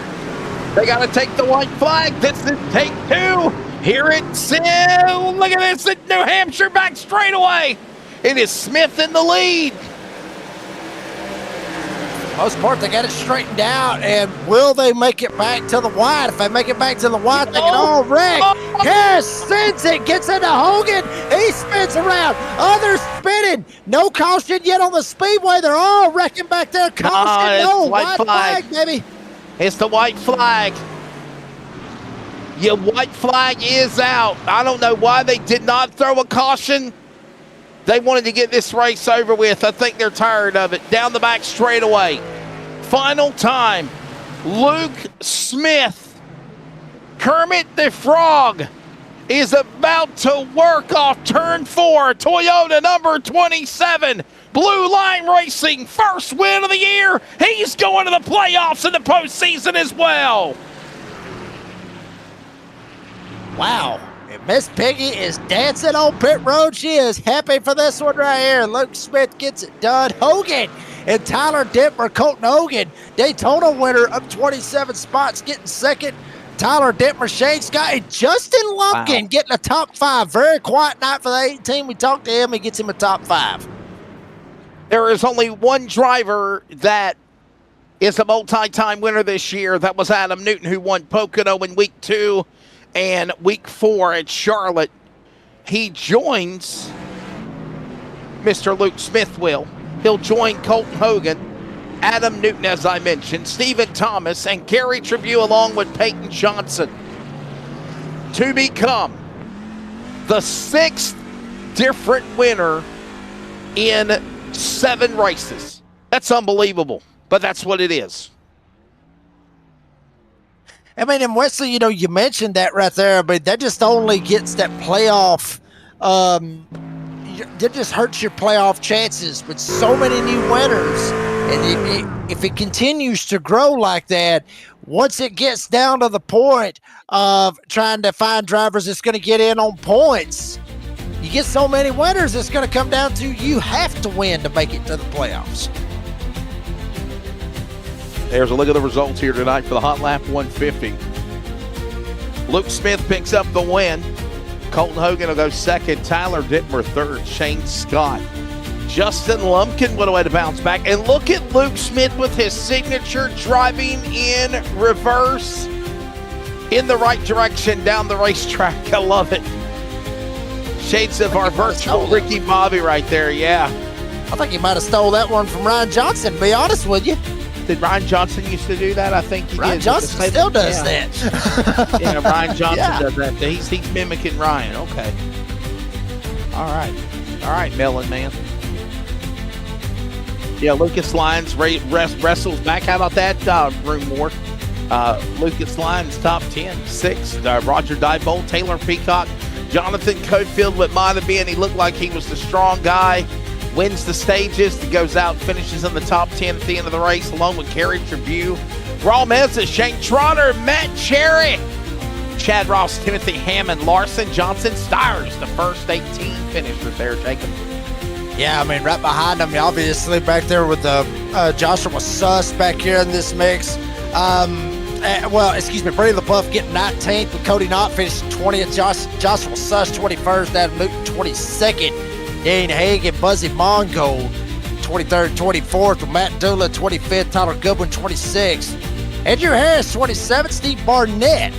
they got to take the white flag. This is take 2. Here it's look at this at New Hampshire back straightaway. It is Smith in the lead. Most part, they got it straightened out, and will they make it back to the white? If they make it back to the white, they can all wreck. Harris sends it, gets into Hogan. He spins around. Others spinning. No caution yet on the Speedway. They're all wrecking back there. Caution, no. White flag, baby. It's the white flag. Your white flag is out. I don't know why they did not throw a caution. They wanted to get this race over with. I think they're tired of it. Down the back straightaway. Final time. Luke Smith. Kermit the Frog is about to work off turn 4. Toyota number 27. Blue Line Racing. First win of the year. He's going to the playoffs in the postseason as well. Wow. Miss Piggy is dancing on pit road. She is happy for this one right here. Luke Smith gets it done. Hogan and Tyler Dittmer, Colton Hogan, Daytona winner up 27 spots, getting second. Tyler Dittmer, Shane Scott, and Justin Lumpkin getting a top 5. Very quiet night for the 18. We talked to him. He gets him a top 5. There is only one driver that is a multi-time winner this year. That was Adam Newton, who won Pocono in week 2. And week 4 at Charlotte, he joins Mr. Luke Smith He'll join Colton Hogan, Adam Newton, as I mentioned, Stephen Thomas, and Kerry Tribute along with Peyton Johnson to become the 6th different winner in 7 races. That's unbelievable, but that's what it is. I mean, and Wesley, you mentioned that right there, but that just only gets that playoff. That just hurts your playoff chances with so many new winners. And if it continues to grow like that, once it gets down to the point of trying to find drivers that's going to get in on points, you get so many winners, it's going to come down to you have to win to make it to the playoffs. There's a look at the results here tonight for the Hot Lap 150. Luke Smith picks up the win. Colton Hogan will go second. Tyler Dittmer third. Shane Scott. Justin Lumpkin went away to bounce back. And look at Luke Smith with his signature driving in reverse in the right direction down the racetrack. I love it. Shades of our virtual Ricky Bobby right there, yeah. I think he might have stole that one from Ryan Johnson, to be honest with you. Did Ryan Johnson used to do that? I think he Ryan did. Johnson still does that. Yeah, Ryan Johnson does that. He's mimicking Ryan. Okay. All right, Melon Man. Yeah, Lucas Lyons wrestles back. How about that, Room War? Lucas Lyons, top 10. 6th, Roger Diebold, Taylor Peacock, Jonathan Cofield, what might have been, he looked like he was the strong guy, wins the stages, goes out, finishes in the top 10 at the end of the race, along with Kerry Tribune, Raul Meza, Shane Trotter, Matt Cherry, Chad Ross, Timothy Hammond, Larson, Johnson, Stires, the first 18 finishers there, Jacob. Yeah, I mean, right behind him, obviously back there with Joshua Suss back here in this mix. Brady LaBeouf getting 19th, with Cody Knott finishing 20th, Joshua Suss 21st, Adam Newton 22nd, Dane Hagan, Buzzy Mongo 23rd, 24th, with Matt Dula 25th, Tyler Goodwin 26th, Andrew Harris 27th, Steve Barnett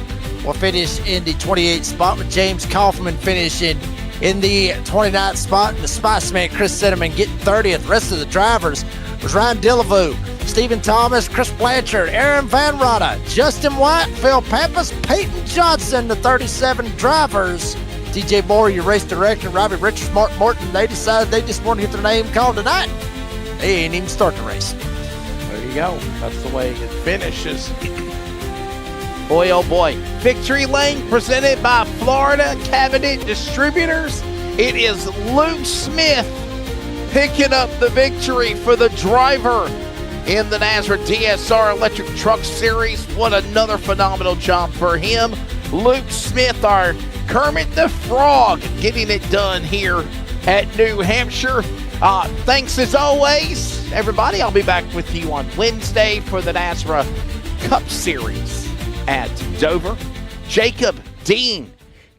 will finish in the 28th spot, with James Kaufman finishing in the 29th spot, and the Spice Man Chris Cinnamon getting 30th. The rest of the drivers was Ryan Dillevue, Stephen Thomas, Chris Blanchard, Aaron Van Rada, Justin White, Phil Pappas, Peyton Johnson, the 37 drivers. DJ Moore, your race director, Robbie Richards, Mark Morton, they decided they just want to get their name called tonight. They ain't even start the race. There you go. That's the way it finishes. Boy, oh boy. Victory Lane presented by Florida Cabinet Distributors. It is Luke Smith picking up the victory for the driver in the NASRA DSR Electric Truck Series. What another phenomenal job for him. Luke Smith, our Kermit the Frog, getting it done here at New Hampshire. Thanks as always, everybody. I'll be back with you on Wednesday for the NASRA Cup Series at Dover. Jacob Dean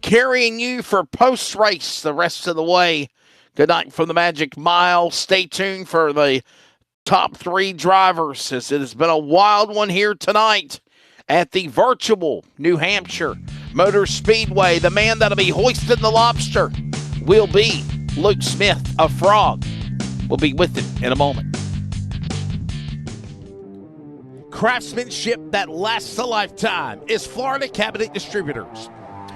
carrying you for post-race the rest of the way. Good night from the Magic Mile. Stay tuned for the top 3 drivers, as it has been a wild one here tonight at the virtual New Hampshire Motor Speedway. The man that'll be hoisting the lobster will be Luke Smith, a frog. We'll be with him in a moment. Craftsmanship that lasts a lifetime is Florida Cabinet Distributors.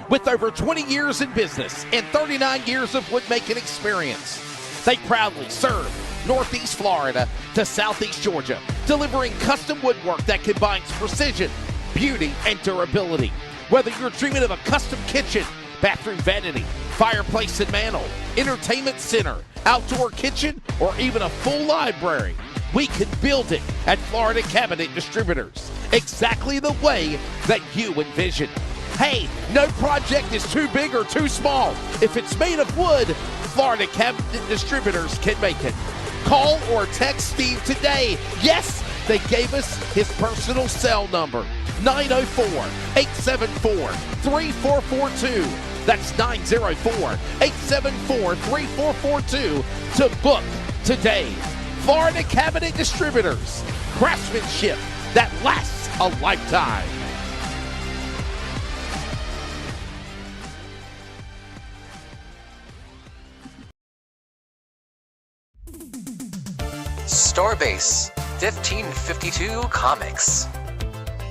With over 20 years in business and 39 years of woodmaking experience, they proudly serve Northeast Florida to Southeast Georgia, delivering custom woodwork that combines precision, beauty, and durability. Whether you're dreaming of a custom kitchen, bathroom vanity, fireplace and mantel, entertainment center, outdoor kitchen, or even a full library, we can build it at Florida Cabinet Distributors, exactly the way that you envision. Hey, no project is too big or too small. If it's made of wood, Florida Cabinet Distributors can make it. Call or text Steve today. Yes, they gave us his personal cell number, 904-874-3442. That's 904-874-3442 to book today. Florida Cabinet Distributors, craftsmanship that lasts a lifetime. Starbase 1552 Comics.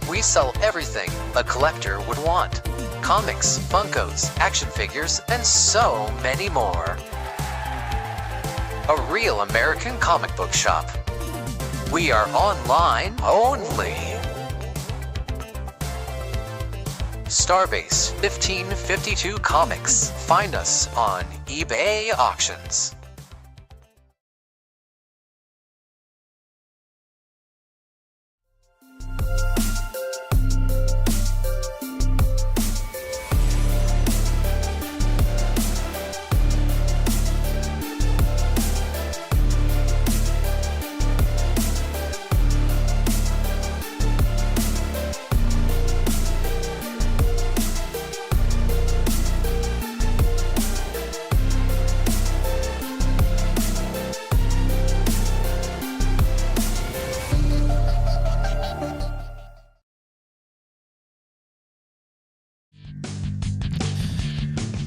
We sell everything a collector would want. Comics, Funkos, action figures, and so many more. A real American comic book shop. We are online only. Starbase 1552 Comics. Find us on eBay Auctions.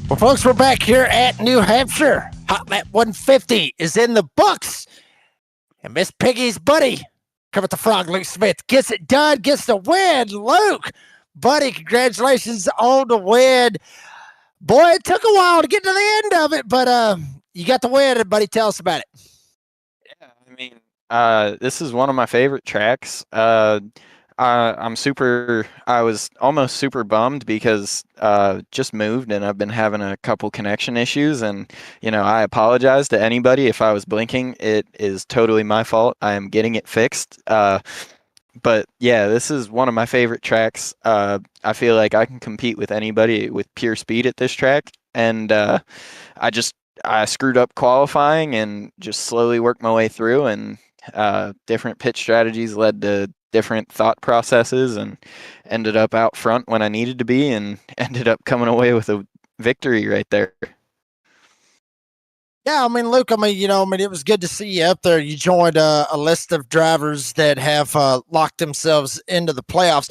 Well, folks, we're back here at New Hampshire. Hot Lap 150 is in the books. And Miss Piggy's buddy, Kermit the Frog, Luke Smith, gets it done, gets the win. Luke, buddy, congratulations on the win. Boy, it took a while to get to the end of it, but you got the win, and buddy, tell us about it. Yeah, I mean, this is one of my favorite tracks. I I was almost super bummed because just moved and I've been having a couple connection issues. And, I apologize to anybody if I was blinking. It is totally my fault. I am getting it fixed. But yeah, this is one of my favorite tracks. I feel like I can compete with anybody with pure speed at this track. And I screwed up qualifying and just slowly worked my way through. And different pitch strategies led to different thought processes and ended up out front when I needed to be and ended up coming away with a victory right there. Yeah, Luke, it was good to see you up there. You joined a list of drivers that have locked themselves into the playoffs.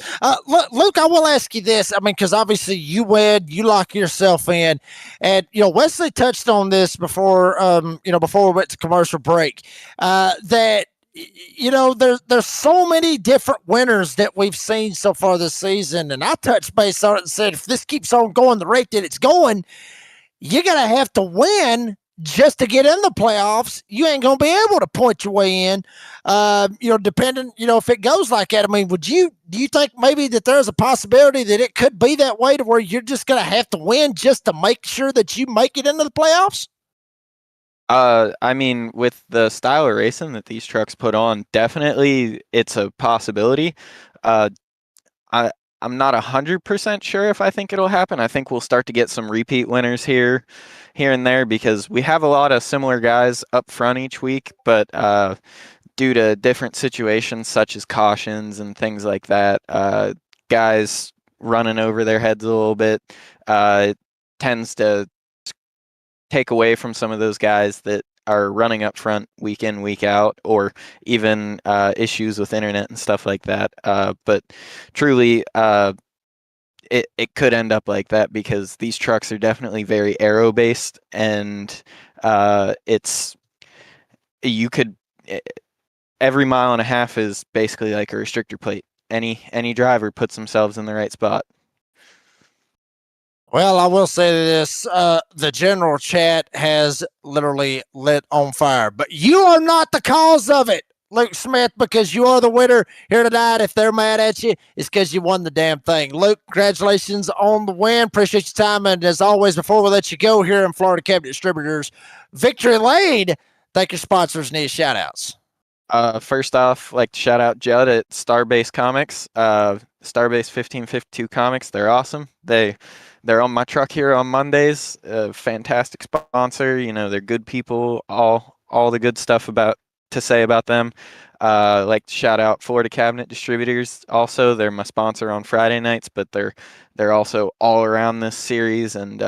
Luke, I will ask you this. Because obviously you win, you lock yourself in, and Wesley touched on this before. Before we went to commercial break, that there's so many different winners that we've seen so far this season, and I touched base on it and said if this keeps on going the rate that it's going, you're gonna have to win just to get in the playoffs. You ain't gonna be able to point your way in. Depending, if it goes like that. Do you think maybe that there's a possibility that it could be that way to where you're just gonna have to win just to make sure that you make it into the playoffs? With the style of racing that these trucks put on, definitely it's a possibility. I'm not 100% sure if I think it'll happen. I think we'll start to get some repeat winners here and there because we have a lot of similar guys up front each week, but due to different situations such as cautions and things like that, guys running over their heads a little bit, tends to take away from some of those guys that are running up front week in, week out, or even issues with internet and stuff like that. But truly, it could end up like that because these trucks are definitely very aero based, and every mile and a half is basically like a restrictor plate. Any driver puts themselves in the right spot. Well, I will say this, the general chat has literally lit on fire, but you are not the cause of it, Luke Smith, because you are the winner here tonight. If they're mad at you, it's because you won the damn thing. Luke, congratulations on the win. Appreciate your time. And as always, before we let you go here in Florida Cabinet Distributors, Victory Lane, thank your sponsors and these shout outs. First off, like to shout out Judd at Starbase Comics, Starbase 1552 Comics. They're awesome. They're on my truck here on Mondays. Fantastic sponsor. They're good people. All the good stuff to say about them. Like to shout out Florida Cabinet Distributors. Also, they're my sponsor on Friday nights, but they're also all around this series. And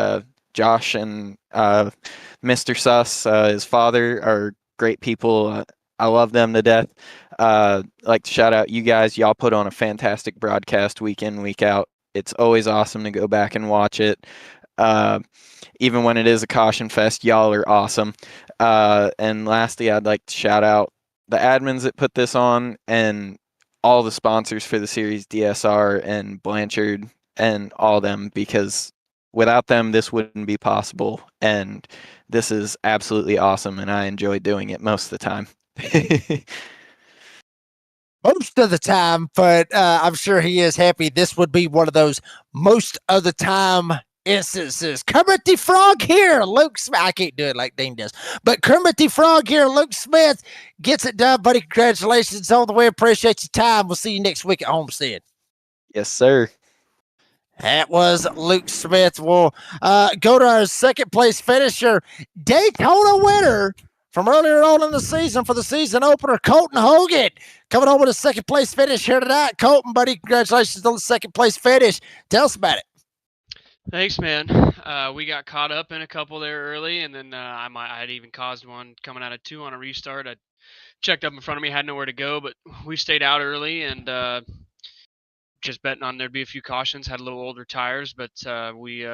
Josh and Mr. Suss, his father, are great people. I love them to death. Like to shout out you guys. Y'all put on a fantastic broadcast week in, week out. It's always awesome to go back and watch it. Even when it is a caution fest, y'all are awesome. And lastly, I'd like to shout out the admins that put this on and all the sponsors for the series, DSR and Blanchard and all them, because without them, this wouldn't be possible. And this is absolutely awesome, and I enjoy doing it most of the time. Most of the time, but I'm sure he is happy. This would be one of those most of the time instances. Kermit the Frog here, Luke Smith. I can't do it like Dean does, but Kermit the Frog here, Luke Smith gets it done, buddy. Congratulations on the way. Appreciate your time. We'll see you next week at Homestead. Yes, sir. That was Luke Smith. We'll go to our second place finisher, Daytona winner from earlier on in the season for the season opener, Colton Hogan, coming on with a second place finish here tonight. Colton, buddy, congratulations on the second place finish. Tell us about it. Thanks, man. We got caught up in a couple there early, and then I had even caused one coming out of 2 on a restart. I checked up in front of me, had nowhere to go, but we stayed out early and just betting on there'd be a few cautions. Had a little older tires, but we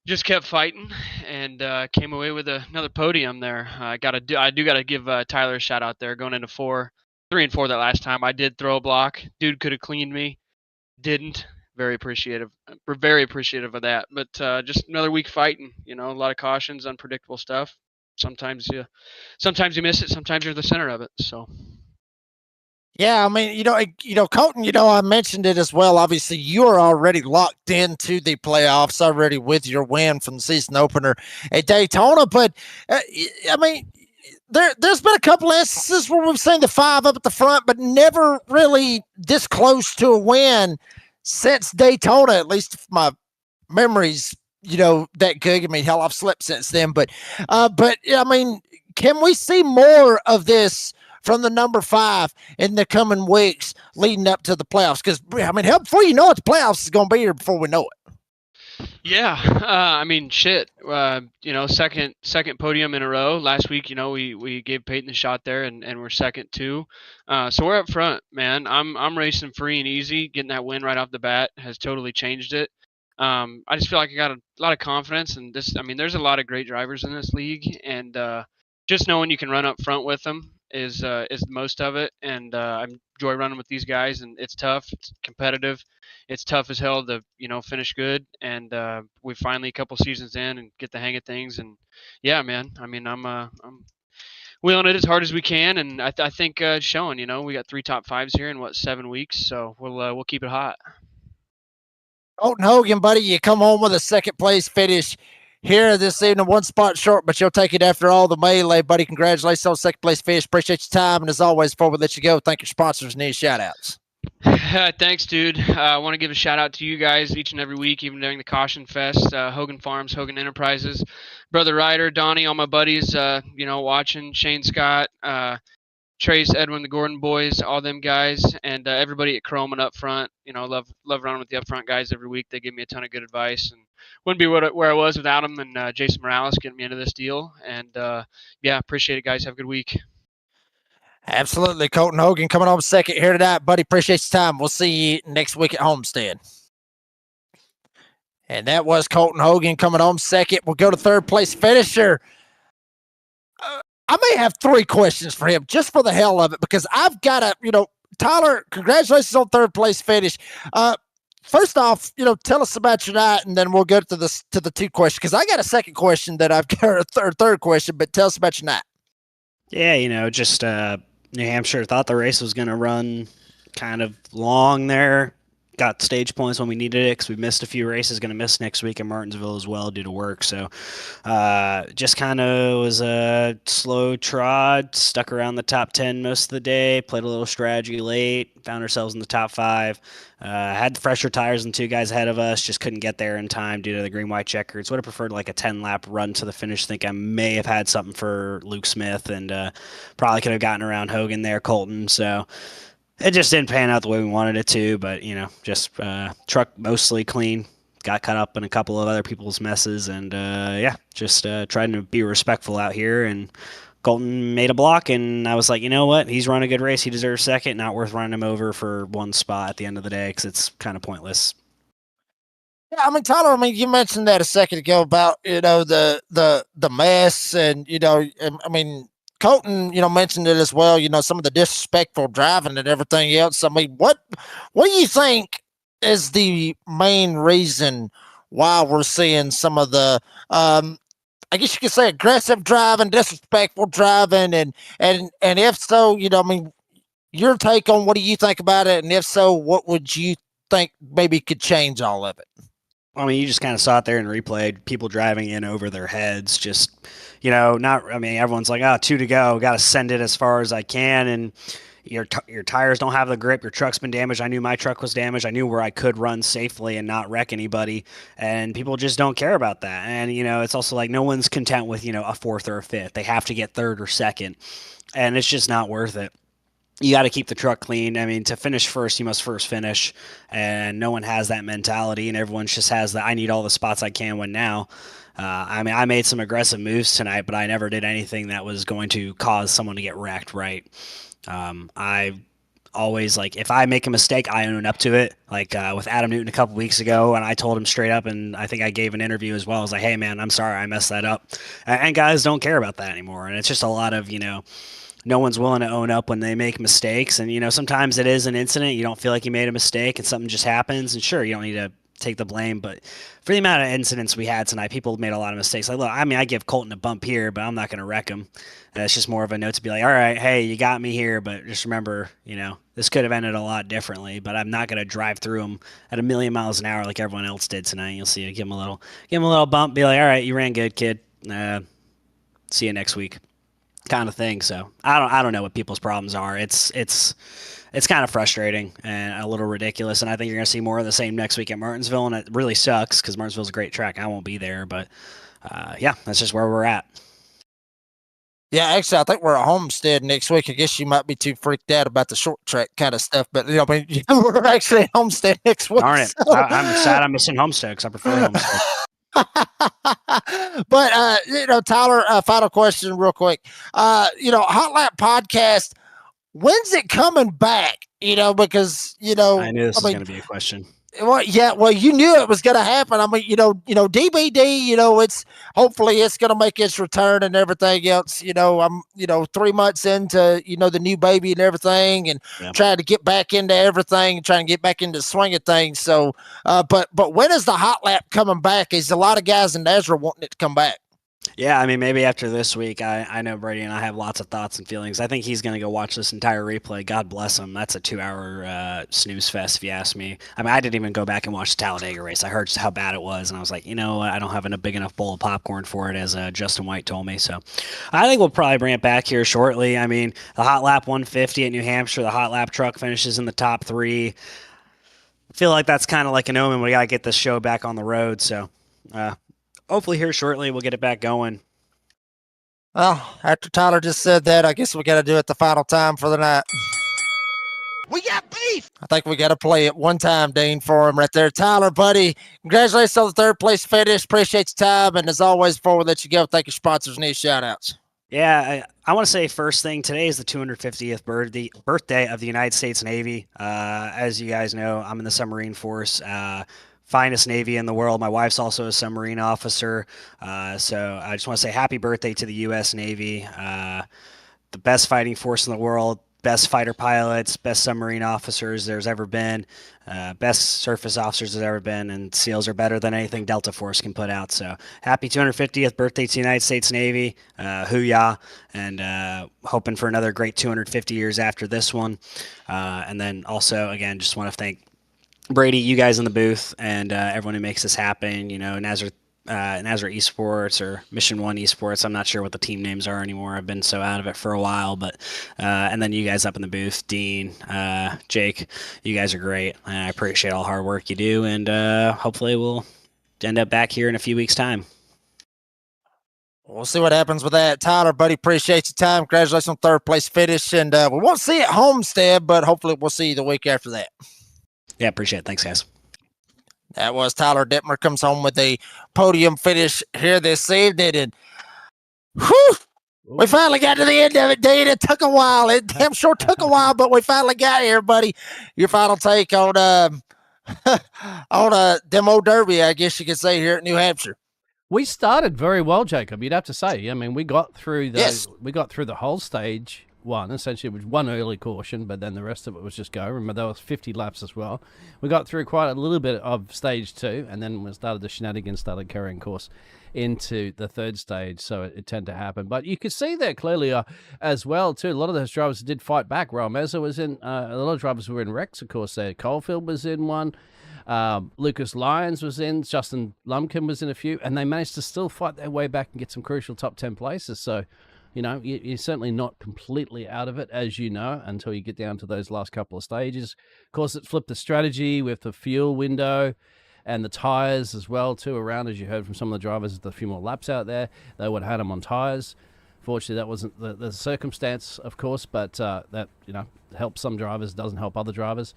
just kept fighting and came away with another podium there. I do gotta give Tyler a shout out there going into 3 and 4 that last time. I did throw a block. Dude could have cleaned me, didn't. Very appreciative. We're very appreciative of that. But just another week fighting. A lot of cautions, unpredictable stuff. Sometimes you miss it. Sometimes you're the center of it. So Yeah, I mean, Colton, I mentioned it as well. Obviously, you are already locked into the playoffs already with your win from the season opener at Daytona. But I mean, there's been a couple instances where we've seen the five up at the front, but never really this close to a win since Daytona. At least if my memories, that good. I mean, hell, I've slept since then. But I mean, can we see more of this from the number five in the coming weeks leading up to the playoffs? Because I mean, hell, before you know it, the playoffs is going to be here before we know it. Yeah, I mean, shit. Second podium in a row. Last week, we gave Peyton the shot there, and we're second too. So we're up front, man. I'm racing free and easy. Getting that win right off the bat has totally changed it. I just feel like I got a lot of confidence, and this. I mean, there's a lot of great drivers in this league, and just knowing you can run up front with them is most of it. And I enjoy running with these guys, and it's tough. It's competitive. It's tough as hell to finish good, and we finally a couple seasons in and get the hang of things. And yeah, man. I mean, I'm wheeling it as hard as we can, and I think it's showing. We got 3 top 5s here in 7 weeks, so we'll keep it hot. Colton Hogan, buddy, you come home with a second place finish here this evening, 1 spot short, but you'll take it after all the melee, buddy. Congratulations on second place finish. Appreciate your time, and as always, before we let you go, thank your sponsors and these shout outs. Thanks, dude. I want to give a shout out to you guys each and every week, even during the Caution Fest. Hogan Farms, Hogan Enterprises, Brother Ryder, Donnie, all my buddies, watching, Shane Scott, Trace, Edwin, the Gordon boys, all them guys, and everybody at Chrome and up front. Love running with the up front guys every week. They give me a ton of good advice, and wouldn't be where I was without them. And Jason Morales getting me into this deal. And appreciate it, guys. Have a good week. Absolutely. Colton Hogan coming home second here tonight, buddy. Appreciate your time. We'll see you next week at Homestead. And that was Colton Hogan coming home second. We'll go to third place finisher. I may have 3 questions for him just for the hell of it, because I've got to, Tyler, congratulations on third place finish. First off, tell us about your night, and then we'll go to the 2 questions, because I got a second question that I've got a third question, but tell us about your night. Yeah, just New Hampshire thought the race was going to run kind of long there. Got stage points when we needed it because we missed a few races. Going to miss next week in Martinsville as well due to work. So just kind of was a slow trot, stuck around the top 10 most of the day, played a little strategy late, found ourselves in the top 5. Had fresher tires than 2 guys ahead of us, just couldn't get there in time due to the green-white checkers. Would have preferred like a 10-lap run to the finish. Think I may have had something for Luke Smith, and probably could have gotten around Hogan there, Colton. So it just didn't pan out the way we wanted it to, but, just truck mostly clean. Got caught up in a couple of other people's messes, and, just trying to be respectful out here. And Colton made a block, and I was like, you know what? He's run a good race. He deserves second. Not worth running him over for 1 spot at the end of the day because it's kind of pointless. Yeah, I mean, Tyler, you mentioned that a second ago about, the mess, and, I mean, Colton, mentioned it as well, some of the disrespectful driving and everything else. I mean, what do you think is the main reason why we're seeing some of the, I guess you could say aggressive driving, disrespectful driving, and if so, your take on what do you think about it? And if so, what would you think maybe could change all of it? I mean, you just kind of saw it there and replayed people driving in over their heads. Just, everyone's like, 2 to go. Got to send it as far as I can. And your tires don't have the grip. Your truck's been damaged. I knew my truck was damaged. I knew where I could run safely and not wreck anybody. And people just don't care about that. And, it's also like no one's content with, a 4th or a 5th. They have to get 3rd or 2nd. And it's just not worth it. You got to keep the truck clean. I mean, to finish first, you must first finish, and no one has that mentality, and everyone just has the I need all the spots I can win now. I made some aggressive moves tonight, but I never did anything that was going to cause someone to get wrecked, right? I always, if I make a mistake, I own up to it. With Adam Newton a couple weeks ago, and I told him straight up, and I think I gave an interview as well. I was like, hey, man, I'm sorry I messed that up. And guys don't care about that anymore, and it's just a lot of, no one's willing to own up when they make mistakes. And, sometimes it is an incident. You don't feel like you made a mistake and something just happens. And sure, you don't need to take the blame, but for the amount of incidents we had tonight, people made a lot of mistakes. Like, look, I mean, I give Colton a bump here, but I'm not going to wreck him. It's just more of a note to be like, all right, hey, you got me here, but just remember, this could have ended a lot differently. But I'm not going to drive through him at 1,000,000 miles an hour like everyone else did tonight. You'll see, give him a little bump, be like, all right, you ran good, kid. See you next week, kind of thing. So I don't know what people's problems are. It's kind of frustrating and a little ridiculous. And I think you're going to see more of the same next week at Martinsville. And it really sucks because Martinsville's a great track. I won't be there, but yeah, that's just where we're at. Yeah, actually, I think we're at Homestead next week. I guess you might be too freaked out about the short track kind of stuff, but we're actually at Homestead next week. Darn it. So. I'm sad I'm missing Homestead because I prefer Homestead. But Tyler, final question real quick. Hot Lap Podcast, when's it coming back? Because I knew this was going to be a question. Well, yeah, you knew it was going to happen. I mean, DBD, it's hopefully it's going to make its return and everything else. I'm 3 months into the new baby and everything, and trying to get back into everything and trying to get back into the swing of things. So, but when is the Hot Lap coming back? Is a lot of guys in NASRA wanting it to come back? Yeah, I mean, maybe after this week, I know Brady and I have lots of thoughts and feelings. I think he's going to go watch this entire replay. God bless him. That's a 2-hour snooze fest, if you ask me. I mean, I didn't even go back and watch the Talladega race. I heard just how bad it was, and I was like, I don't have a big enough bowl of popcorn for it, as Justin White told me. So I think we'll probably bring it back here shortly. I mean, the Hot Lap 150 at New Hampshire, the Hot Lap truck finishes in the top 3. I feel like that's kind of like an omen. We got to get this show back on the road. So hopefully here shortly we'll get it back going. Well, after Tyler just said that, I guess we got to do it the final time for the night. We got beef! I think we got to play it one time, Dean, for him right there. Tyler, buddy, congratulations on the third place finish. Appreciate your time. And as always, before we let you go, thank your sponsors and these shout outs. Yeah, I want to say first thing, today is the 250th birthday of the United States Navy. As you guys know, I'm in the submarine force. Finest Navy in the world. My wife's also a submarine officer. So I just want to say happy birthday to the U.S. Navy. The best fighting force in the world, best fighter pilots, best submarine officers there's ever been, best surface officers there's ever been, and SEALs are better than anything Delta Force can put out. So happy 250th birthday to the United States Navy. Hoo-yah. And hoping for another great 250 years after this one. And then also, again, just want to thank Brady, you guys in the booth, and everyone who makes this happen. NASRA Esports or Mission One Esports. I'm not sure what the team names are anymore. I've been so out of it for a while, but and then you guys up in the booth, Dean, Jake, you guys are great. I appreciate all the hard work you do, and hopefully we'll end up back here in a few weeks' time. We'll see what happens with that. Tyler, buddy, appreciate your time. Congratulations on third place finish, and we won't see you at Homestead, but hopefully we'll see you the week after that. Yeah, appreciate it. Thanks, guys. That was Tyler Detmer comes home with a podium finish here this evening. And whew, we finally got to the end of it, Dean. It took a while. It damn sure took a while, but we finally got here, buddy. Your final take on Demo Derby, I guess you could say, here at New Hampshire. We started very well, Jacob. You'd have to say. I mean, we got through the whole stage one. Essentially, it was one early caution, but then the rest of it was just go. Remember, there was 50 laps as well. We got through quite a little bit of stage 2, and then we started the shenanigans, started carrying course into the third stage, so it tended to happen. But you could see there clearly as well, too. A lot of those drivers did fight back. Raul Meza was in, a lot of drivers were in wrecks, of course, there. Coalfield was in one. Lucas Lyons was in. Justin Lumpkin was in a few, and they managed to still fight their way back and get some crucial top 10 places. So, you're certainly not completely out of it, as you know, until you get down to those last couple of stages. Of course, it flipped the strategy with the fuel window and the tires as well, too, around, as you heard from some of the drivers, a few more laps out there. They would have had them on tires. Fortunately, that wasn't the circumstance, of course, but that, helps some drivers, doesn't help other drivers.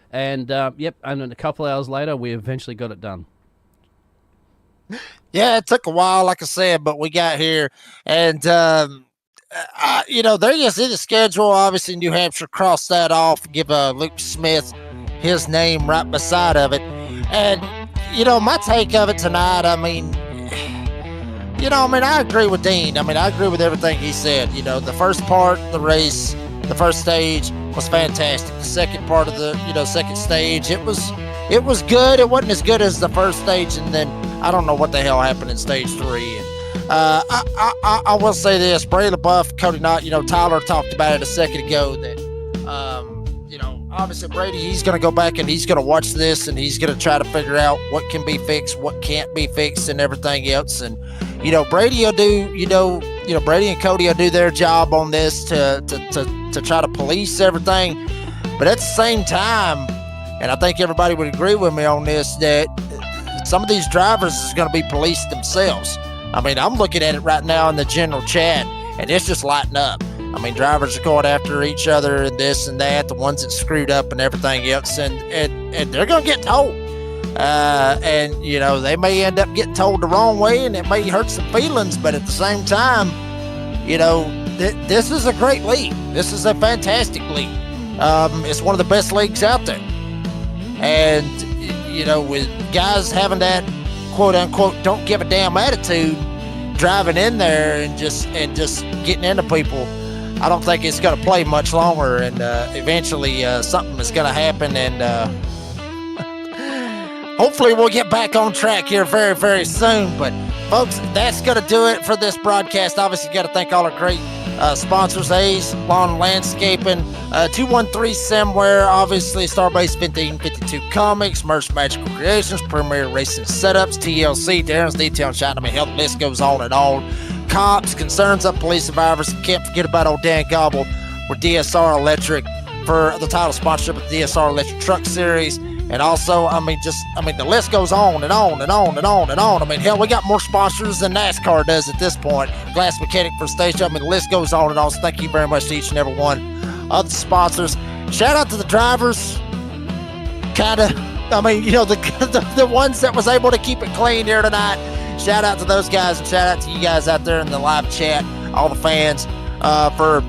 And, and then a couple of hours later, we eventually got it done. Yeah, it took a while, like I said, but we got here. And, there you see the schedule. Obviously, New Hampshire crossed that off, give Luke Smith his name right beside of it. And, my take of it tonight, I agree with Dean. I agree with everything he said. The first part of the race, the first stage was fantastic. The second part of the, second stage, it was it was good. It wasn't as good as the first stage, and then I don't know what the hell happened in stage 3. And I will say this: Brady LaBeouf, Cody Knott. Tyler talked about it a second ago that obviously Brady, he's going to go back and he's going to watch this and he's going to try to figure out what can be fixed, what can't be fixed, and everything else. And Brady will do Brady and Cody will do their job on this to try to police everything. But at the same time, and I think everybody would agree with me on this, that some of these drivers is going to be policed themselves. I mean, I'm looking at it right now in the general chat, and it's just lighting up. I mean, drivers are going after each other and this and that, the ones that screwed up and everything else, and they're going to get told. And they may end up getting told the wrong way, and it may hurt some feelings, but at the same time, this is a great league. This is a fantastic league. It's one of the best leagues out there. And, with guys having that quote-unquote don't give a damn attitude, driving in there and just getting into people, I don't think it's going to play much longer, and eventually something is going to happen, and hopefully we'll get back on track here very, very soon. But folks, that's going to do it for this broadcast. Obviously, got to thank all our great sponsors: A's Lawn Landscaping, 213 Somewhere, obviously Starbase 1552 Comics, Merch Magical Creations, Premier Racing Setups, TLC, Darren's Detail Shop. I mean, hell, the list goes on and on. Cops, Concerns Up Police Survivors. Can't forget about old Dan Gobble with DSR Electric for the title sponsorship of the DSR Electric Truck Series. And also, the list goes on and on and on and on and on. I mean, hell, we got more sponsors than NASCAR does at this point. Glass Mechanic for Stage. I mean, the list goes on and on. So thank you very much to each and every one of the sponsors. Shout out to the drivers. The ones that was able to keep it clean here tonight. Shout out to those guys, and shout out to you guys out there in the live chat, all the fans, for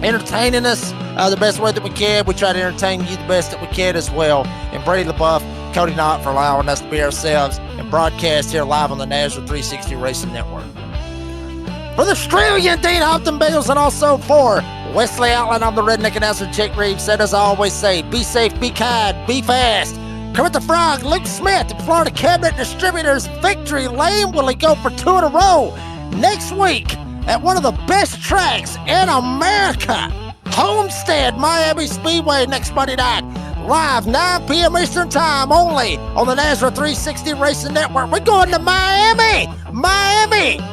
entertaining us the best way that we can. We try to entertain you the best that we can as well. And Brady LaBeouf, Cody Knott for allowing us to be ourselves and broadcast here live on the NASRA 360 Racing Network. For the Australian Dean Hopton Bales, and also for Wesley Outland, I'm the redneck announcer Jake Reeves. Said as I always say, be safe, be kind, be fast. Kermit the Frog, Luke Smith, and Florida Cabinet Distributors Victory Lane. Will he go for 2 in a row next week at one of the best tracks in America, Homestead Miami Speedway, next Monday night, live 9 p.m. Eastern Time, only on the NASRA 360 Racing Network. We're going to Miami.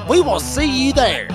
We will see you there.